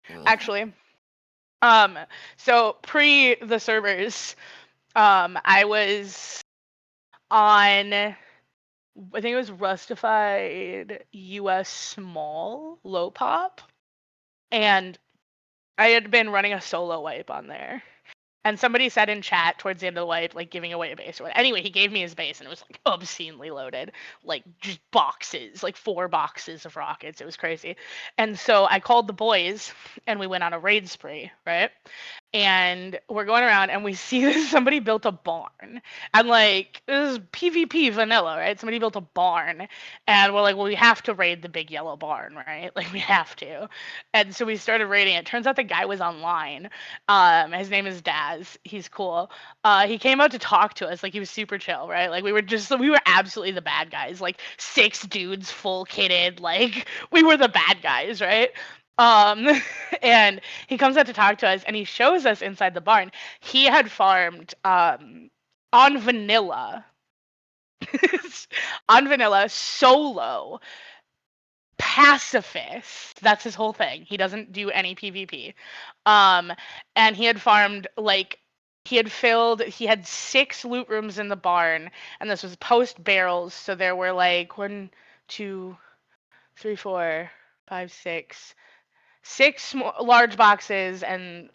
Mm. actually. So pre the servers, I was on, I think it was Rustified US Small Low Pop, and I had been running a solo wipe on there. And somebody said in chat towards the end of the wipe, like giving away a base or what. Anyway, he gave me his base and it was like obscenely loaded, like just boxes, like 4 boxes of rockets. It was crazy. And so I called the boys and we went on a raid spree, right? And we're going around and we see that somebody built a barn. And like, this is PvP vanilla, right? Somebody built a barn. And we're like, well, we have to raid the big yellow barn, right? Like, we have to. And so we started raiding it. Turns out the guy was online. His name is Daz. He's cool. He came out to talk to us. Like, he was super chill, right? Like, we were absolutely the bad guys. Like, 6 dudes full kitted. Like, we were the bad guys, right? And he comes out to talk to us and he shows us inside the barn. He had farmed on vanilla on vanilla solo pacifist. That's his whole thing. He doesn't do any PvP. And he had farmed like he had 6 loot rooms in the barn, and this was post barrels, so there were like 1, 2, 3, 4, 5, 6 large boxes and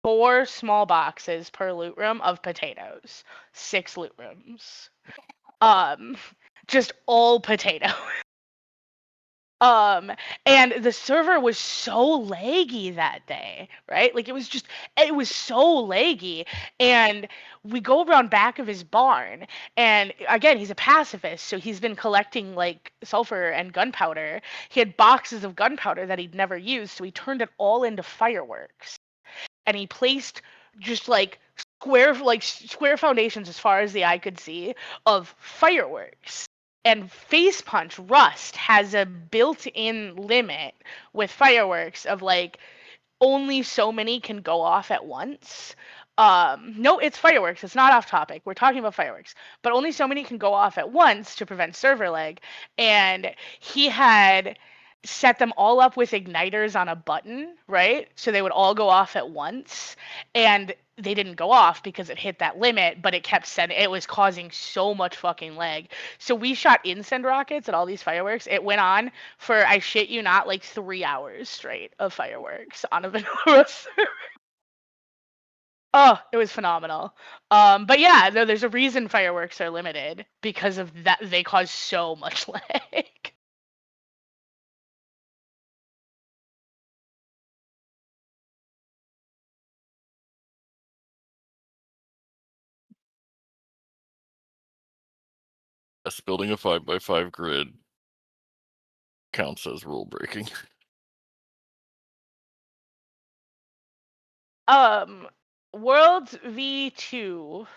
4 small boxes per loot room of potatoes. 6 loot rooms. Just all potato. And the server was so laggy that day, right? Like it was so laggy. And we go around back of his barn, and again, he's a pacifist, so he's been collecting like sulfur and gunpowder. He had boxes of gunpowder that he'd never used, so he turned it all into fireworks. And he placed just like square foundations as far as the eye could see of fireworks. And Face Punch Rust has a built-in limit with fireworks of like only so many can go off at once. No, it's fireworks. It's not off topic. We're talking about fireworks, but only so many can go off at once to prevent server lag. And he had set them all up with igniters on a button, right? So they would all go off at once. And they didn't go off because it hit that limit, but it kept sending. It was causing so much fucking lag. So we shot instant rockets at all these fireworks. It went on for, I shit you not, like 3 hours straight of fireworks on a vanilla server. Oh, it was phenomenal. But yeah, there's a reason fireworks are limited because of that. They cause so much lag. Yes, building a 5x5 grid counts as rule breaking. Worlds V2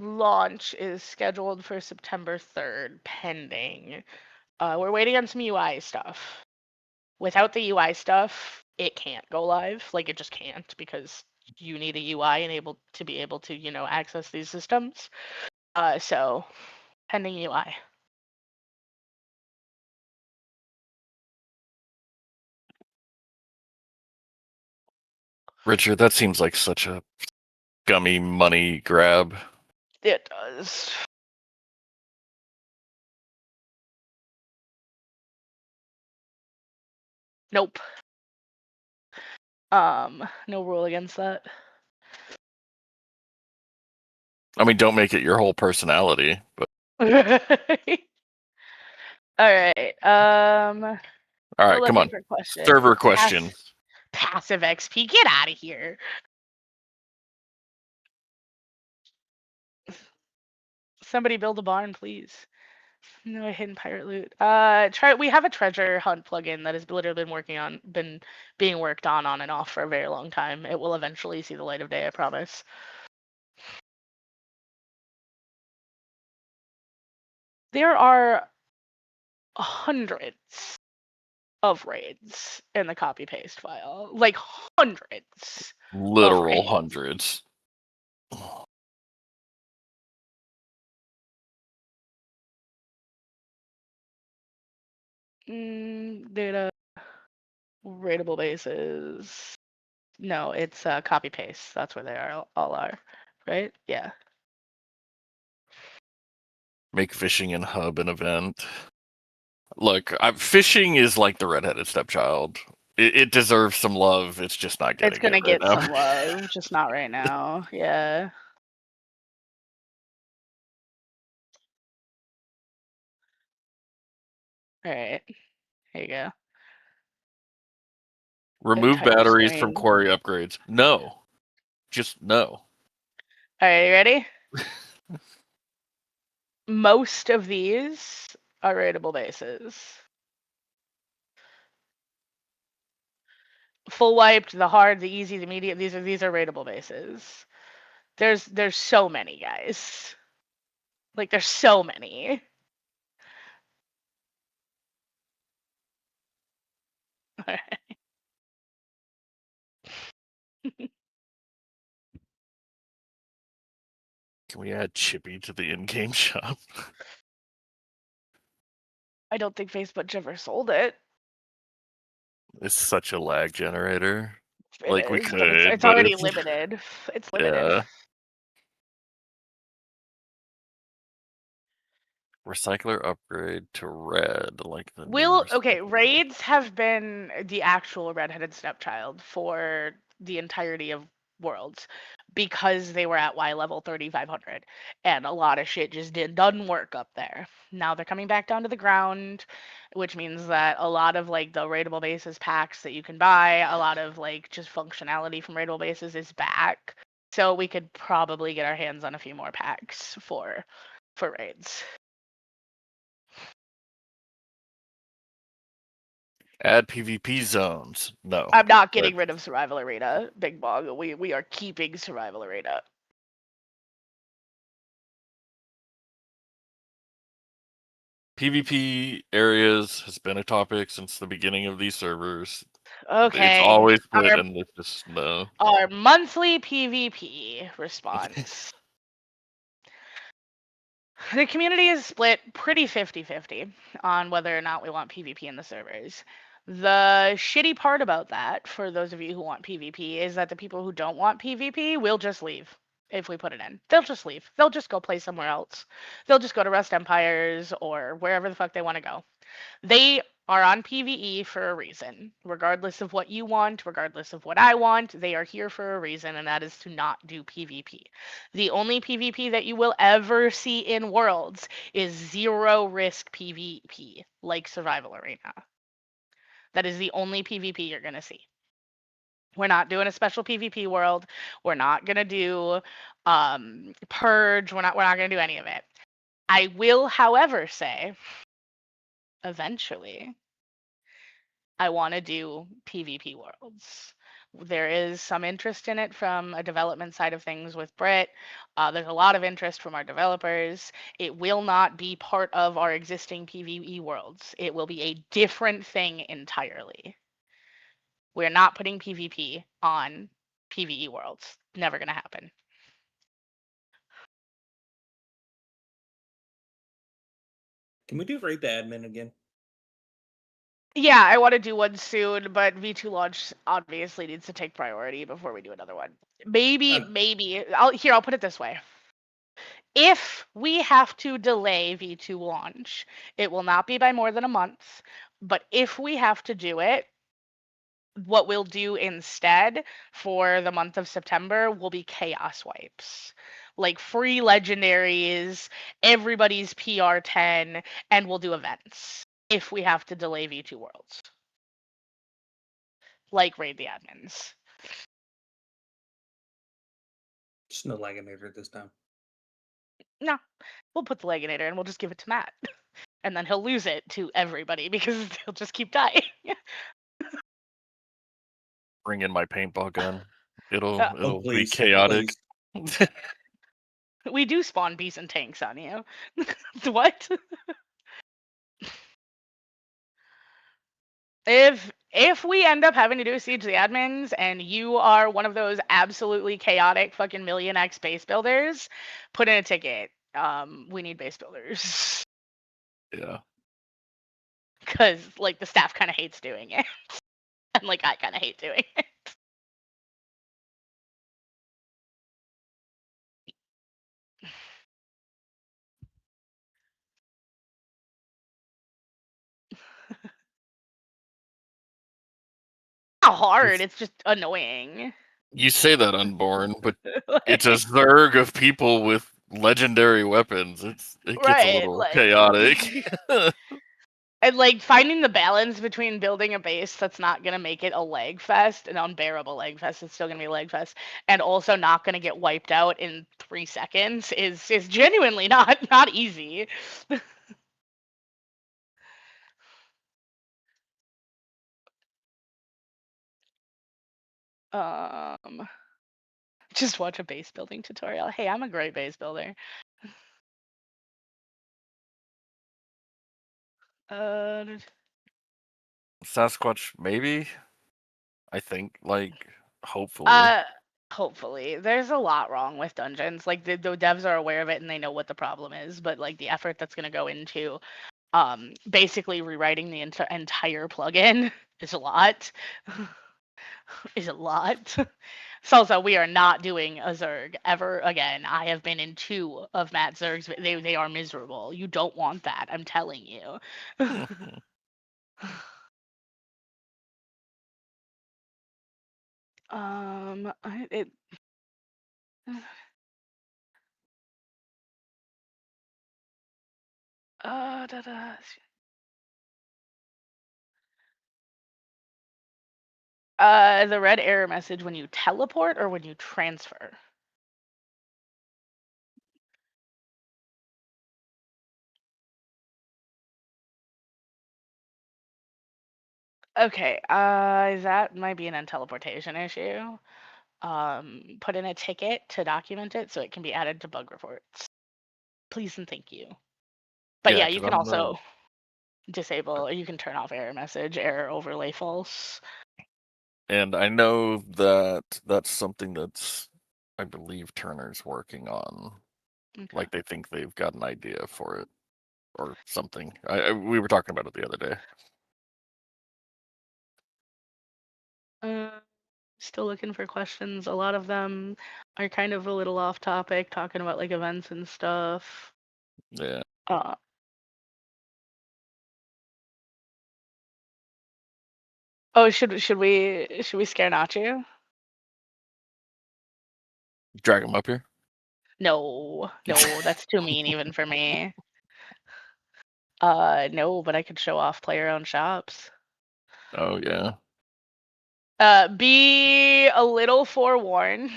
launch is scheduled for September 3rd, pending. We're waiting on some UI stuff. Without the UI stuff, it can't go live. Like, it just can't, because you need a UI enabled to be able to, access these systems. So, pending UI. Richard, that seems like such a gummy money grab. It does. Nope. No rule against that. I mean, don't make it your whole personality, but All right. all right, come on. Server question. Passive XP, get out of here. Somebody build a barn, please. No hidden pirate loot. We have a treasure hunt plugin that has literally been being worked on and off for a very long time. It will eventually see the light of day, I promise. There are hundreds of raids in the copy paste file. Like hundreds. Literal hundreds. Data raidable bases. No, it's copy paste. That's where they all are, right? Yeah. Make fishing and hub an event. Look, fishing is like the redheaded stepchild. it deserves some love. It's just not getting It's gonna it right get now. some love, just not right now. Yeah. All right. Here you go. Remove Entire batteries from screen. quarry upgrades. No. Just no. All right, you ready? Most of these are raidable bases. Full wiped, the hard, the easy, the medium. These are raidable bases. There's so many, guys. Like there's so many. All right. Can we add Chippy to the in-game shop? I don't think Facebook ever sold it. It's such a lag generator. It Like we is, but could, it's but already it's limited. It's limited. yeah. Recycler upgrade to red, like the new Okay, recycler. raids have been the actual redheaded stepchild for the entirety of Worlds because they were at Y level 3500 and a lot of shit just doesn't work up there. Now they're coming back down to the ground, which means that a lot of like the raidable bases packs that you can buy, a lot of like just functionality from raidable bases is back. So we could probably get our hands on a few more packs for raids. Add PvP zones. No. I'm not But getting rid of Survival Arena, Big Bog. We are keeping Survival Arena. PvP areas has been a topic since the beginning of these servers. It's Okay. always split, and it's just no. Our monthly PvP response. The community is split pretty 50-50 on whether or not we want PvP in the servers. The shitty part about that, for those of you who want PvP, is that the people who don't want PvP will just leave if we put it in. They'll just leave. They'll just go play somewhere else. They'll just go to Rust Empires or wherever the fuck they want to go. They are on PvE for a reason. Regardless of what you want, regardless of what I want, they are here for a reason, and that is to not do PvP. The only PvP that you will ever see in Worlds is zero risk PvP, like Survival Arena. That is the only PvP you're going to see. We're not doing a special PvP world. We're not going to do Purge. We're not going to do any of it. I will, however, say eventually I want to do PvP worlds. There is some interest in it from a development side of things with BRIT. There's a lot of interest from our developers. It will not be part of our existing PvE worlds. It will be a different thing entirely. We're not putting PvP on PvE worlds. Never going to happen. Can we do raid the admin again? Yeah, I want to do one soon, but V2 launch obviously needs to take priority before we do another one. Maybe. I'll put it this way. If we have to delay V2 launch, it will not be by more than a month. But if we have to do it, what we'll do instead for the month of September will be chaos wipes. Like free legendaries, everybody's PR10, and we'll do events if we have to delay V2 Worlds. Like raid the admins. Just no Laginator this time. No, we'll put the Leginator and we'll just give it to Matt. And then he'll lose it to everybody because he'll just keep dying. Bring in my paintball gun. It'll Oh, be please, chaotic. please. We do spawn bees and tanks on you. What? If we end up having to do Siege the Admins and you are one of those absolutely chaotic fucking million X base builders, put in a ticket. We need base builders. Yeah. Cause like the staff kinda hates doing it. And like I kinda hate doing it. not hard. It's just annoying. You say that, Unborn, but Like, it's a zerg of people with legendary weapons. It gets a right, little like, chaotic. and like finding the balance between building a base that's not gonna make it a leg fest, an unbearable leg fest. It's still gonna be a leg fest, and also not gonna get wiped out in 3 seconds is genuinely not easy. Um, just watch a base building tutorial. Hey, I'm a great base builder. Uh, Sasquatch, maybe? I think, like, hopefully. uh, hopefully. There's a lot wrong with dungeons. Like the devs are aware of it and they know what the problem is, but like the effort that's gonna go into basically rewriting the entire plugin is a lot. Is a lot. Salsa, we are not doing a Zerg ever again. I have been in 2 of Matt's Zergs. They are miserable. You don't want that. I'm telling you. It. Da, da. The red error message when you teleport or when you transfer? Okay, that might be an teleportation issue. Put in a ticket to document it so it can be added to bug reports. Please and thank you. But yeah, you 'cause can I'm the- also disable, or you can turn off error message, error overlay false. And I know that that's something that's, I believe, Turner's working on. Okay. Like, they think they've got an idea for it or something. We were talking about it the other day. Still looking for questions. A lot of them are kind of a little off topic, talking about like events and stuff. Yeah. Oh, should we scare Nacho? Drag him up here? No, that's too mean even for me. No, but I could show off player-owned shops. Oh, yeah. Be a little forewarned.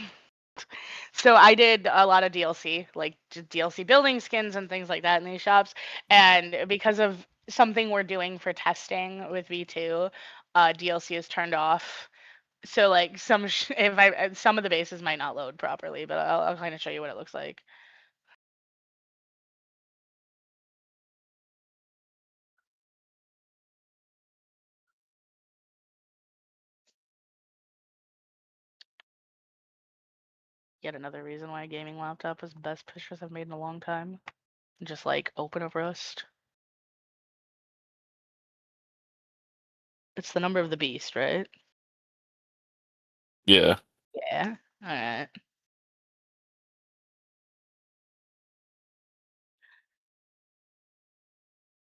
So I did a lot of DLC, like just DLC building skins and things like that in these shops. And because of something we're doing for testing with V2, DLC is turned off. So like some of the bases might not load properly, but I'll kind of show you what it looks like. Yet another reason why a gaming laptop is the best pictures I've made in a long time. Just like open a roast. It's the number of the beast, right? Yeah. Yeah. All right.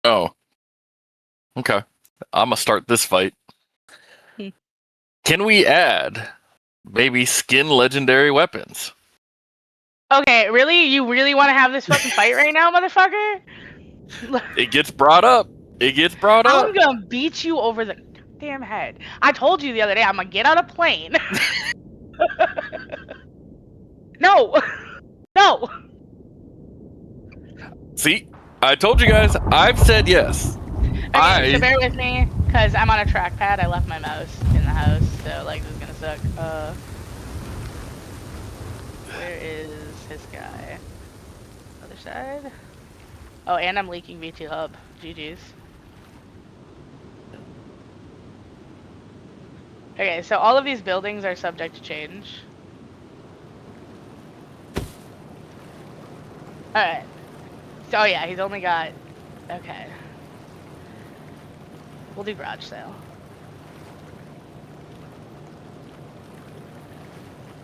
Oh. Okay. I'm gonna start this fight. Hmm. Can we add maybe skin legendary weapons? Okay, really? You really want to have this fucking fight right now, motherfucker? It gets brought up. It gets brought up. I'm gonna beat you over the damn head. I told you the other day I'm gonna get on a plane. No! No! See, I told you guys. I've said yes. Okay, so bear with me, because I'm on a trackpad. I left my mouse in the house, so like this is gonna suck. Where is his guy? Other side? Oh, and I'm leaking V2 hub. GG's. Okay, so all of these buildings are subject to change. Alright. So, oh yeah, he's only got... Okay. We'll do garage sale.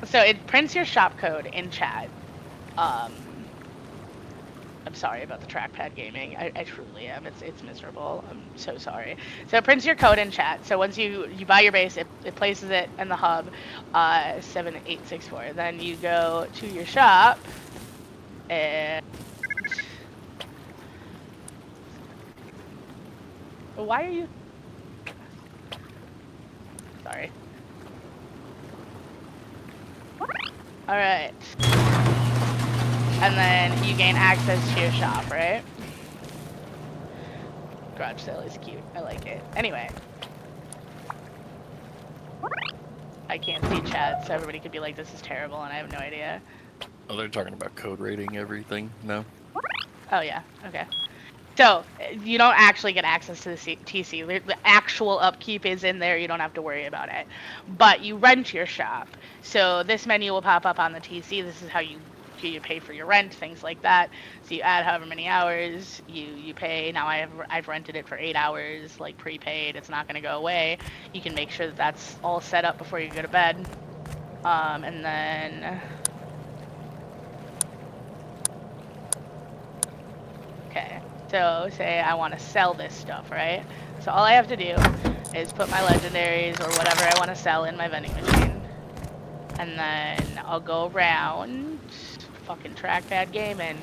So it prints your shop code in chat. I'm sorry about the trackpad gaming. I truly am. It's miserable. I'm so sorry. So it prints your code in chat. So once you buy your base, it places it in the hub, 7864. Then you go to your shop, and why are you? Sorry. All right. And then you gain access to your shop, right? Garage sale is cute. I like it. Anyway. I can't see chat, so everybody could be like, this is terrible, and I have no idea. Oh, they're talking about code rating everything? No? Oh, yeah. Okay. So, you don't actually get access to the TC. The actual upkeep is in there. You don't have to worry about it. But you rent your shop. So this menu will pop up on the TC. This is how you pay for your rent, things like that. So you add however many hours, you pay. Now I've rented it for 8 hours, like prepaid. It's not going to go away. You can make sure that that's all set up before you go to bed. And then... Okay. So say I want to sell this stuff, right? So all I have to do is put my legendaries or whatever I want to sell in my vending machine. And then I'll go around, fucking trackpad gaming,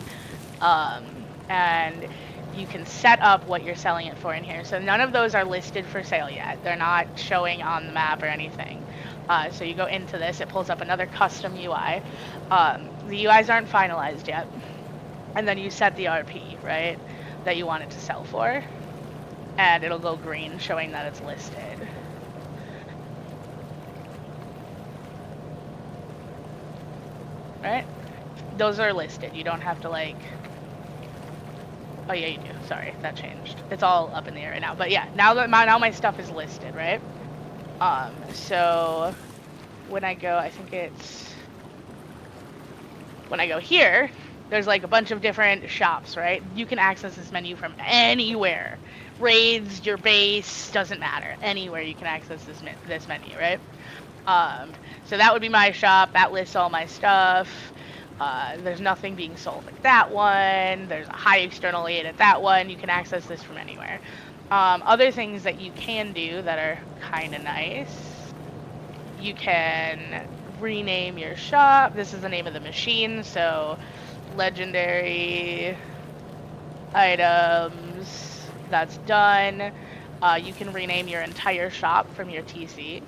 and you can set up what you're selling it for in here. So none of those are listed for sale yet. They're not showing on the map or anything. So you go into this, it pulls up another custom UI. The UIs aren't finalized yet. And then you set the RP, right, that you want it to sell for. And it'll go green, showing that it's listed. Right? Those are listed. You don't have to, like... Oh, yeah, you do. Sorry, that changed. It's all up in the air right now. But yeah, now my stuff is listed, right? So when I go, I think it's... When I go here, there's like a bunch of different shops, right? You can access this menu from anywhere. Raids, your base, doesn't matter. Anywhere you can access this menu, right? So that would be my shop. That lists all my stuff. There's nothing being sold at that one. There's a high external aid at that one. You can access this from anywhere. Other things that you can do that are kind of nice. You can rename your shop. This is the name of the machine. So legendary items. That's done. You can rename your entire shop from your TC.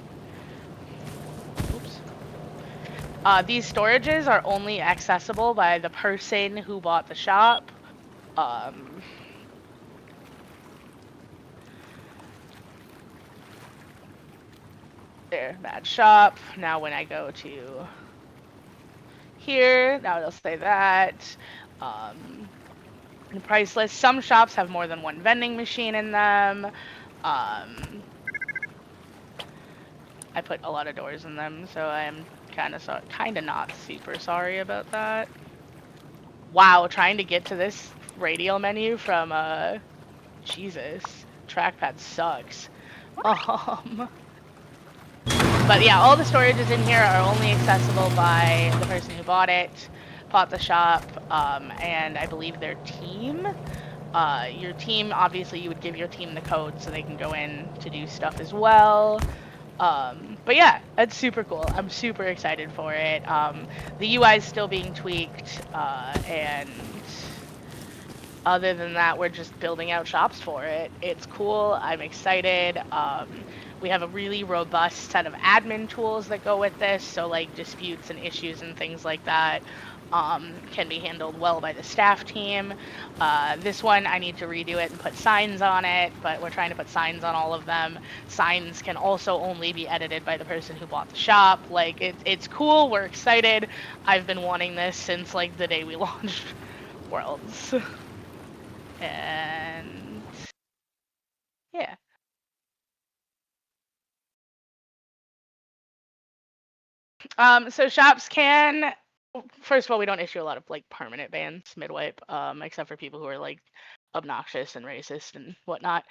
These storages are only accessible by the person who bought the shop. There, that shop. Now when I go to here, now it'll say that. The price list. Some shops have more than one vending machine in them. I put a lot of doors in them, so I'm kind of not super sorry about that. Wow, trying to get to this radial menu from Jesus, trackpad sucks. But yeah, all the storages in here are only accessible by the person who bought the shop, and I believe their team. Your team, obviously, you would give your team the code so they can go in to do stuff as well. But yeah, it's super cool. I'm super excited for it. The UI is still being tweaked, and other than that, we're just building out shops for it. It's cool. I'm excited. We have a really robust set of admin tools that go with this, so like disputes and issues and things like that can be handled well by the staff team. This one, I need to redo it and put signs on it, but we're trying to put signs on all of them. Signs can also only be edited by the person who bought the shop. Like, it's cool. We're excited. I've been wanting this since like the day we launched Worlds. And yeah. So shops can, first of all, we don't issue a lot of like permanent bans mid-wipe, except for people who are like obnoxious and racist and whatnot.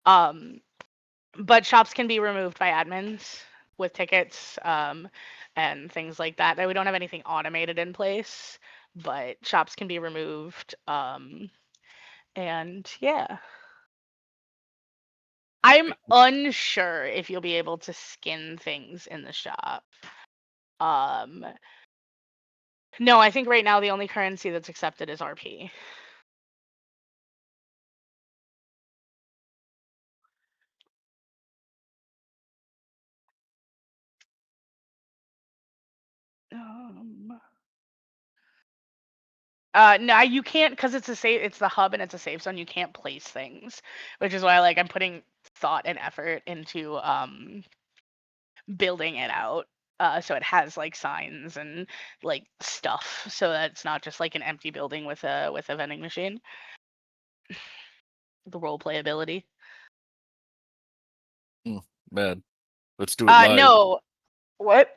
But shops can be removed by admins with tickets and things like that. We don't have anything automated in place. but shops can be removed. And yeah. I'm unsure if you'll be able to skin things in the shop. No, I think right now the only currency that's accepted is RP. No, you can't because it's a safe. It's the hub and it's a safe zone. You can't place things, which is why like I'm putting thought and effort into building it out. So it has like signs and like stuff, so that it's not just like an empty building with a vending machine. The role playability. Man, let's do it live. No. What?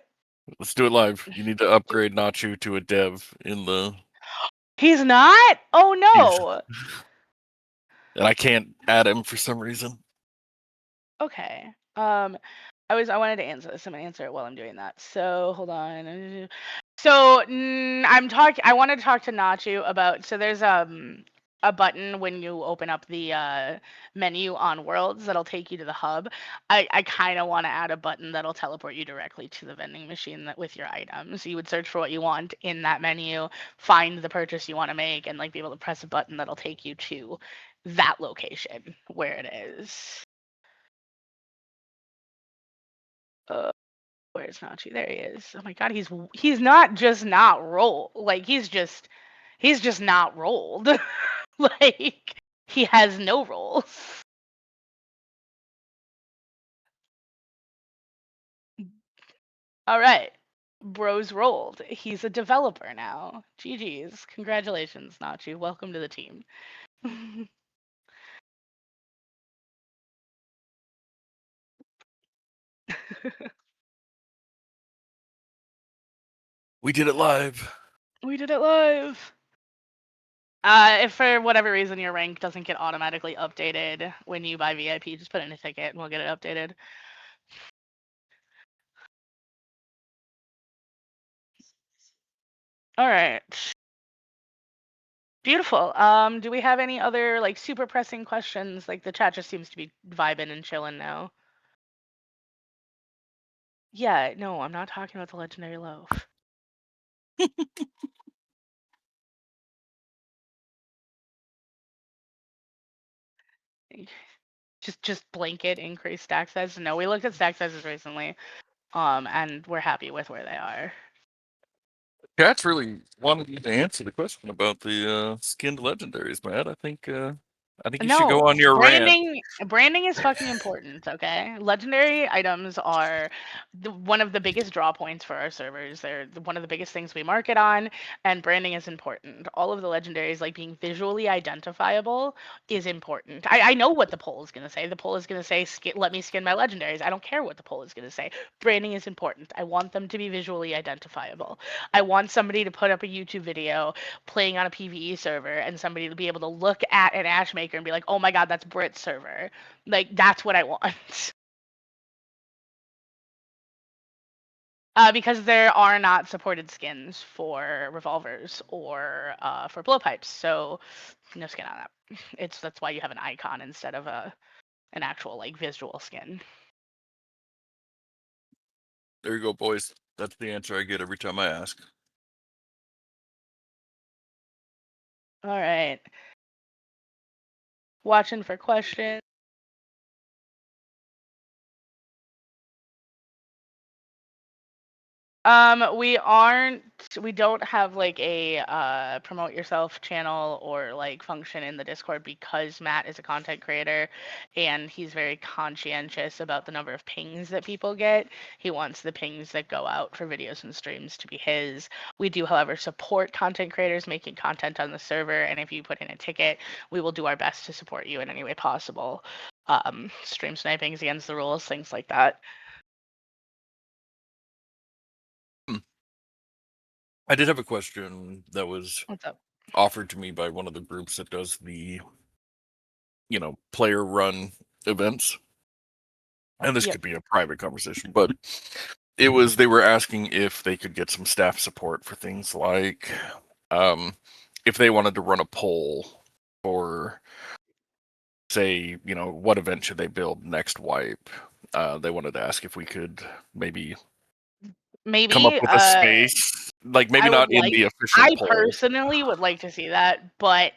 Let's do it live. You need to upgrade Nacho to a dev in the. He's not? Oh no. And I can't add him for some reason. Okay. I wanted to answer this. I'm gonna answer it while I'm doing that. So hold on. So I wanted to talk to Nacho about. So there's a button when you open up the menu on Worlds that'll take you to the hub. I kind of want to add a button that'll teleport you directly to the vending machine with your items. You would search for what you want in that menu, find the purchase you want to make, and like be able to press a button that'll take you to that location where it is. Where's Nachi? There he is. Oh my god, he's not just not roll. Like he's just not rolled. Like he has no rolls. All right. Bro's rolled. He's a developer now. GG's. Congratulations, Nachi. Welcome to the team. We did it live. We did it live. If for whatever reason your rank doesn't get automatically updated when you buy VIP, just put in a ticket and we'll get it updated. All right. Beautiful. Do we have any other like super pressing questions? Like the chat just seems to be vibing and chilling now. Yeah, no, I'm not talking about the legendary loaf. just blanket increase stack size. No, we looked at stack sizes recently, and we're happy with where they are. Cats really wanted you to answer the question about the skinned legendaries, Matt. I think you should go on your rant. Branding is fucking important, okay? Legendary items are one of the biggest draw points for our servers. They're one of the biggest things we market on, and branding is important. All of the legendaries, like being visually identifiable, is important. I know what the poll is going to say. The poll is going to say, let me skin my legendaries. I don't care what the poll is going to say. Branding is important. I want them to be visually identifiable. I want somebody to put up a YouTube video playing on a PvE server and somebody to be able to look at an Ash Maker and be like, oh my god, that's BRIT server. Like, that's what I want. Because there are not supported skins for revolvers or for blowpipes, so no skin on that. That's why you have an icon instead of an actual like visual skin. There you go, boys. That's the answer I get every time I ask. All right. Watching for questions. We don't have like a promote yourself channel or like function in the Discord because Matt is a content creator and he's very conscientious about the number of pings that people get. He wants the pings that go out for videos and streams to be his. We do, however, support content creators making content on the server, and if you put in a ticket, we will do our best to support you in any way possible. Stream sniping is against the rules, things like that. I did have a question that was What's up? offered to me by one of the groups that does the, player run events. And this could be a private conversation, but they were asking if they could get some staff support for things like if they wanted to run a poll for, say, what event should they build next wipe, they wanted to ask if we could maybe come up Maybe with a space, like maybe I would not in like the official I poll. personally would like to see that, but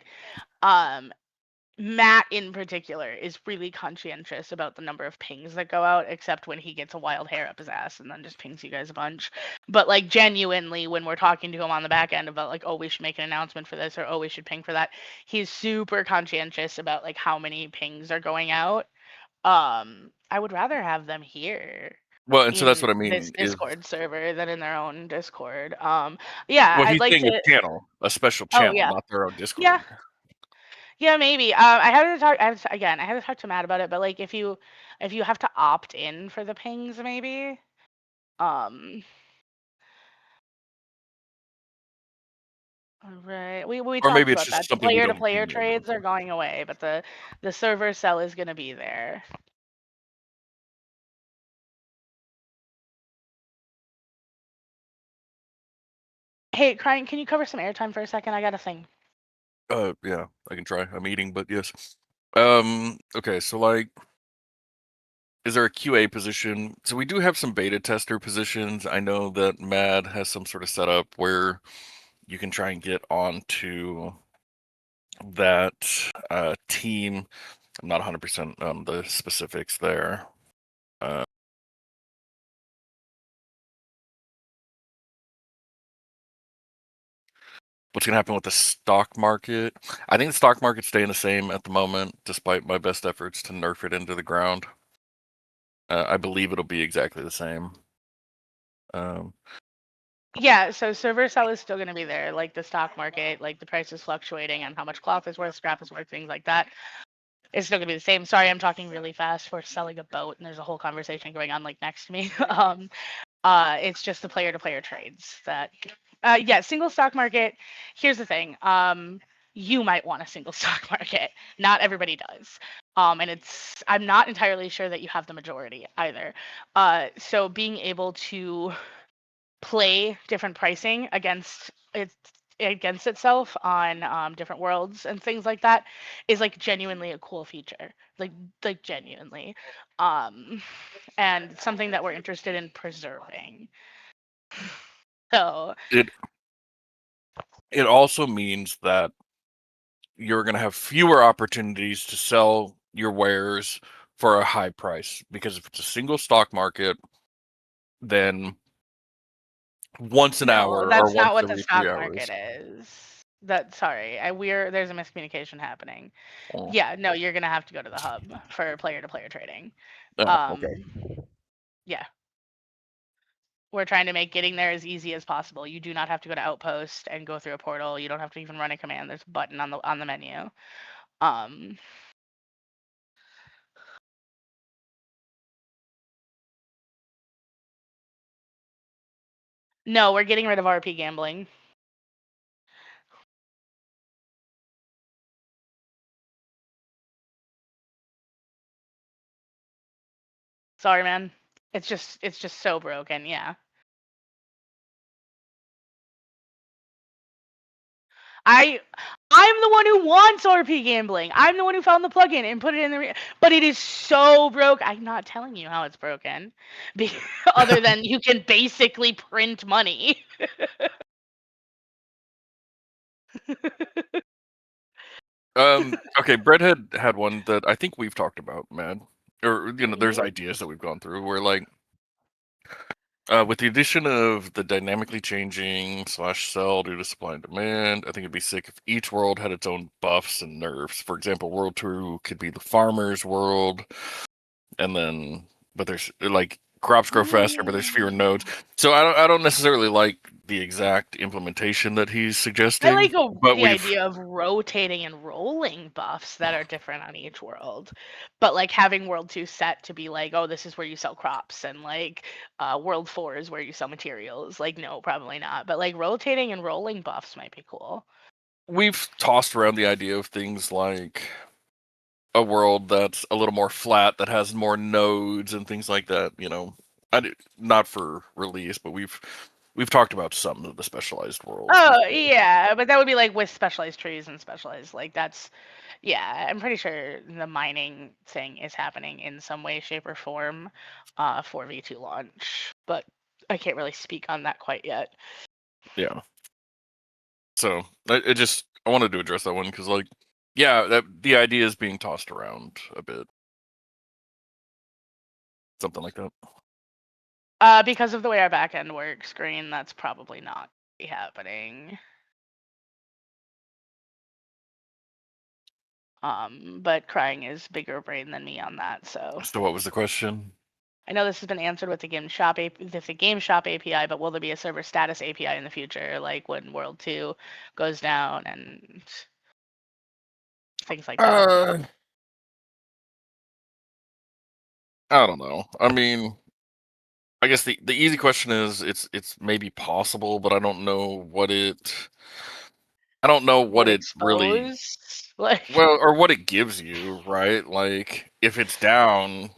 Matt in particular is really conscientious about the number of pings that go out, except when he gets a wild hair up his ass and then just pings you guys a bunch. But like genuinely, when we're talking to him on the back end about like, oh, we should make an announcement for this or oh, we should ping for that, he's super conscientious about like how many pings are going out. I would rather have them here Well, and so that's what I in this mean. Discord server than in their own Discord. Yeah, Well, I'd he's like saying to. a channel, a special Oh channel, yeah, not their own yeah. Discord. Yeah, maybe. I had to talk. Again, I had to talk to Matt about it. But like, if you have to opt in for the pings, maybe. Right. We Or talked maybe it's about just that. The something we player to don't player do over trades are before. going away, but the server cell is going to be there. Hey, Crying, can you cover some airtime for a second? I got a thing. Yeah, I can try. I'm eating, but yes. Okay, so like, is there a QA position? So we do have some beta tester positions. I know that Mad has some sort of setup where you can try and get onto that team. I'm not 100% on the specifics there. What's going to happen with the stock market? I think the stock market's staying the same at the moment, despite my best efforts to nerf it into the ground. I believe it'll be exactly the same. Yeah, so server cell is still going to be there, like the stock market, like the price is fluctuating and how much cloth is worth, scrap is worth, things like that. It's still going to be the same. Sorry, I'm talking really fast. We're selling a boat, and there's a whole conversation going on like next to me. It's just the player to player trades that. Yeah, single stock market. Here's the thing. You might want a single stock market. Not everybody does. And I'm not entirely sure that you have the majority either. So being able to play different pricing against itself on different worlds and things like that is like genuinely a cool feature, like genuinely, and something that we're interested in preserving. So It also means that you're going to have fewer opportunities to sell your wares for a high price, because if it's a single stock market, then once an hour or that's not once what the every 3 stock market hours. is. Sorry, there's a miscommunication happening. Oh. Yeah, no, you're gonna have to go to the hub for player to player trading. Okay. Yeah. We're trying to make getting there as easy as possible. You do not have to go to Outpost and go through a portal. You don't have to even run a command. There's a button on the menu. No, we're getting rid of RP gambling. Sorry, man. It's just so broken. Yeah. I'm the one who wants RP gambling. I'm the one who found the plugin and put it in the. But it is so broke. I'm not telling you how it's broken, other than you can basically print money. Okay, Brett had one that I think we've talked about, man. Or there's ideas that we've gone through where like with the addition of the dynamically changing /sell due to supply and demand, I think it'd be sick if each world had its own buffs and nerfs. For example, World 2 could be the farmer's world, and then but there's like crops grow faster, but there's fewer nodes. So I don't necessarily like the exact implementation that he's suggesting. I like but the idea of rotating and rolling buffs that are different on each world, but like having World 2 set to be like, oh, this is where you sell crops, and like World 4 is where you sell materials. Like, no, probably not. But like rotating and rolling buffs might be cool. We've tossed around the idea of things like a world that's a little more flat, that has more nodes and things like that. Not for release, but we've we've talked about some of the specialized worlds. Oh before. yeah, but that would be like with specialized trees and specialized like that's yeah, I'm pretty sure the mining thing is happening in some way, shape, or form for V2 launch, but I can't really speak on that quite yet. Yeah. So I wanted to address that one because, like, yeah, that the idea is being tossed around a bit, something like that. Because of the way our backend works, Green, that's probably not happening. But crying is bigger brain than me on that, so. So, what was the question? I know this has been answered with the game shop API, but will there be a server status API in the future, like when World 2 goes down and things like that? I don't know. I mean, I guess the easy question is it's maybe possible, but I don't know what it really Like well, or what it gives you, right? Like if it's down,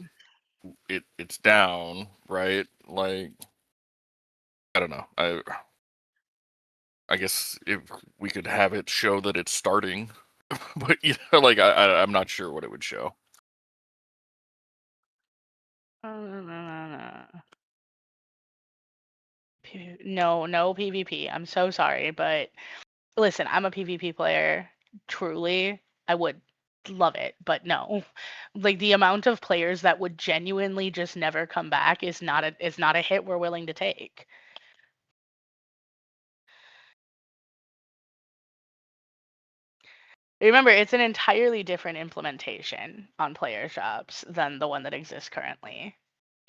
it's down, right? Like I don't know. I guess if we could have it show that it's starting, but like I'm not sure what it would show. no PvP. I'm so sorry, but listen, I'm a PvP player. Truly, I would love it, but no. Like the amount of players that would genuinely just never come back is not a hit we're willing to take. Remember, it's an entirely different implementation on player shops than the one that exists currently.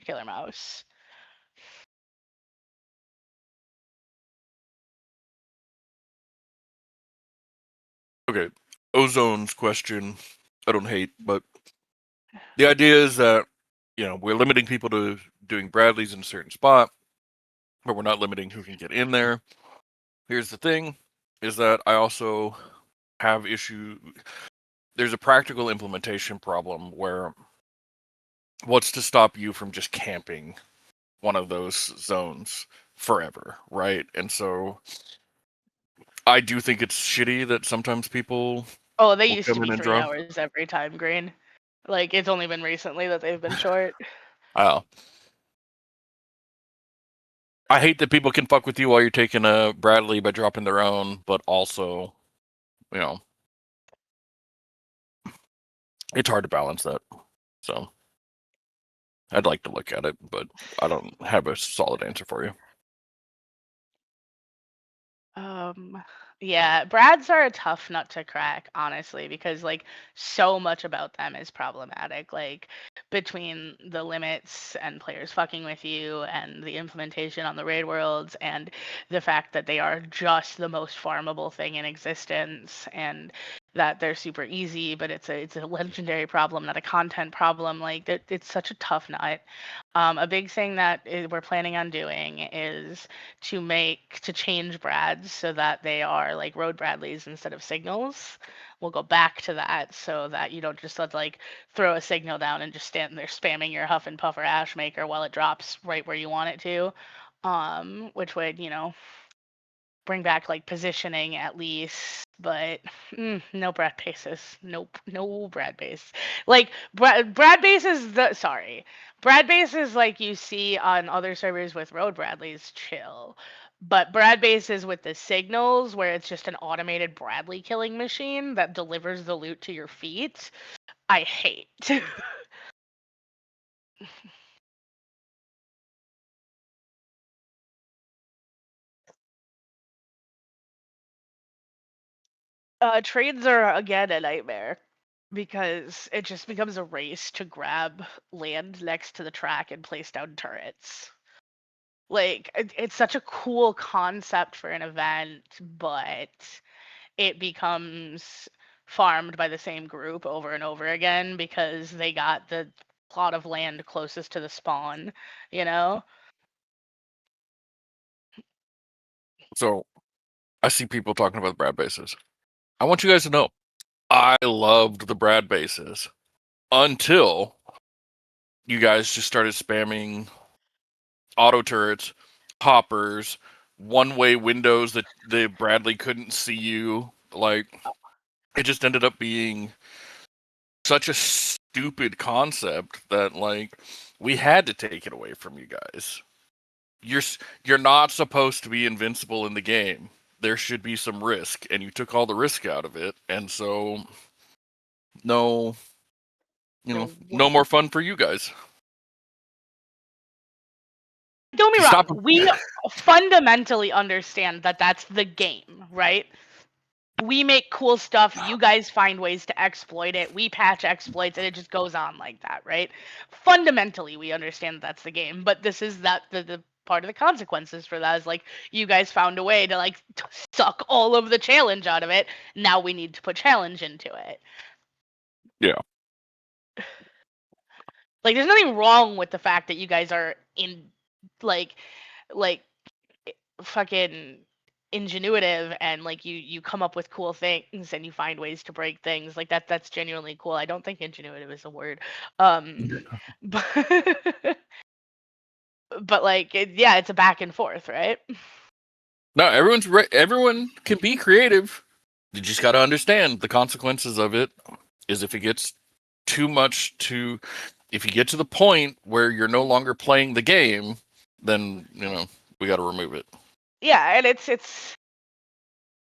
Killer Mouse. Okay, Ozone's question, I don't hate, but the idea is that we're limiting people to doing Bradleys in a certain spot, but we're not limiting who can get in there. Here's the thing: is that I also have issue. There's a practical implementation problem where what's to stop you from just camping one of those zones forever, right? And so I do think it's shitty that sometimes people. Oh, they will used to come in be and 3 draw. hours every time, Green. Like, it's only been recently that they've been short. Oh. I hate that people can fuck with you while you're taking a Bradley by dropping their own, but also, it's hard to balance that. So I'd like to look at it, but I don't have a solid answer for you. Yeah, Brads are a tough nut to crack, honestly, because like so much about them is problematic. Like between the limits and players fucking with you and the implementation on the raid worlds and the fact that they are just the most farmable thing in existence and that they're super easy, but it's a legendary problem, not a content problem. Like it's such a tough nut. A big thing that we're planning on doing is to change Brads so that they are like road Bradleys instead of signals. We'll go back to that so that you don't just like throw a signal down and just stand there spamming your huff and puff or ash maker while it drops right where you want it to. Which would, bring back like positioning at least, but no Brad bases. Nope, no Brad base. Like Brad base is Brad base is like you see on other servers with road Bradleys, chill. But Brad base is with the signals where it's just an automated Bradley killing machine that delivers the loot to your feet. I hate. Trades are again a nightmare because it just becomes a race to grab land next to the track and place down turrets. Like it's such a cool concept for an event, but it becomes farmed by the same group over and over again because they got the plot of land closest to the spawn, you know? So I see people talking about Brad bases. I want you guys to know, I loved the Brad bases until you guys just started spamming auto turrets, hoppers, one-way windows that the Bradley couldn't see you. Like, it just ended up being such a stupid concept that, like, we had to take it away from you guys. You're not supposed to be invincible in the game. There should be some risk, and you took all the risk out of it, and so no more fun for you guys. Don't be Stop. wrong. We fundamentally understand that that's the game, right? We make cool stuff. You guys find ways to exploit it. We patch exploits, and it just goes on like that, right? Fundamentally, we understand that's the game, but this is the part of the consequences for that is like you guys found a way to like suck all of the challenge out of it. Now we need to put challenge into it. Yeah. Like, there's nothing wrong with the fact that you guys are in like fucking ingenuitive and like you come up with cool things and you find ways to break things like that's genuinely cool. I don't think ingenuitive is a word. But, but like yeah, it's a back and forth, right? No, everyone can be creative. You just got to understand the consequences of it is if it gets too much if you get to the point where you're no longer playing the game, then we got to remove it. Yeah, and it's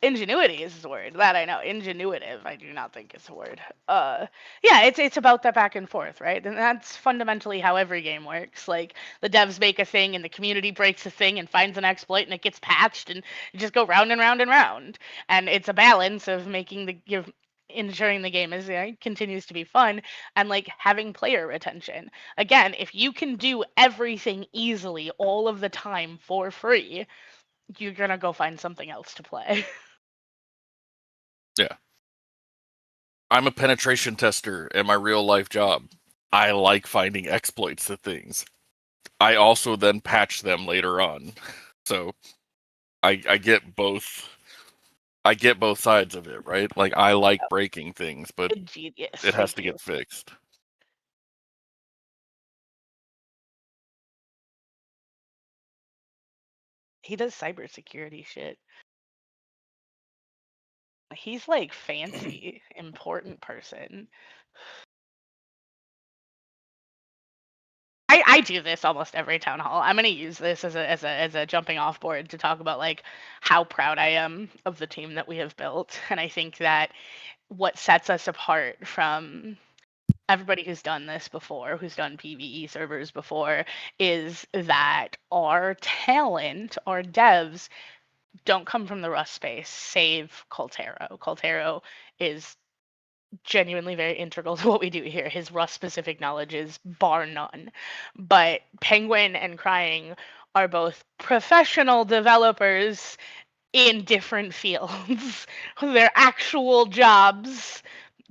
ingenuity is the word that I know. Ingenuitive, I do not think is a word. Yeah, it's about that back and forth, right? And that's fundamentally how every game works. Like the devs make a thing, and the community breaks a thing and finds an exploit, and it gets patched, and you just go round and round and round. And it's a balance of ensuring the game is continues to be fun and like having player retention. Again, if you can do everything easily all of the time for free, you're gonna go find something else to play. Yeah. I'm a penetration tester in my real life job. I like finding exploits to things. I also then patch them later on. So I get both. I get both sides of it, right? Like I like breaking things, but Genius. it has to get fixed. He does cybersecurity shit. He's like fancy, important person. I do this almost every town hall. I'm gonna use this as a jumping off board to talk about like how proud I am of the team that we have built, and I think that what sets us apart from everybody who's done this before, who's done PvE servers before, is that our talent, our devs, don't come from the Rust space, save Coltero. Coltero is genuinely very integral to what we do here. His Rust specific knowledge is bar none. But Penguin and Crying are both professional developers in different fields. Their actual jobs,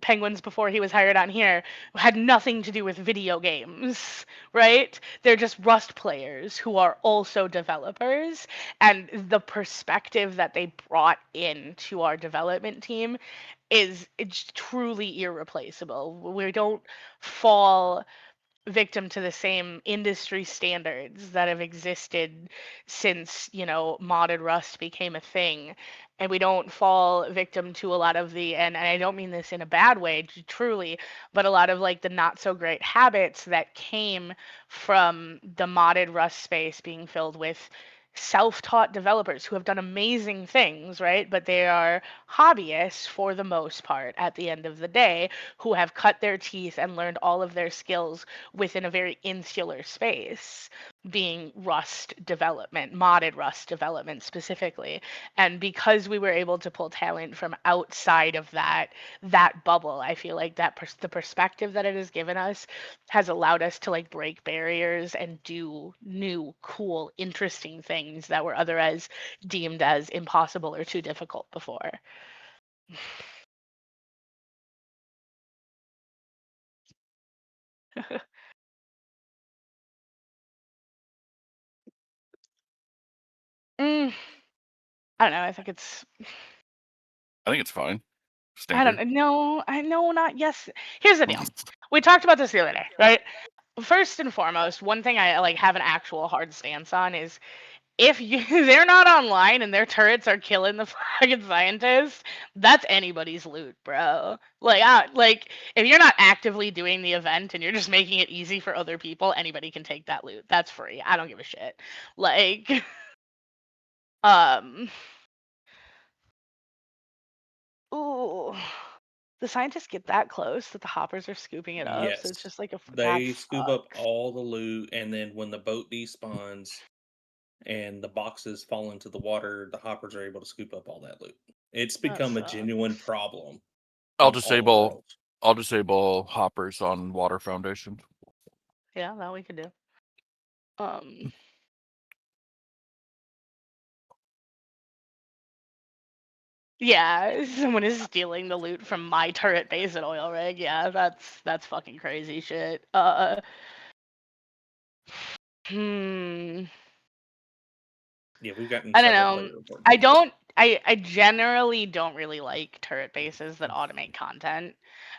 Penguin's before he was hired on here, had nothing to do with video games, right? They're just Rust players who are also developers. And the perspective that they brought into our development team it's truly irreplaceable. We don't fall victim to the same industry standards that have existed since modded Rust became a thing, and we don't fall victim to a lot of and I don't mean this in a bad way, truly, but a lot of like the not so great habits that came from the modded Rust space being filled with self-taught developers who have done amazing things, right? But they are hobbyists for the most part at the end of the day, who have cut their teeth and learned all of their skills within a very insular space, being Rust development, modded Rust development specifically. And because we were able to pull talent from outside of that bubble, I feel like that the perspective that it has given us has allowed us to like break barriers and do new, cool, interesting things that were otherwise deemed as impossible or too difficult before. I don't know. I think it's fine. I don't know. I know not yes. Here's the deal. We talked about this the other day, right? First and foremost, one thing I like have an actual hard stance on is if they're not online and their turrets are killing the fucking scientists, that's anybody's loot, bro. Like if you're not actively doing the event and you're just making it easy for other people, anybody can take that loot. That's free. I don't give a shit. Like, ooh, the scientists get that close that the hoppers are scooping it up, so it's Yes. just like that They scoop up sucks. all the loot, and then when the boat despawns and the boxes fall into the water, the hoppers are able to scoop up all that loot. It's That become a sucks. genuine problem I'll on all worlds. disable hoppers on water foundation. Yeah, that we could do. Yeah, someone is stealing the loot from my turret base at oil rig. Yeah, that's fucking crazy shit. Hmm. Yeah, we've gotten I don't several know. player reports. I generally don't really like turret bases that automate content.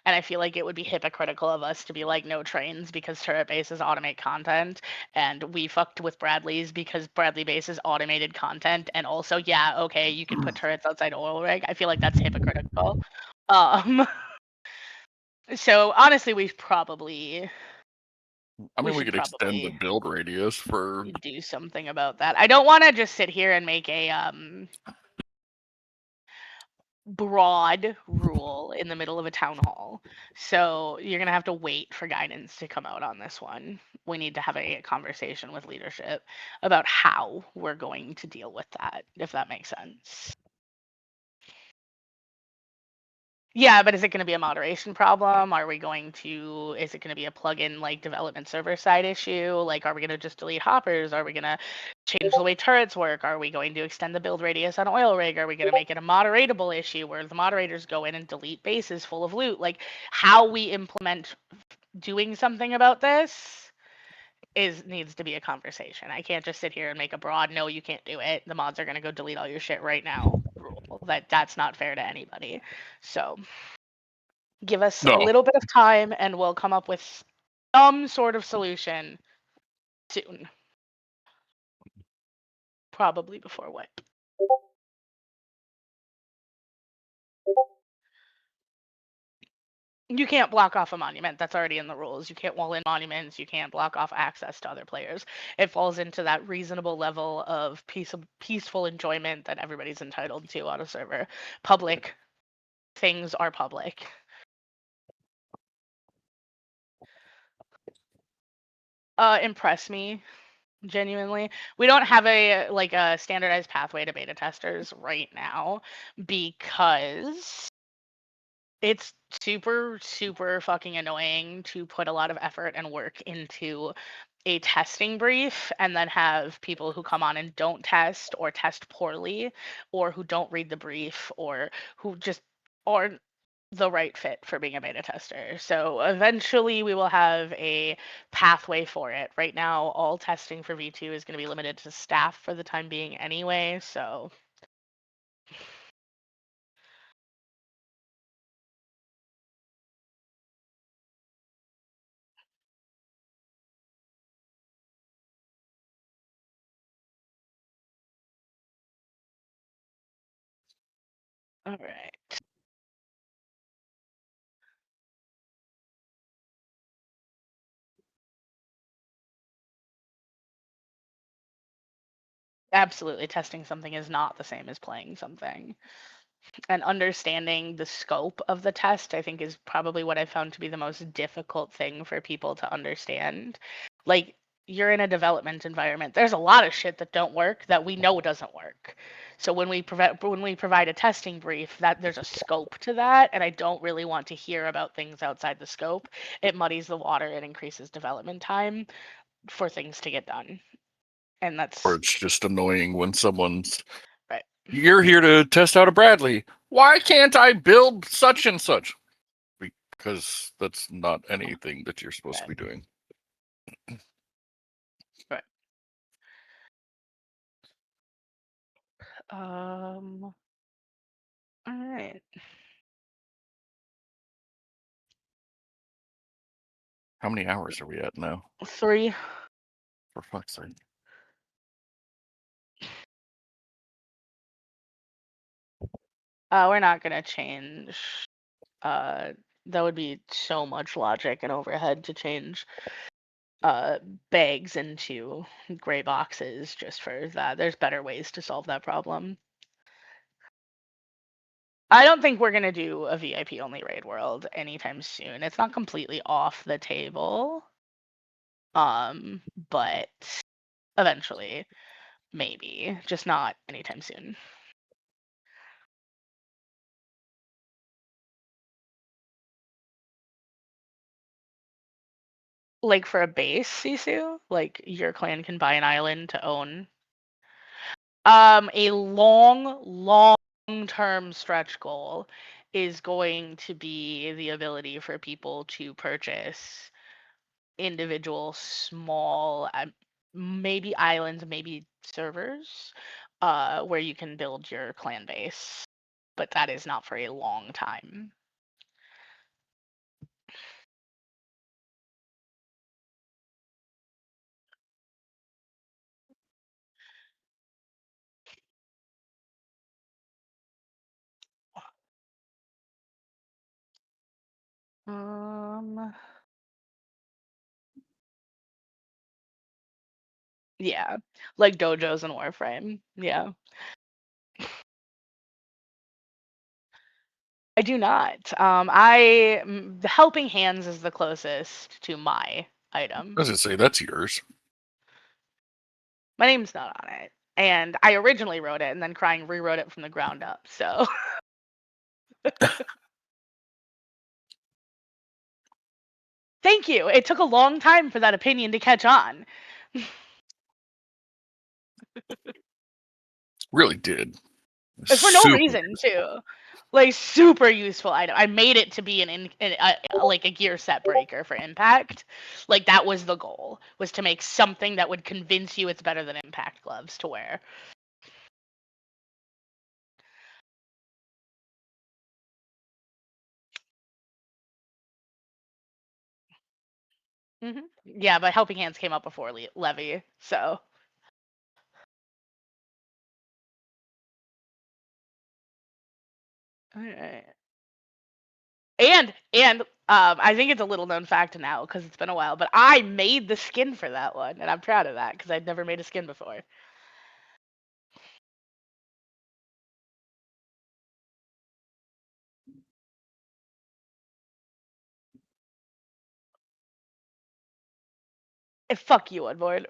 And I feel like it would be hypocritical of us to be like no trains because turret bases automate content, and we fucked with Bradley's because Bradley bases automated content, and also yeah, okay, you can put turrets outside oil rig. I feel like that's hypocritical. So honestly, we probably I mean, we should could extend the probably build radius for. do something about that. I don't want to just sit here and make a broad rule in the middle of a town hall. So you're gonna have to wait for guidance to come out on this one. We need to have a conversation with leadership about how we're going to deal with that, if that makes sense. Yeah, but is it going to be a moderation problem? Are we going to, is it going to be a plugin like development server side issue? Like, are we going to just delete hoppers? Are we going to change the way turrets work? Are we going to extend the build radius on oil rig? Are we going to make it a moderatable issue where the moderators go in and delete bases full of loot? Like, how we implement doing something about this needs to be a conversation. I can't just sit here and make a broad no, you can't do it. The mods are going to go delete all your shit right now rule. That's not fair to anybody. So give us a No. little bit of time and we'll come up with some sort of solution soon. Probably before what? You can't block off a monument. That's already in the rules. You can't wall in monuments. You can't block off access to other players. It falls into that reasonable level of peaceful enjoyment that everybody's entitled to on a server. Public things are public. Impress me, genuinely. We don't have a standardized pathway to beta testers right now because it's super fucking annoying to put a lot of effort and work into a testing brief and then have people who come on and don't test or test poorly or who don't read the brief or who just aren't the right fit for being a beta tester. So eventually we will have a pathway for it. Right now, all testing for V2 is going to be limited to staff for the time being anyway, so all right. Absolutely, testing something is not the same as playing something. And understanding the scope of the test, I think, is probably what I found to be the most difficult thing for people to understand. Like, you're in a development environment. There's a lot of shit that don't work that we know doesn't work. So when we provide a testing brief, that there's a scope to that, and I don't really want to hear about things outside the scope. It muddies the water. It increases development time for things to get done, and that's Or it's just annoying when someone's, right. you're here to test out a Bradley. Why can't I build such and such? Because that's not anything that you're supposed to be doing. Right. All right. How many hours are we at now? 3. For fuck's sake. We're not gonna change. That would be so much logic and overhead to change bags into gray boxes just for that. There's better ways to solve that problem. I don't think we're gonna do a VIP only raid world anytime soon. It's not completely off the table. But eventually, maybe, just not anytime soon. Like for a base, Sisu, like your clan can buy an island to own. A long-term stretch goal is going to be the ability for people to purchase individual small, maybe islands, maybe servers, where you can build your clan base. But that is not for a long time. Yeah, like dojos and Warframe. Yeah. I do not. The Helping Hands is the closest to my item. I was gonna say that's yours. My name's not on it, and I originally wrote it, and then Crying rewrote it from the ground up. So. Thank you. It took a long time for that opinion to catch on. Really did. For no reason too. Like super useful item. I made it to be like a gear set breaker for Impact. Like that was the goal, was to make something that would convince you it's better than Impact gloves to wear. Yeah, but Helping Hands came up before Levy, so. All right. And I think it's a little known fact now because it's been a while, but I made the skin for that one, and I'm proud of that because I'd never made a skin before. Fuck you, Unborn.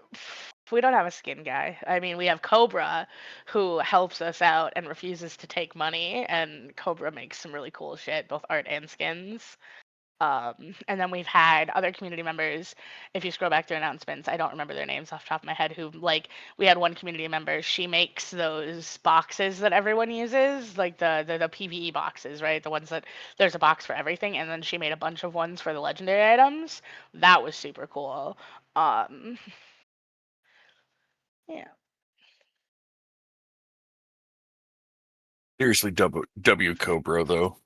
We don't have a skin guy. I mean, we have Cobra, who helps us out and refuses to take money, and Cobra makes some really cool shit, both art and skins. And then we've had other community members. If you scroll back through announcements, I don't remember their names off the top of my head. Who, like, we had one community member. She makes those boxes that everyone uses, like the PVE boxes, right? The ones that there's a box for everything, and then she made a bunch of ones for the legendary items. That was super cool. Yeah. Seriously, W Cobra though.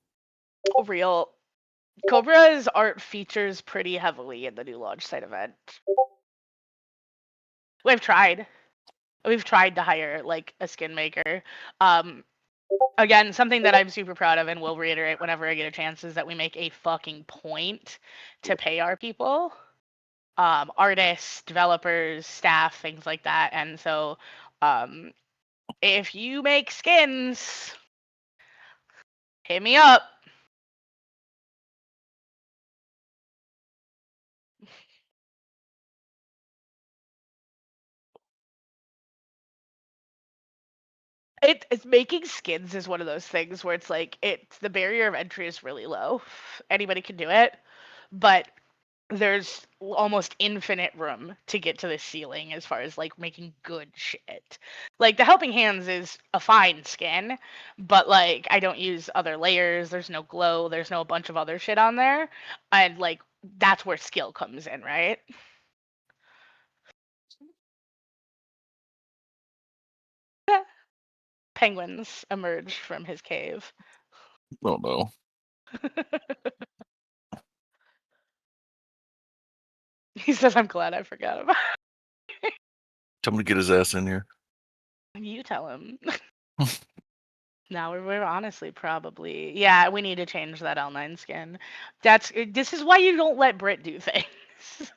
Real. Cobra's art features pretty heavily in the new launch site event. We've tried to hire like a skin maker. Again, something that I'm super proud of and will reiterate whenever I get a chance is that we make a fucking point to pay our people. Artists, developers, staff, things like that. And so if you make skins, hit me up. It's making skins is one of those things where it's like the barrier of entry is really low. Anybody can do it, but there's almost infinite room to get to the ceiling as far as like making good shit. Like the Helping Hands is a fine skin, but like I don't use other layers, there's no glow, there's no bunch of other shit on there. And like that's where skill comes in, right? Penguins emerge from his cave. Oh no. He says, I'm glad I forgot about Tell him to get his ass in here. it. You tell him. Now we're honestly probably, yeah, we need to change that L9 skin. This is why you don't let Brit do things.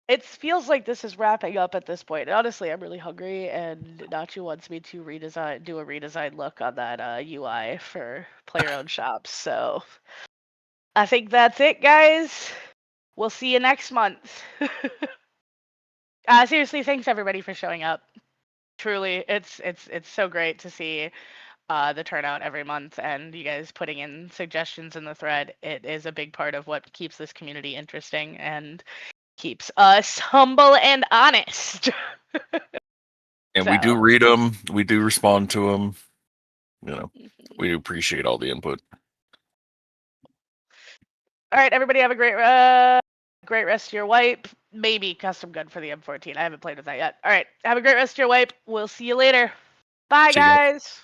It feels like this is wrapping up at this point. Honestly, I'm really hungry, and Nacho wants me to do a redesign look on that UI for player-owned shops. So I think that's it, guys. We'll see you next month. Seriously, thanks everybody for showing up. Truly, it's so great to see the turnout every month and you guys putting in suggestions in the thread. It is a big part of what keeps this community interesting and keeps us humble and honest. And we do So. read them. We do respond to them. You know, we do appreciate all the input. All right, everybody, have a great rest of your wipe. Maybe custom gun for the M14. I haven't played with that yet. All right, have a great rest of your wipe. We'll see you later. Bye, See ya. guys.